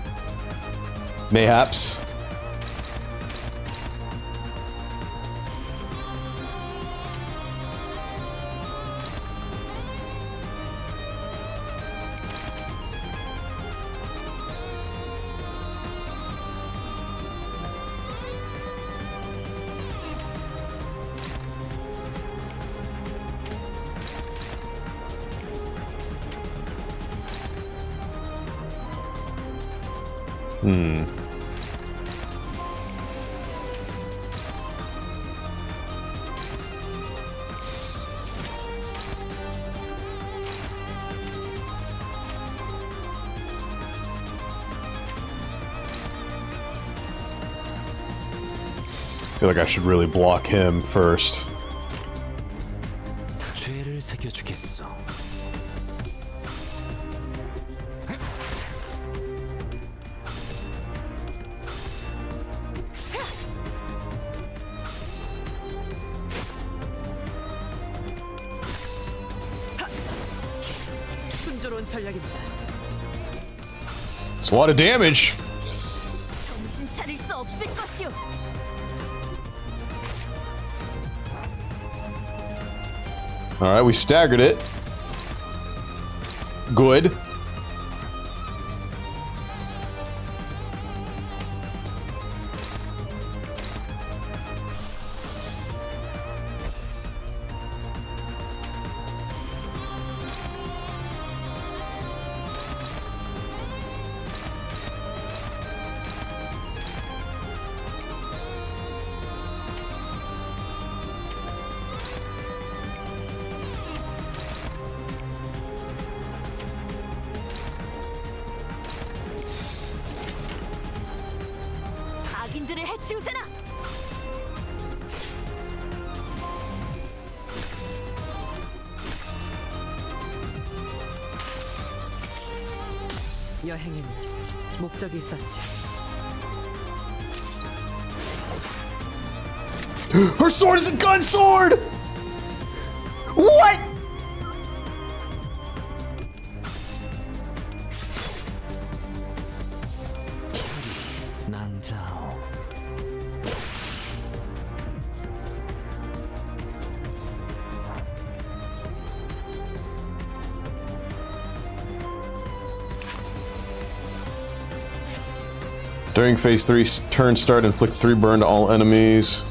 Mayhaps. I feel like I should really block him first. 죄를 새겨주겠어. 순조로운 전략입니다. It's a lot of damage. 정신 차릴 수 없을 것이오. All right, we staggered it. Good. 악인들을 해치우세나. 여행에는 목적이 있었지. Her sword is a gun sword! What? 낭자오. During phase 3, turn start, inflict 3 burn to all enemies.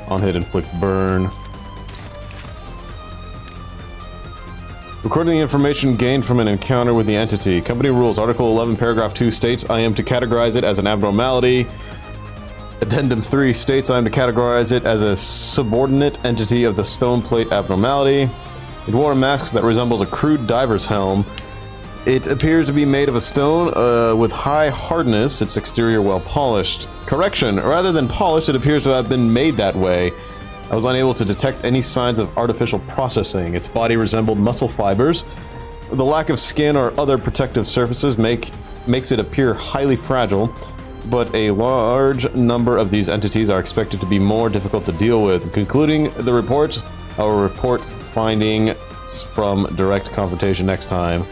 On hit, inflict burn. Recording the information gained from an encounter with the entity. Company rules. Article 11, paragraph 2 states, I am to categorize it as an abnormality. Addendum 3 states, I am to categorize it as a subordinate entity of the stone plate abnormality. It wore a mask that resembles a crude diver's helm. It appears to be made of a stone with high hardness, its exterior well polished. Correction, rather than polished, it appears to have been made that way. I was unable to detect any signs of artificial processing. Its body resembled muscle fibers. The lack of skin or other protective surfaces makes it appear highly fragile, but a large number of these entities are expected to be more difficult to deal with. Concluding the report, I will report findings from direct confrontation next time.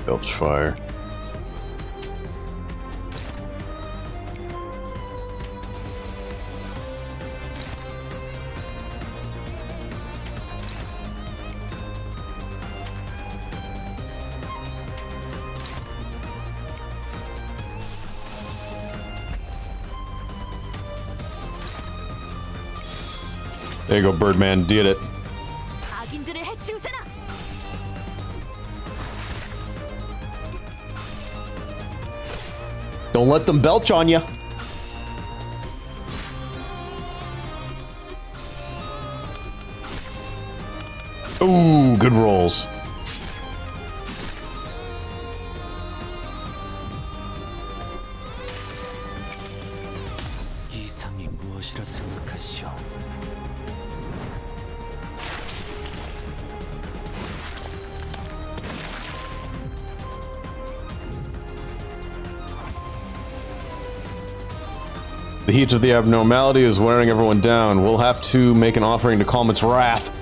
Belch fire. There you go, Birdman. Did it. 악인들을 해치우세나. Don't let them belch on you. Ooh, good rolls. 이상이 무엇이라 생각하시오? The heat of the abnormality is wearing everyone down. We'll have to make an offering to calm its wrath.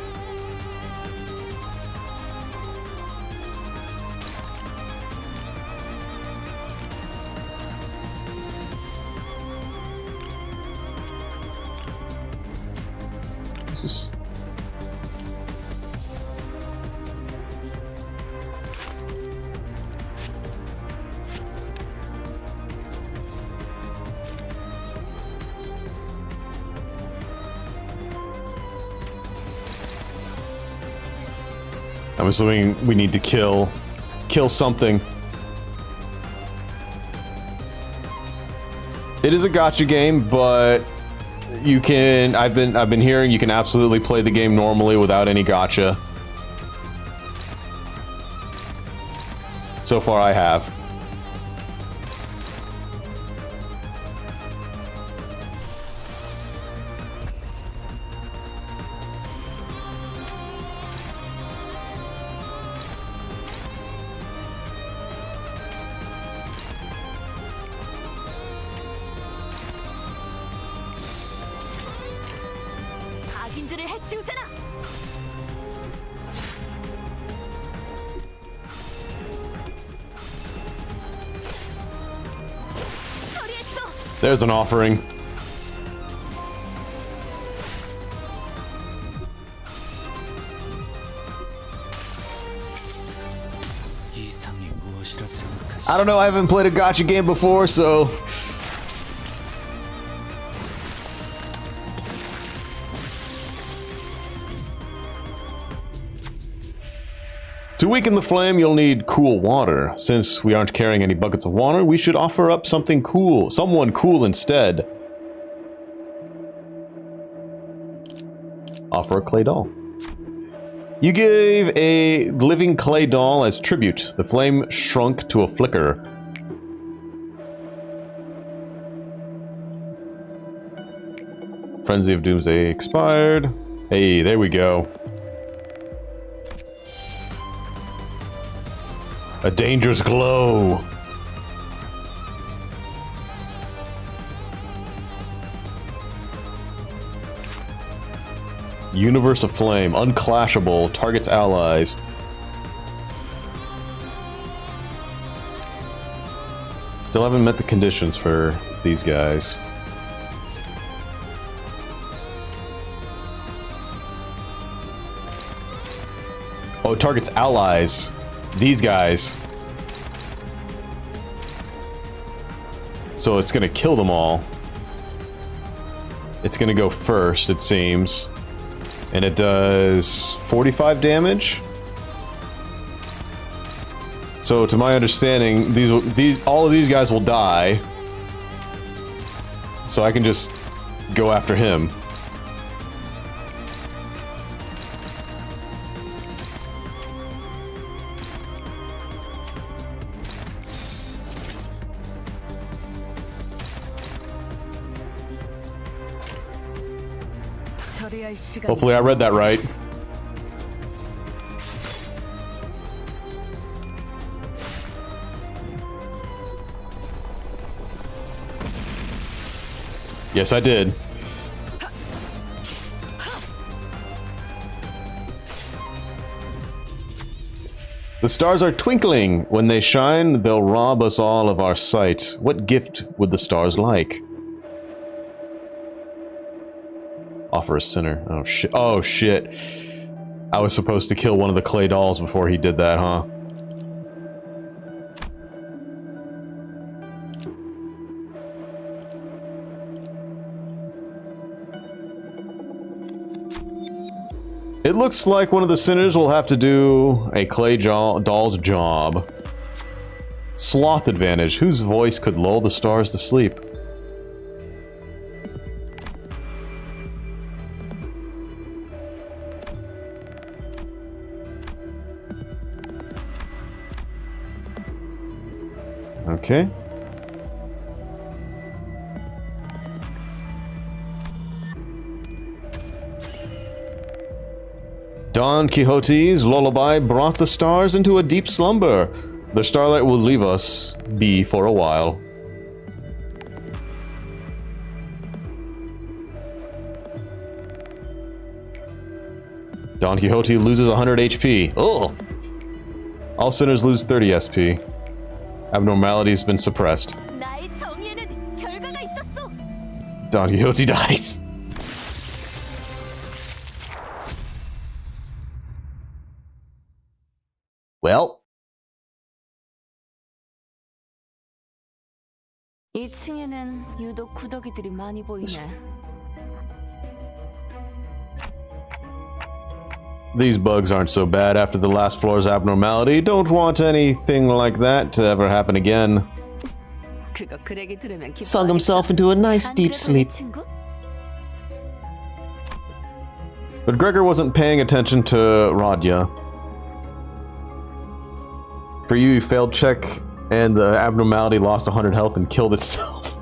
I'm assuming we need to kill something. It is a gacha game, but you can. I've been hearing you can absolutely play the game normally without any gacha. So far, I have. 적인들을 해치우세나. There's an offering. 이상이 무엇이라 생각하시? I don't know, I haven't played a gacha game before, so... To weaken the flame, you'll need cool water. Since we aren't carrying any buckets of water, we should offer up something cool. Someone cool instead. Offer a clay doll. You gave a living clay doll as tribute. The flame shrunk to a flicker. Frenzy of Doomsday expired. Hey, there we go. A dangerous glow. Universe of Flame. Unclashable. Targets allies. Still haven't met the conditions for these guys. Oh, targets allies. These guys. So it's gonna kill them all. It's gonna go first, it seems. And it does 45 damage. So to my understanding, all of these guys will die. So I can just go after him. Hopefully I read that right. Yes, I did. The stars are twinkling. When they shine, they'll rob us all of our sight. What gift would the stars like? Offer a sinner. Oh shit. Oh shit. I was supposed to kill one of the clay dolls before he did that, huh? It looks like one of the sinners will have to do a clay doll's job. Sloth advantage. Whose voice could lull the stars to sleep? Okay. Don Quixote's lullaby brought the stars into a deep slumber. The starlight will leave us be for a while. Don Quixote loses 100 HP. Oh! All sinners lose 30 SP. Abnormality has been suppressed. Don Quixote dies. Well. 2층에는 유독 구더기들이 많이 보이네. These bugs aren't so bad after the last floor's abnormality. Don't want anything like that to ever happen again. Sung himself into a nice deep sleep. But Gregor wasn't paying attention to Radya. For you, failed check and the abnormality lost 100 health and killed itself.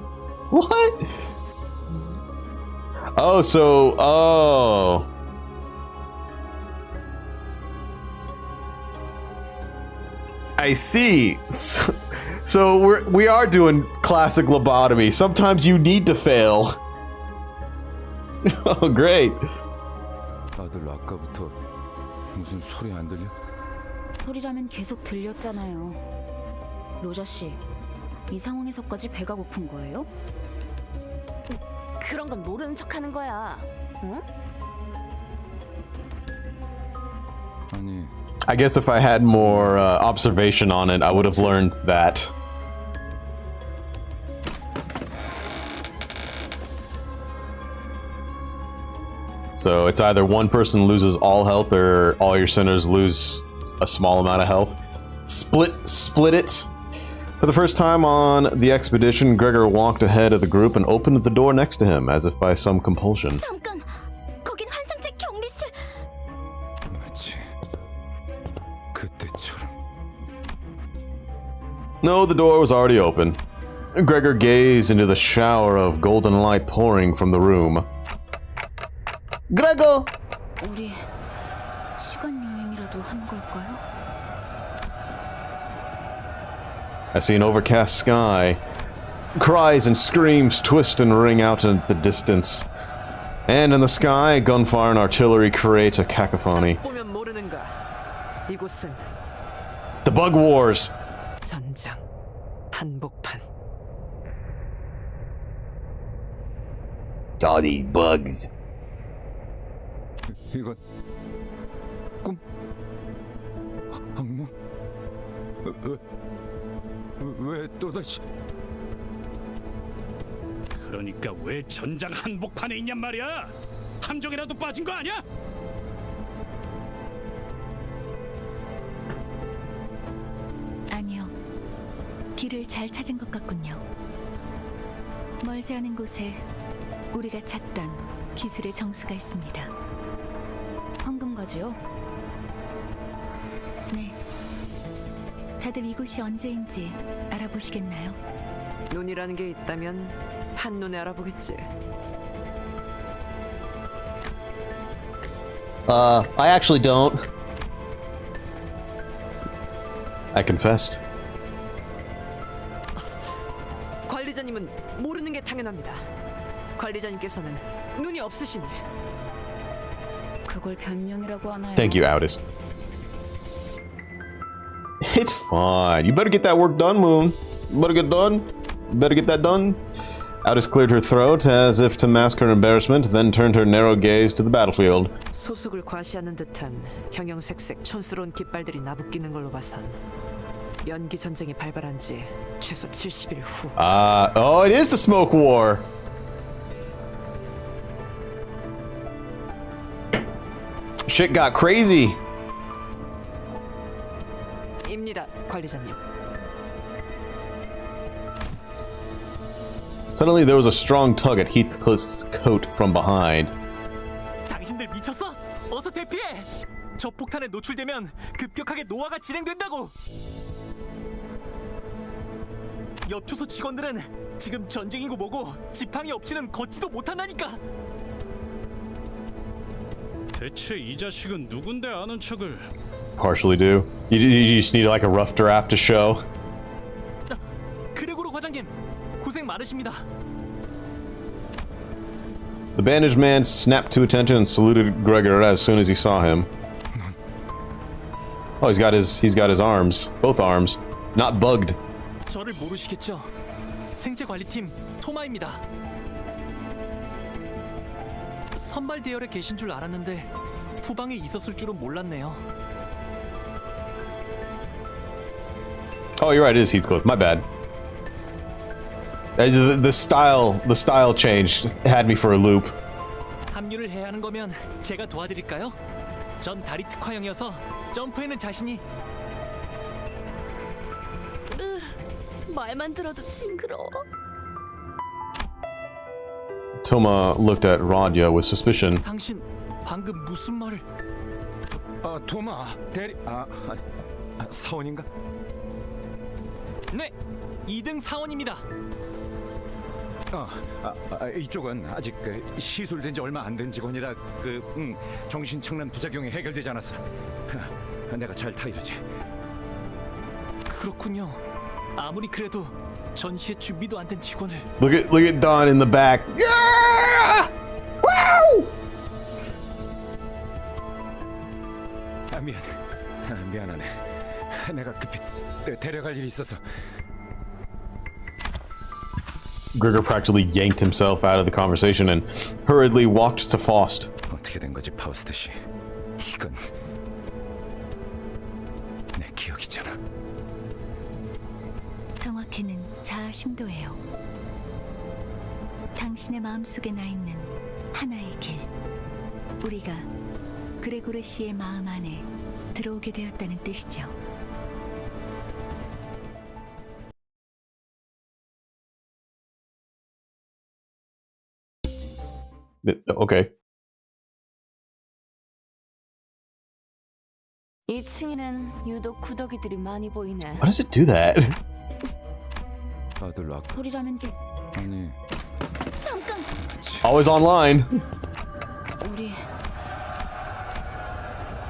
What? Oh, so... Oh... I see. So we are doing classic lobotomy. Sometimes you need to fail. Oh, great. 아들 아까부터 무슨 소리 안 들려? 소리라면 계속 들렸잖아요. 로자 씨, 이 상황에서까지 배가 고픈 거예요? 그런 건 모르는 척하는 거야. 응? 아니, I guess if I had more observation on it, I would have learned that. So it's either one person loses all health or all your sinners lose a small amount of health. Split it. For the first time on the expedition, Gregor walked ahead of the group and opened the door next to him, as if by some compulsion. 잠깐, 거긴 환상체 격리실. 마치 그때처럼. No, the door was already open. Gregor gazed into the shower of golden light pouring from the room. Gregor! 우리 시간 여행이라도 한 걸까요? I see an overcast sky. Cries and screams twist and ring out in the distance. And in the sky, gunfire and artillery create a cacophony. 보면 모르는가? 이곳은 It's the Bug Wars! 전장 한복판. All these bugs. 이건 꿈? 악몽? 왜 또다시? 그러니까 왜 전장 한복판에 있냔 말이야? 함정이라도 빠진 거 아니야? 아니요. 길을 잘 찾은 것 같군요. 멀지 않은 곳에 우리가 찾던 기술의 정수가 있습니다. 황금가지요? 네. 다들 이곳이 언제인지 알아보시겠나요? 눈이라는 게 있다면 한눈에 알아보겠지. I actually don't. I confessed. 관리자님은 모르는 게 당연합니다. 관리자님께서는 눈이 없으시니. 그걸 변명이라고 하나요? Thank you, Audis. It's fine. You better get that work done, Moon. You better get done. You better get that done. Audis cleared her throat as if to mask her embarrassment, then turned her narrow gaze to the battlefield. 소속을 과시하는 듯한 형형색색 촌스러운 깃발들이 나부끼는 걸로 봐선 연기 전쟁이 발발한 지 최소 70일 후. Oh, it is the Smoke War. Shit got crazy. 입니다, 관리자님. Suddenly, there was a strong tug at Heathcliff's coat from behind. 당신들 미쳤어? 어서 대피해! 저 폭탄에 노출되면 급격하게 노화가 진행된다고! 엽초소 직원들은 지금 전쟁이고 뭐고 지팡이 없이는 걷지도 못한다니까! 대체 이 자식은 누군데 아는 척을? Partially do. You just need like a rough draft to show. 그레고로 과장님, 고생 많으십니다. The bandaged man snapped to attention and saluted Gregor as soon as he saw him. Oh, he's got his arms, both arms, not bugged. 저를 모르시겠죠? 생체관리팀 토마입니다. 선발 대열에 계신 줄 알았는데 후방에 있었을 줄은 몰랐네요. Oh, you're right. It is Heathcliff. My bad. The style change had me for a loop. 합류를 해야 하는 거면 제가 도와드릴까요? 전 다리 특화형이어서 점프에는 자신이. 말만 들어도 징그러워. Toma looked at Radya with suspicion. 당신 방금 무슨 말을? 도마 대리 사원인가? 네, 2등 사원입니다. 이쪽은 아직 시술된 지 얼마 안 된 직원이라 정신착란 부작용이 해결되지 않았어. 내가 잘 타이르지. 그렇군요. 아무리 그래도 전시에 준비도 안 된 직원을. Look at Don in the back. Yeah! Wow! 미안하네. 내가 급히 데려갈 일이 있어서. Gregor practically yanked himself out of the conversation and hurriedly walked to Faust. 어떻게 된 거지, 파우스트 씨? 이건 내 기억이잖아. 정확히는 자아 심도예요. 당신의 마음속에 나 있는 하나의 길. 우리가 그레고르 씨의 마음 안에 들어오게 되었다는 뜻이죠. Okay. 2층에는 유독 구더기들이 많이 보이네. Why does it do that? 다들 아까 소리라면 게 아니. 잠깐. Always online. 우리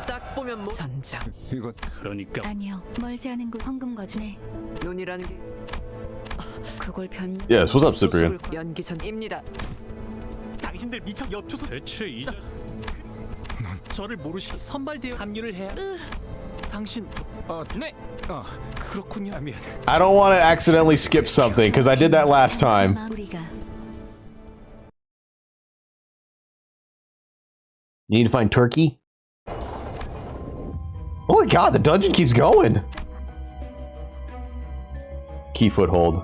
딱 보면 뭐 전장. 이거 그러니까 아니요, 멀지 않은 곳 황금 가죽에 눈이라는 게 그걸 변. Yes, what's up, Cyprian? 연기 전입니다. 당신들 미쳐 엽초소 대체 이 저를 모르시 선발대에 합류를 해야. 당신 네. 그렇군요. 미안. I don't want to accidentally skip something because I did that last time. 우리가 You need to find Turkey? Oh my god, the dungeon keeps going! Key foothold.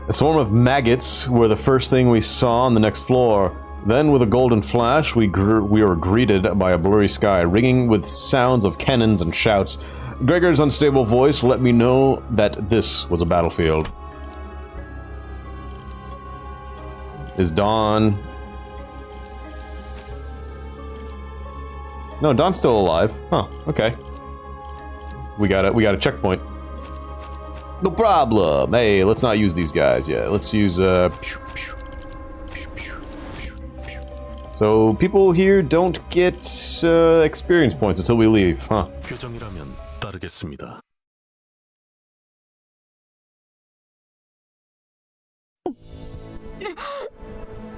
A swarm of maggots were the first thing we saw on the next floor. Then, with a golden flash, we were greeted by a blurry sky, ringing with sounds of cannons and shouts. Gregor's unstable voice let me know that this was a battlefield. Is Dawn... No, Dawn's still alive. Huh, okay. We got a checkpoint. No problem. Hey, let's not use these guys yet. Let's use, So, people here don't get, experience points until we leave, huh? 표정이라면 따르겠습니다.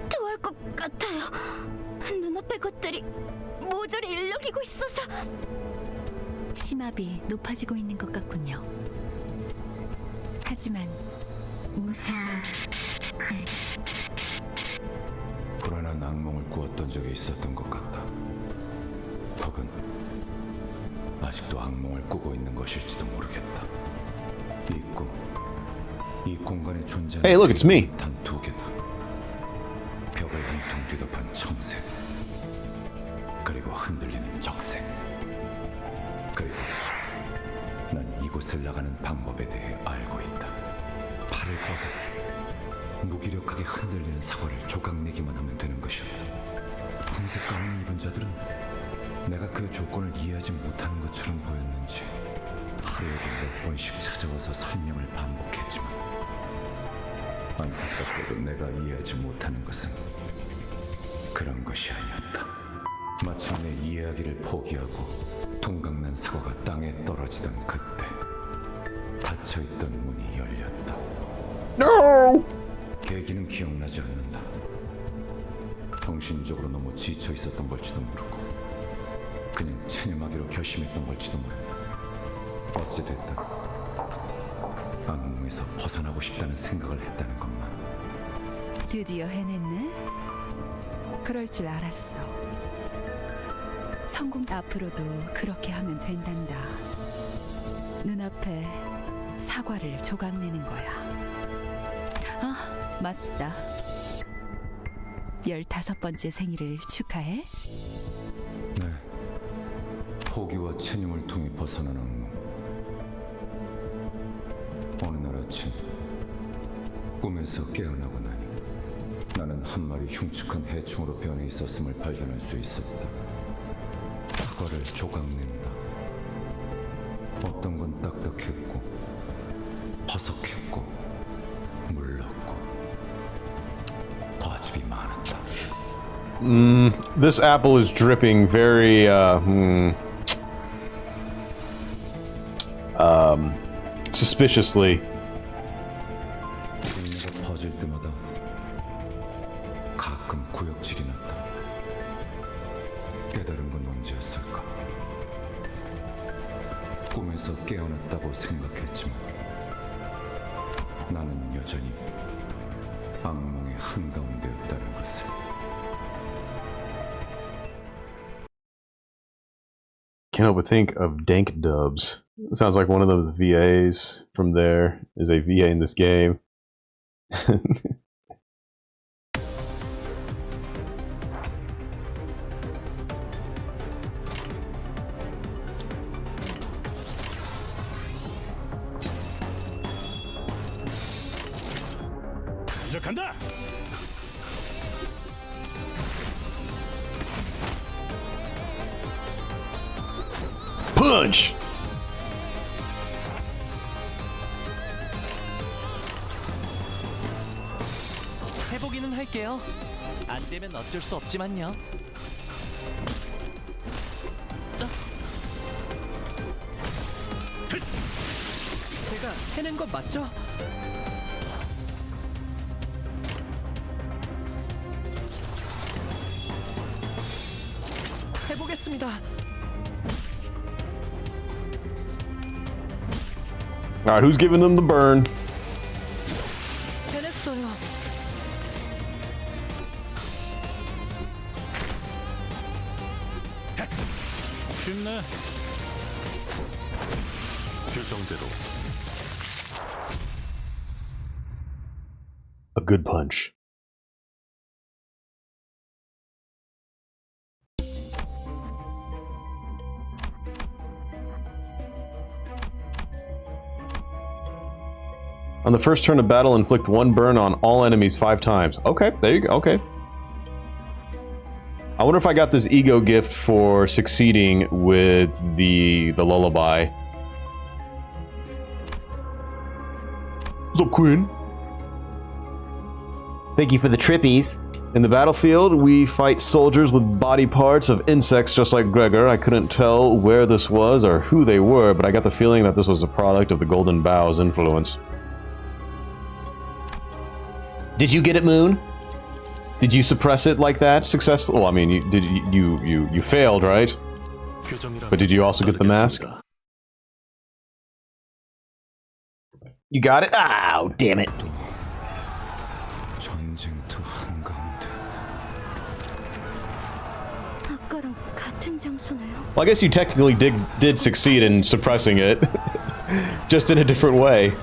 토할 것 같아요. 눈앞의 것들이 모조리 일렁이고 있어서. 심압이 높아지고 있는 것 같군요. 하지만 무슨 불안한 악몽을 꾸었던 적이 있었던 것 같다. 혹은 아직도 악몽을 꾸고 있는 것일지도 모르겠다. 이 꿈, 이 공간에 존재하는 Hey, look, it's me. 단 두 개다. 벽을 온통 뒤덮은 청색, 그리고 흔들리는 적색. 그리고 난 이곳을 나가는 방법에 대해 알고 있다. 팔을 뻗어 무기력하게 흔들리는 사과를 조각내기만 하면 되는 것이었다.红색 가운을 입은 자들은 내가 그 조건을 이해하지 못하는 것처럼 보였는지 하루에도 몇 번씩 찾아와서 설명을 반복했지만 안타깝게도 내가 이해하지 못하는 것은 그런 것이 아니었다. 마침내 이해하기를 포기하고 동강난 사과가 땅에 떨어지던 그때 닫혀있던 문이 열렸다. No! 계기는 기억나지 않는다. 정신적으로 너무 지쳐 있었던 걸지도 모르고 그냥 체념하기로 결심했던 걸지도 모른다. 어찌됐든 악몽에서 벗어나고 싶다는 생각을 했다는 것만. 드디어 해냈네? 그럴 줄 알았어. 성공 앞으로도 그렇게 하면 된단다. 눈앞에 사과를 조각내는 거야. 아, 맞다. 15번째 생일을 축하해. 네, 포기와 체념을 통해 벗어난 악몽. 어느 날 아침 꿈에서 깨어나고 나니 나는 한 마리 흉측한 해충으로 변해 있었음을 발견할 수 있었다. 사과를 조각낸다. 어떤 건 딱딱했고 퍼석했고 물렀고 과즙이 많았다. This apple is dripping very, suspiciously. 동네가 퍼질 때마다 가끔 구역질이 났다. 깨달은 건 언제였을까? 꿈에서 깨어났다고 생각했지만 나는 여전히 악몽의 한가운데였다는 것을. Can't help but think of Dank Dubs. Sounds like one of those VAs from there is a VA in this game. 이제 간다. Punch! 해보기는 할게요. 안 되면 어쩔 수 없지만요. 제가 해낸 건 맞죠? 해보겠습니다. Alright, who's giving them the burn? 해냈어요. 쉽네. 규정대로. A good punch. On the first turn of battle, inflict 1 burn on all enemies 5 times. Okay, there you go. Okay. I wonder if I got this ego gift for succeeding with the lullaby. What's up, Quinn? Thank you for the trippies. In the battlefield, we fight soldiers with body parts of insects just like Gregor. I couldn't tell where this was or who they were, but I got the feeling that this was a product of the Golden Bow's influence. Did you get it, Moon? Did you suppress it like that successfully? Well, I mean, you failed, right? But did you also get the mask? You got it? Oh, damn it. 전쟁터 한가운데. 아까랑 같은 장소네요. Well, I guess you technically did succeed in suppressing it. Just in a different way.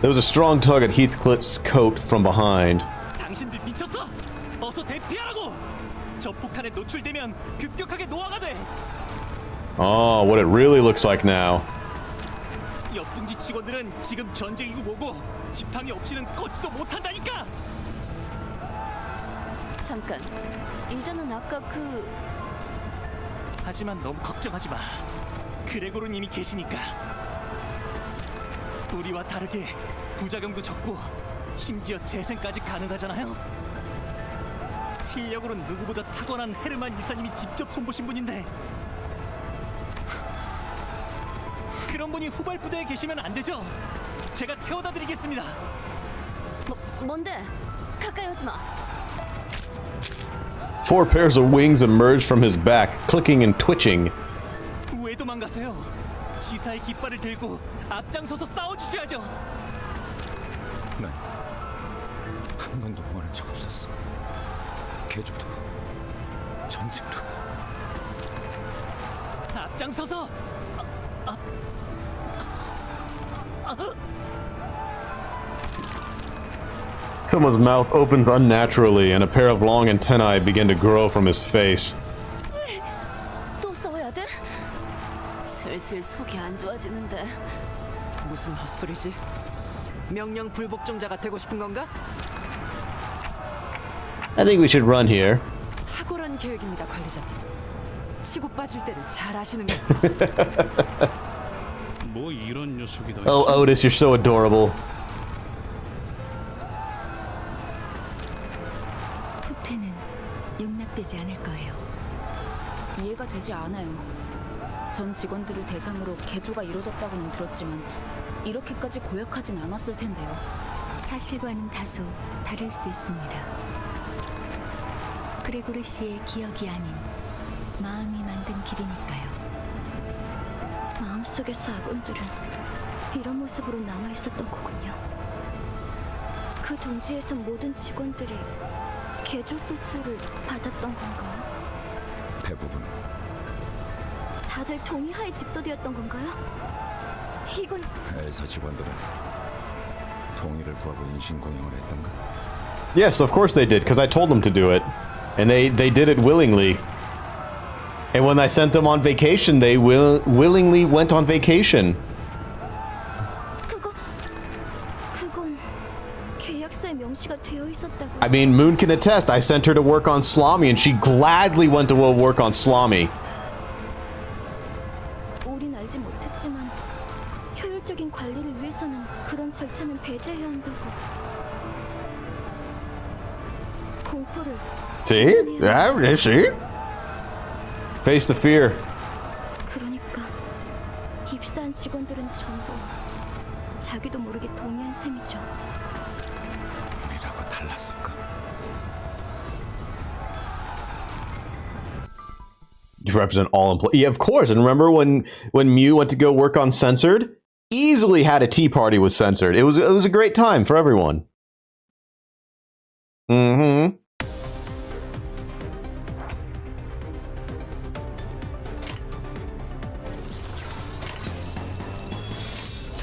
There was a strong tug at Heathcliff's coat from behind. 당신들 미쳤어? 어서 대피하라고. 저 폭탄에 노출되면 급격하게 노화가 돼. Oh, what it really looks like now. 옆둥지 직원들은 지금 전쟁이고 뭐고 지팡이 없이는 걷지도 못한다니까. 잠깐. 이제는 아까 그... 하지만 너무 걱정하지 마. 그레고르 님이 계시니까. 우리와 다르게 부작용도 적고 심지어 재생까지 가능하잖아요. 실력으로는 누구보다 탁월한 헤르만 이사님이 직접 손보신 분인데 그런 분이 후발부대에 계시면 안 되죠? 제가 태워다 드리겠습니다. 뭔데? 가까이 오지 마. 4 pairs of wings emerged from his back, clicking and twitching. 왜 도망가세요? 지사의 깃발을 들고 앞장서서 싸워주셔야죠. 난 한 번도 원한 적 없었어. 개죽도 전쟁도. 앞장서서. Toma's mouth opens unnaturally, and a pair of long antennae begin to grow from his face. 또 싸워야 돼? 슬슬 속이 안 좋아지는데. 무슨 헛소리지? 명령 불복종자가 되고 싶은 건가? I think we should run here. 탁월한 계획입니다, 관리자님. 치고 빠질 때를 잘 아시는 거. 뭐 이런 녀석이 다 Oh, Otis, you're so adorable. 후퇴는 용납되지 않을 거예요. 이해가 되지 않아요. 전 직원들을 대상으로 개조가 이루어졌다고는 들었지만 이렇게까지 고약하진 않았을 텐데요. 사실과는 다소 다를 수 있습니다. 그레고르 씨의 기억이 아닌 마음이 만든 길이니까요. 마음속에서 아군들은 이런 모습으로 남아 있었던 거군요. 그 둥지에서 모든 직원들이 개조 수술을 받았던 건가요? 대부분. 다들 동의하에 집도되었던 건가요? 이건 엘사 직원들은 동의를 구하고 인신공양을 했던가? Yes, of course they did, because I told them to do it. And they did it willingly. And when I sent them on vacation, they willingly went on vacation. 그건 계약서에 명시가 되어 있었다고. I mean, Moon can attest, I sent her to work on Slami, and she gladly went to go work on Slami. 우린 알지 못했지만 효율적인 관리를 위해서는 그런 절차는 배제해야 한다고. 공포를 See? Yeah, see? Face the fear. 그러니까 입사한 직원들은 전부 자기도 모르게 동의한 셈이죠. 우리라고 달랐을까? You represent all employees. Yeah, of course. And remember when Mew went to go work on Censored? Easily had a tea party with Censored. It was a great time for everyone. Mm-hmm.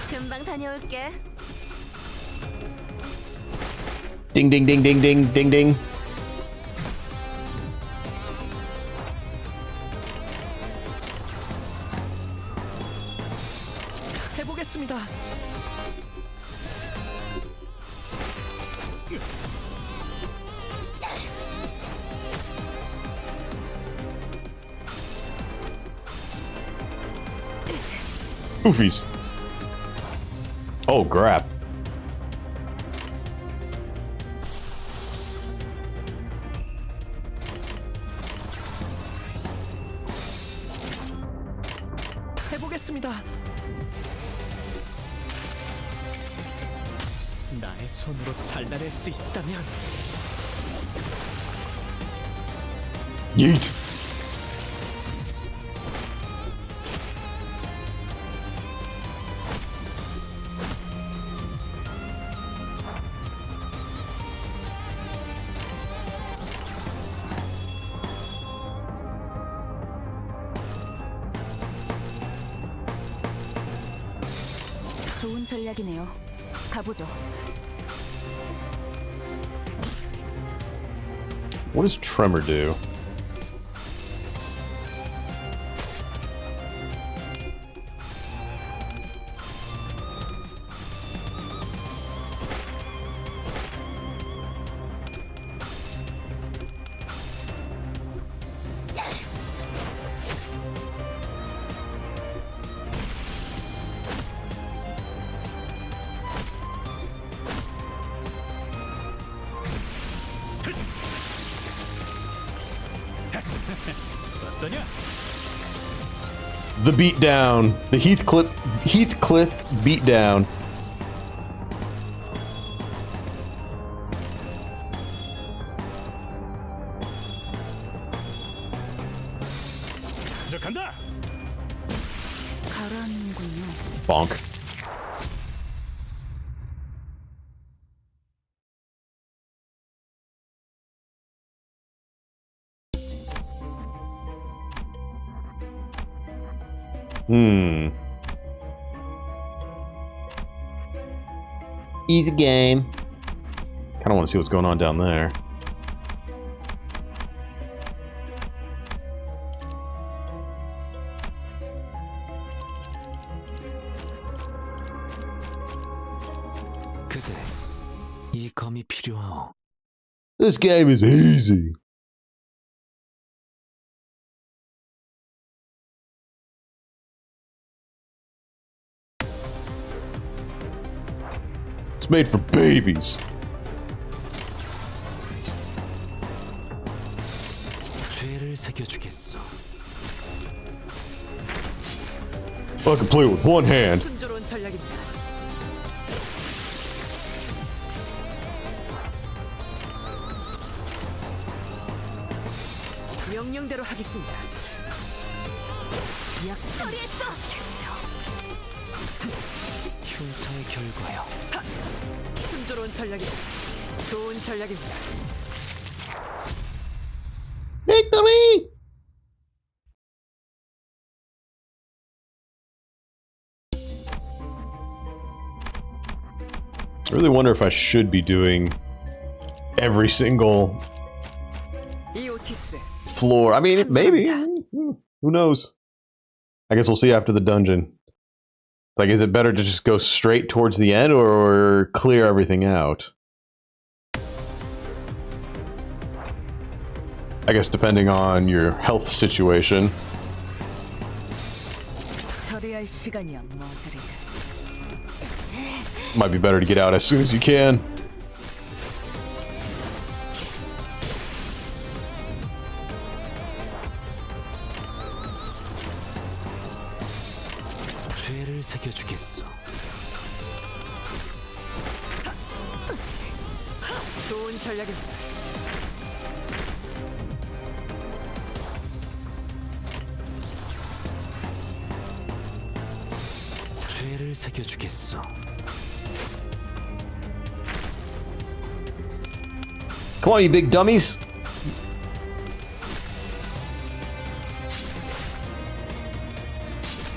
금방 다녀올게. Ding ding ding ding ding ding ding. 해보겠습니다. Goofies. Oh, crap. 해보겠습니다. 나의 손으로 잘라낼 수 있다면. Yeet. 좋은 전략이네요. 가보죠. What does Tremor do? The beatdown. The Heathcliff beatdown. 간다. 가라앉는군요. Bonk. Easy game. Kind of want to see what's going on down there. 그대, 이 검이 필요하오. This game is easy. It's made for babies. 죄를 새겨주겠소. I can play with one hand. 순조로운 전략입니다. 명령대로 하겠습니다. 처리했어. 흉터의 결과요. 순조로운 전략입니다. 좋은 전략입니다. Victory! I really wonder if I should be doing every single 이오티스. floor. I mean, maybe. Who knows? I guess we'll see after the dungeon. It's like, is it better to just go straight towards the end or clear everything out? I guess depending on your health situation. 처리할 시간이야, 머저리들. Might be better to get out as soon as you can. 죄를 새겨주겠어. 좋은 전략입니다. 죄를 새겨주겠어. Come on, you big dummies.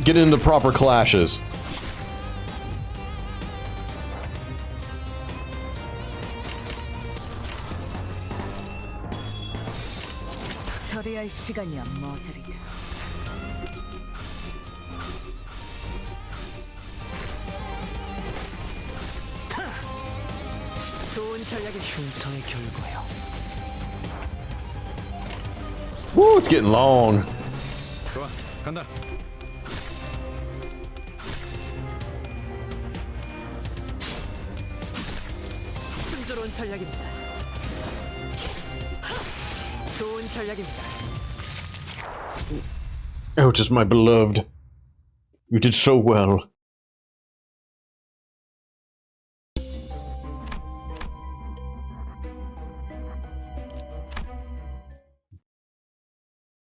Get into proper clashes. 처리할 시간이야, 머저리들. 좋은 전략이 흉터의 결과요. Woo, it's getting long. 좋아, 간다. 순조로운 전략입니다. 좋은 전략입니다. Oh, just my beloved. You did so well.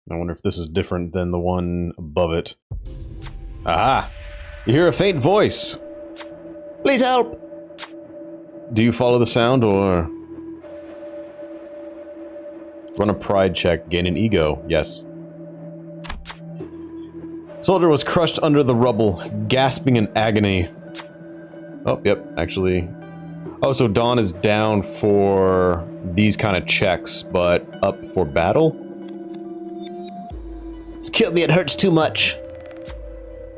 I wonder if this is different than the one above it. Aha! You hear a faint voice. Please help! Do you follow the sound or... Run a pride check, gain an ego. Yes. Soldier was crushed under the rubble, gasping in agony. Oh, yep, actually. Oh, so Dawn is down for these kind of checks, but up for battle? It's killed me, it hurts too much.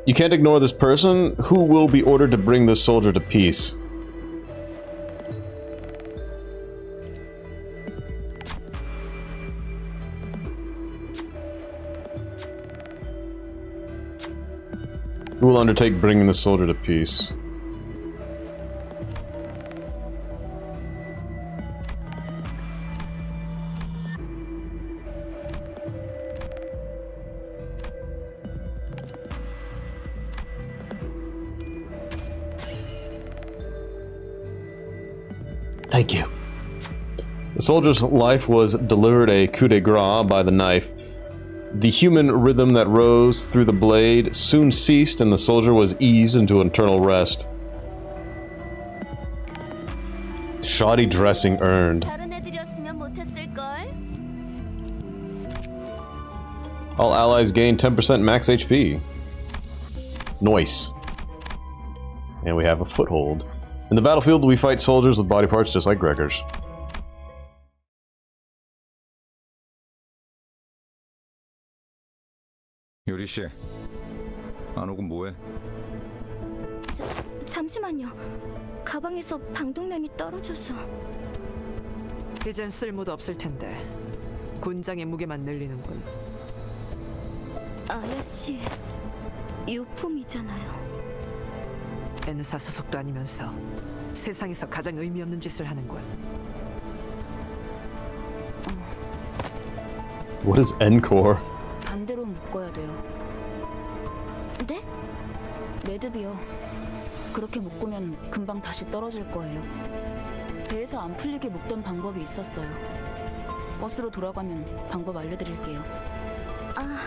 You can't ignore this person. Who will be ordered to bring this soldier to peace? Who will undertake bringing the soldier to peace? Thank you. The soldier's life was delivered a coup de grace by the knife. The human rhythm that rose through the blade soon ceased, and the soldier was eased into eternal rest. Shoddy dressing earned. 다른 애들이었으면 못했을걸? All allies gain 10% max HP. Nice. And we have a foothold. In the battlefield, we fight soldiers with body parts just like Gregor's. 요리 씨, 안 오고 뭐해? 잠시만요. 가방에서 방독면이 떨어져서. 이젠 쓸모도 없을 텐데 군장의 무게만 늘리는군. 아야씨, 유품이잖아요. N사 소속도 아니면서 세상에서 가장 의미 없는 짓을 하는군. What is Encore? 반대로 묶어야 돼요. 네? 매듭이요. 그렇게 묶으면 금방 다시 떨어질 거예요. 배에서 안 풀리게 묶던 방법이 있었어요. 버스로 돌아가면 방법 알려드릴게요. 아,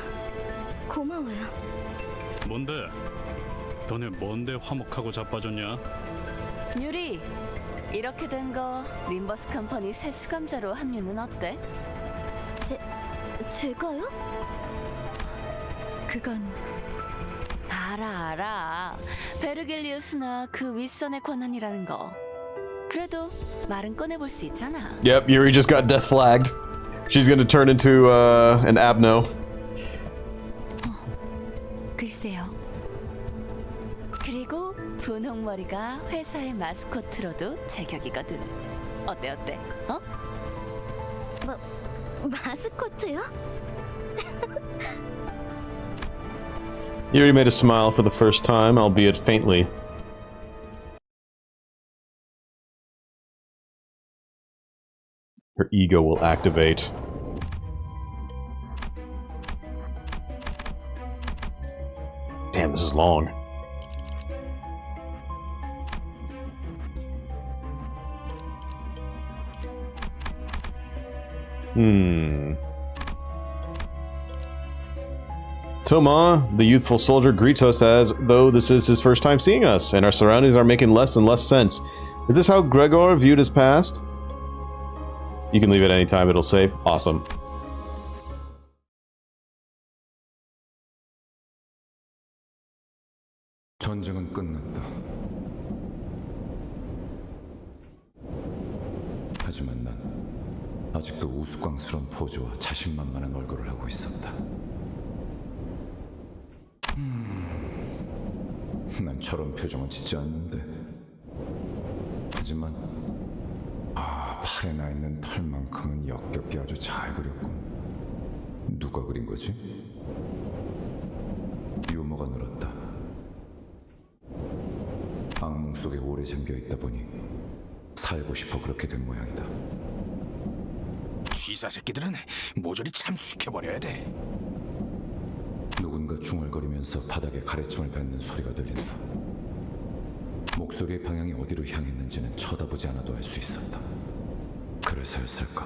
고마워요. 뭔데? 너네 뭔데 화목하고 자빠졌냐? 유리, 이렇게 된 거 림버스 컴퍼니 새 수감자로 합류는 어때? 제가요? 그건 알아. 베르길리우스나 그 윗선의 권한이라는 거. 그래도 말은 꺼내볼 수 있잖아. Yep, Yuri just got death flagged. She's gonna turn into an Abno. 글쎄요. 그리고 분홍머리가 회사의 마스코트로도 제격이거든. 어때? 어? 마스코트요? Yuri made a smile for the first time, albeit faintly. Her ego will activate. Damn, this is long. Toma, the youthful soldier, greets us as though this is his first time seeing us, and our surroundings are making less and less sense. Is this how Gregor viewed his past? You can leave at any time, it'll save. Awesome. 전쟁은 끝났다. 하지만 난 아직도 우스꽝스러운 포즈와 자신만만한 얼굴을 하고 있었다. 난 저런 표정은 짓지 않는데. 하지만 팔에 나 있는 털만큼은 역겹게 아주 잘 그렸군. 누가 그린 거지? 유머가 늘었다. 악몽 속에 오래 잠겨 있다 보니 살고 싶어 그렇게 된 모양이다. 쥐사 새끼들은 모조리 참수시켜버려야 돼. 누군가 중얼거리면서 바닥에 가래침을 뱉는 소리가 들린다. 목소리의 방향이 어디로 향했는지는 쳐다보지 않아도 알 수 있었다. 그래서였을까?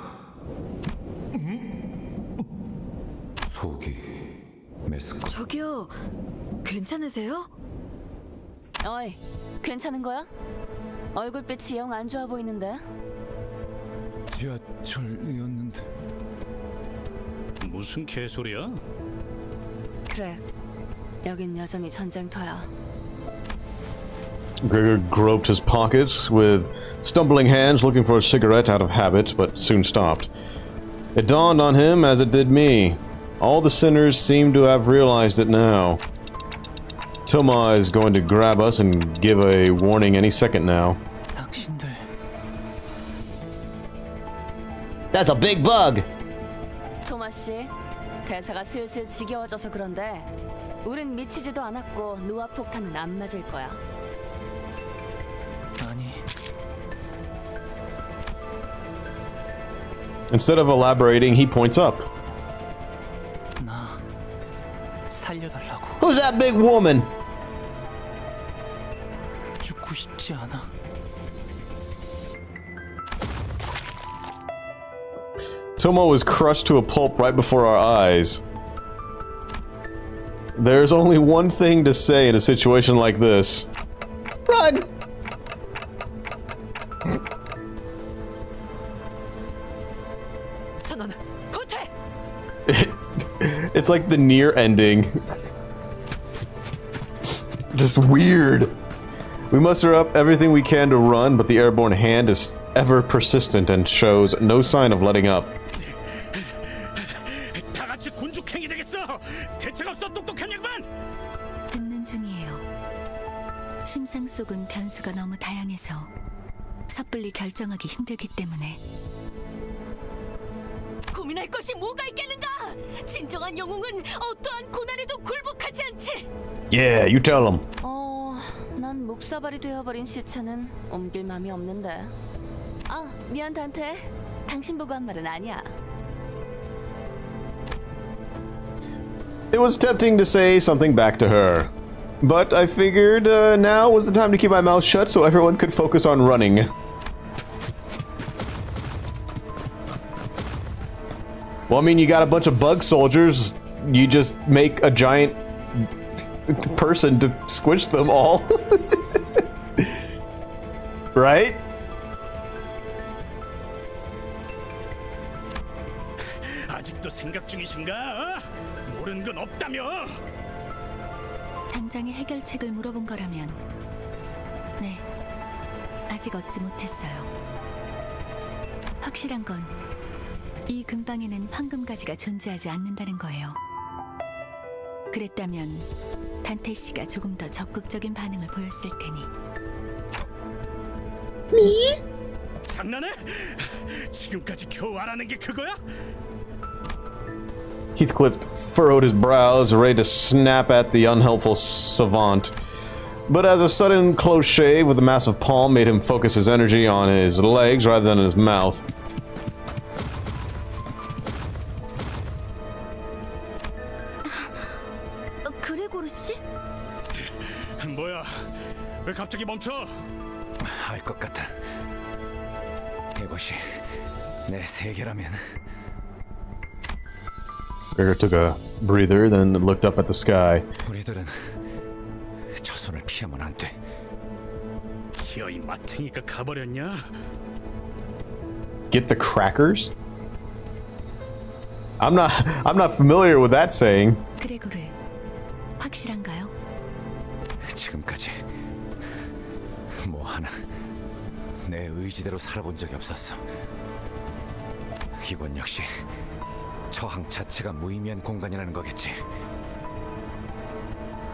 속이 메스꺼. 저기요, 괜찮으세요? 어이, 괜찮은 거야? 얼굴빛이 영 안 좋아 보이는데. 지하철이었는데. 무슨 개소리야? 그래, 여긴 여전히 전쟁터야. Gregor groped his pockets with stumbling hands, looking for a cigarette out of habit, but soon stopped. It dawned on him, as it did me. All the sinners seem to have realized it now. Toma is going to grab us and give a warning any second now. 당신들. That's a big bug. 토마 씨, 대사가 슬슬 지겨워져서 그런데 우린 미치지도 않았고 노아 폭탄은 안 맞을 거야. 아니. Instead of elaborating, he points up. 나 살려달라고. Who's that big woman? 죽고 싶지 않아. Toma was crushed to a pulp right before our eyes. There's only one thing to say in a situation like this. Run! 선언, 후퇴! It's like the near ending. Just weird. We muster up everything we can to run, but the airborne hand is ever persistent and shows no sign of letting up. 다 같이 군죽행이 되겠어. 대책 없어 똑똑한 양반. 듣는 중이에요. 심상 속은 변수가 너무 다양해서 섣불리 결정하기 힘들기 때문에. 고민할 것이 뭐가 있겠는가? 진정한 영웅은 어떠한 고난에도 굴복하지 않지. Yeah, you tell him. 난 묵사발이 되어버린 시체는 옮길 맘이 없는데. 아, 미안 단테. 당신 보고 한 말은 아니야. It was tempting to say something back to her. But I figured now was the time to keep my mouth shut so everyone could focus on running. Well, I mean, you got a bunch of bug soldiers. You just make a giant person to squish them all. Right? 아직도 생각 중이신가? 모르는 건 없다며? 당장의 해결책을 물어본 거라면 네, 아직 얻지 못했어요. 확실한 건 이 근방에는 황금가지가 존재하지 않는다는 거예요. 그랬다면 단테 씨가 조금 더 적극적인 반응을 보였을 테니. 장난해? 지금까지 겨우 알아낸 게 그거야? Heathcliff furrowed his brows, ready to snap at the unhelpful savant. But as a sudden close shave with a massive palm made him focus his energy on his legs rather than his mouth. 그레고르 씨? 뭐야? 왜 갑자기 멈춰? 알 것 같아. 이것이 내 세계라면. Gregor took a breather, then looked up at the sky. 우리들은 저 손을 피하면 안 돼. 기어이 마탱이가 가버렸냐? Get the crackers? I'm not familiar with that saying. 그레고르, 확실한가요? 지금까지 뭐 하나 내 의지대로 살아본 적이 없었어. 이건 역시 저항 자체가 무의미한 공간이라는 거겠지.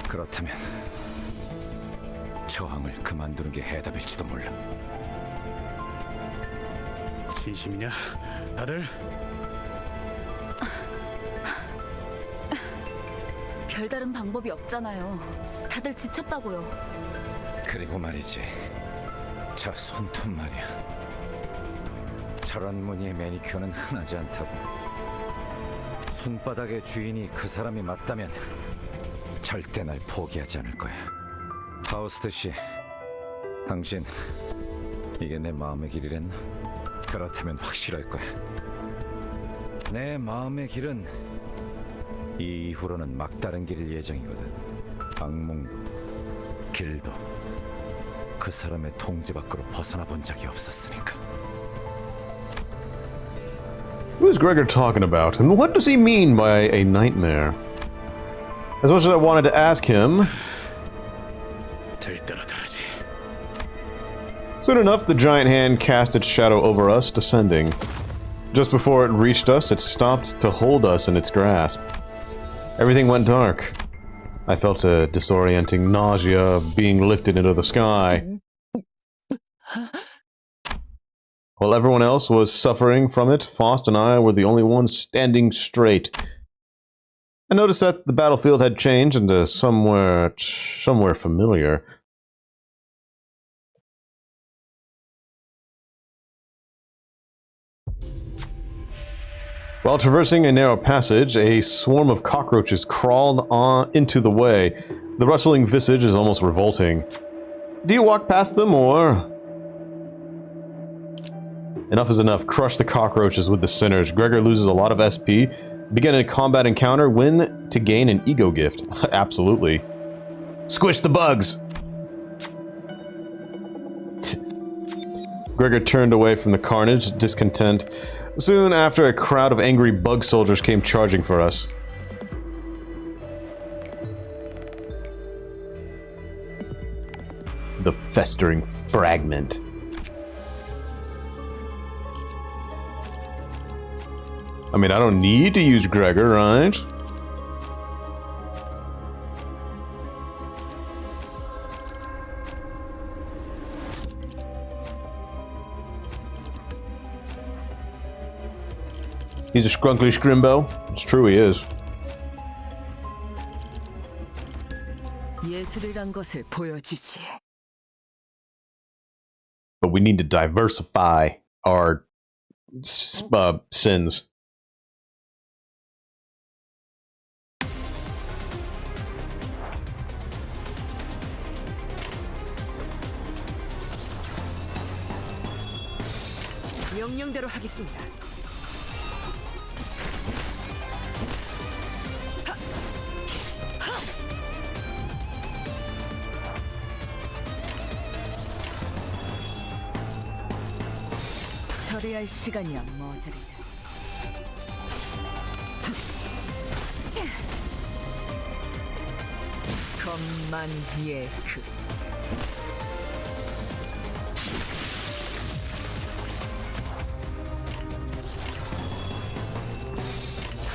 그렇다면 저항을 그만두는 게 해답일지도 몰라. 진심이냐, 다들? 별다른 방법이 없잖아요. 다들 지쳤다고요. 그리고 말이지, 저 손톱 말이야. 저런 무늬의 매니큐어는 흔하지 않다고. 손바닥의 주인이 그 사람이 맞다면 절대 날 포기하지 않을 거야. 하우스트 씨, 당신 이게 내 마음의 길이랬나? 그렇다면 확실할 거야. 내 마음의 길은 이 이후로는 막다른 길일 예정이거든. 악몽도 길도 그 사람의 통제 밖으로 벗어나 본 적이 없었으니까. Who is Gregor talking about, and what does he mean by a nightmare? As much as I wanted to ask him, soon enough the giant hand cast its shadow over us, descending. Just before it reached us, it stopped to hold us in its grasp. Everything went dark. I felt a disorienting nausea of being lifted into the sky. While everyone else was suffering from it, Faust and I were the only ones standing straight. I noticed that the battlefield had changed into somewhere familiar. While traversing a narrow passage, a swarm of cockroaches crawled into the way. The rustling visage is almost revolting. Do you walk past them, or... Enough is enough. Crush the cockroaches with the sinners. Gregor loses a lot of SP. Begin a combat encounter. Win to gain an ego gift. Absolutely. Squish the bugs! Gregor turned away from the carnage, discontent. Soon after, a crowd of angry bug soldiers came charging for us. The festering fragment. I mean, I don't need to use Gregor, right? He's a scrunkly scrimbo. It's true, he is. 예술이란 것을 보여주지. But we need to diversify our sins. 명령대로 하겠습니다. 처리할 시간이야 머저리. 것만 예크.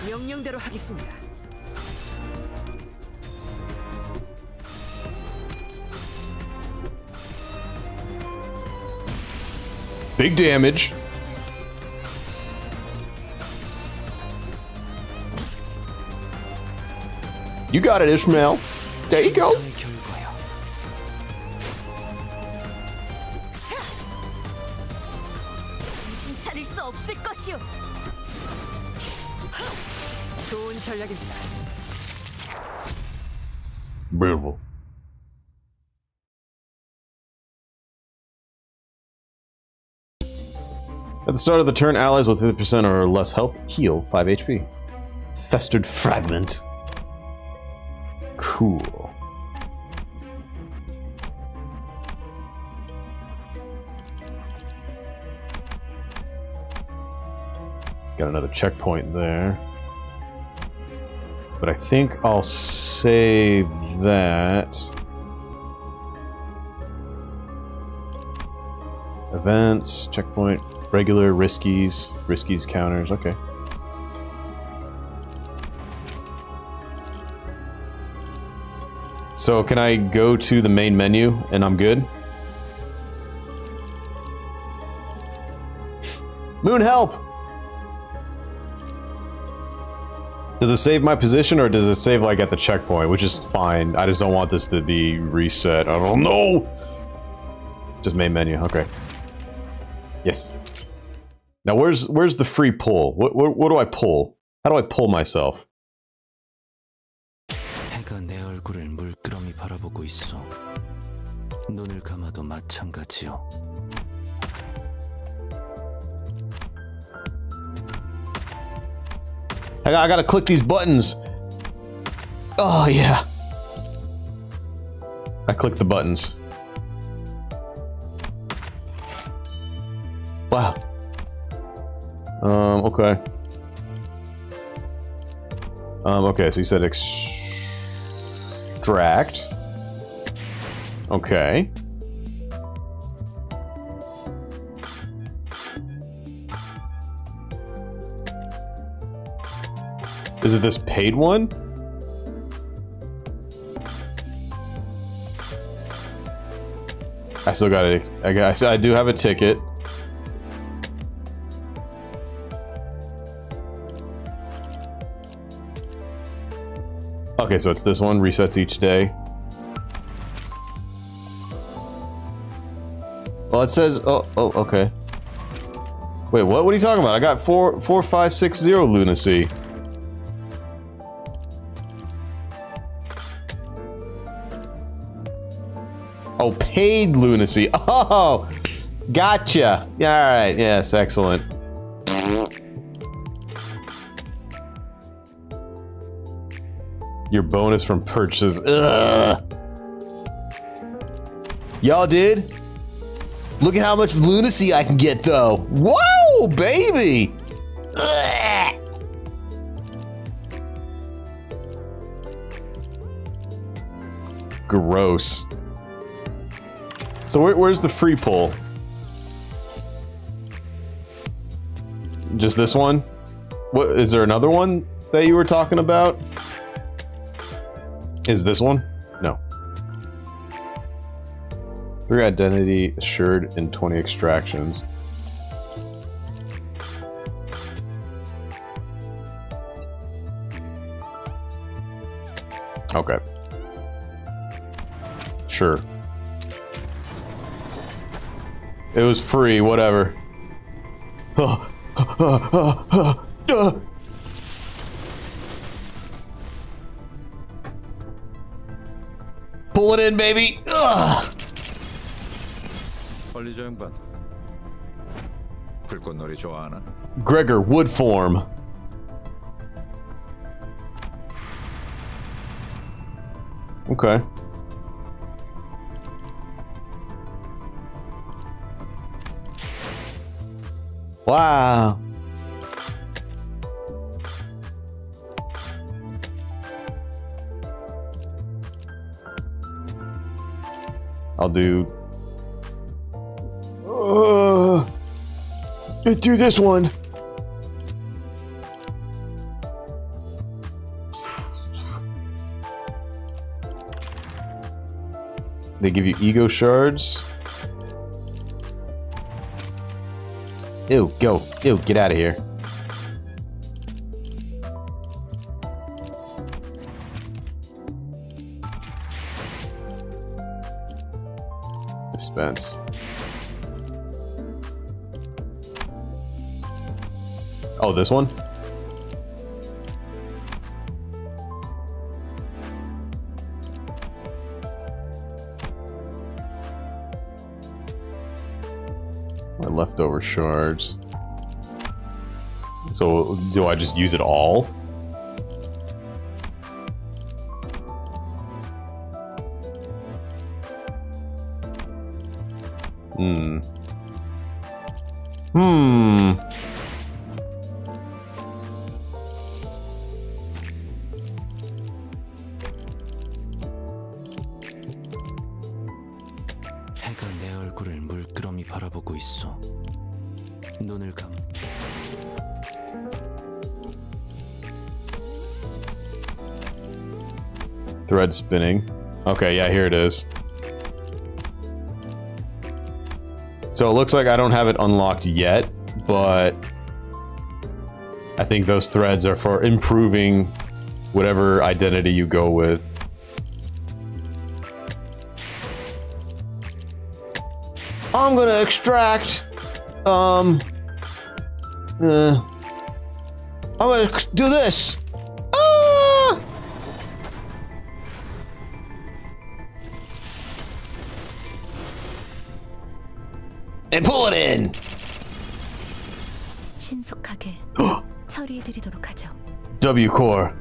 명령대로 하겠습니다. Big damage. You got it, Ishmael. There you go. 정신 차릴 수 없을 것이오. 좋은 전략입니다. Beautiful. At the start of the turn, allies with 50% or less health heal 5 HP. Festered Fragment. Cool. Got another checkpoint there. But I think I'll save that. Events, checkpoint, regular, riskies, riskies counters, okay. So can I go to the main menu and I'm good? Moon, help! Does it save my position or does it save like at the checkpoint, which is fine. I just don't want this to be reset. I don't know. Just main menu, okay. Yes. Now where's the free pull? What do I pull? How do I pull myself? 해가 내 얼굴을 물끄러미 바라보고 있어. 눈을 감아도 마찬가지요. I gotta click these buttons. Oh yeah. I clicked the buttons. Wow. Okay. Okay, so you said extract. Okay. Is it this paid one? I still got it. I do have a ticket. Okay, so it's this one, resets each day. Well, it says, oh, okay. Wait, what are you talking about? I got 4560 lunacy. Oh, paid lunacy. Oh, gotcha. All right, yes, excellent. Your bonus from purchases. Ugh. Y'all did? Look at how much lunacy I can get, though. Whoa, baby! Ugh. Gross. So where's the free pull? Just this one? What is there another one that you were talking about? Is this one? No. 3 identity assured in 20 extractions. Okay. Sure. It was free, whatever. Pull it in, baby. Ugh. 관리자 양반. 불꽃놀이 좋아하나? Gregor, wood form. Okay. Wow. I'll do. Let's do this one. They give you ego shards. Ew, go. Ew, get out of here. Dispense. Oh, this one? My leftover shards. So, do I just use it all? 해가 내 얼굴을 물끄러미 바라보고 있어. 눈을 감. Thread spinning. Okay, yeah, here it is. So it looks like I don't have it unlocked yet, but I think those threads are for improving whatever identity you go with. I'm gonna extract. I'm gonna do this. Ah! And pull it in. 신속하게 처리해드리도록 하죠. W core.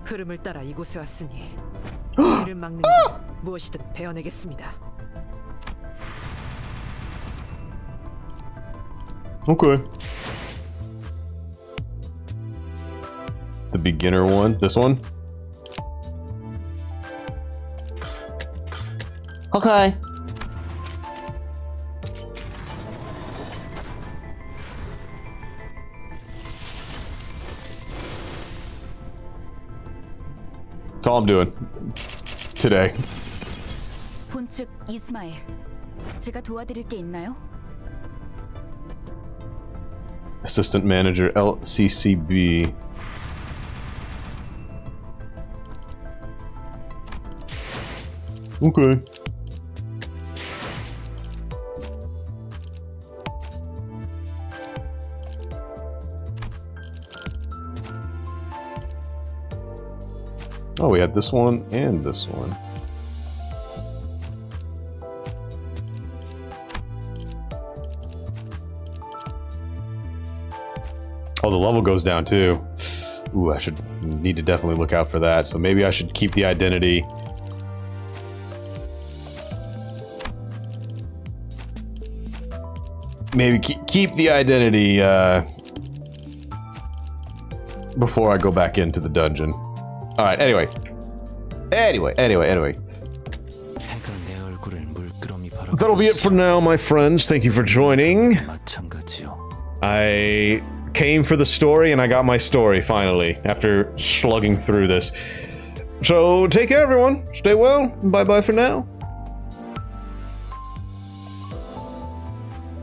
흐름을 따라 이곳에 왔으니 이를 막는 건 무엇이든 베어내겠습니다. Okay. The beginner one. This one. Okay. That's all I'm doing today. 본측 이스마엘. 제가 도와드릴 게 있나요? Assistant Manager LCCB. Okay. Oh, we had this one and this one. Oh, the level goes down too. Ooh, I should need to definitely look out for that. So maybe I should keep the identity. Maybe keep the identity before I go back into the dungeon. All right. Anyway. That'll be it for now, my friends. Thank you for joining. I came for the story, and I got my story finally after slugging through this. So take care, everyone. Stay well. Bye bye for now.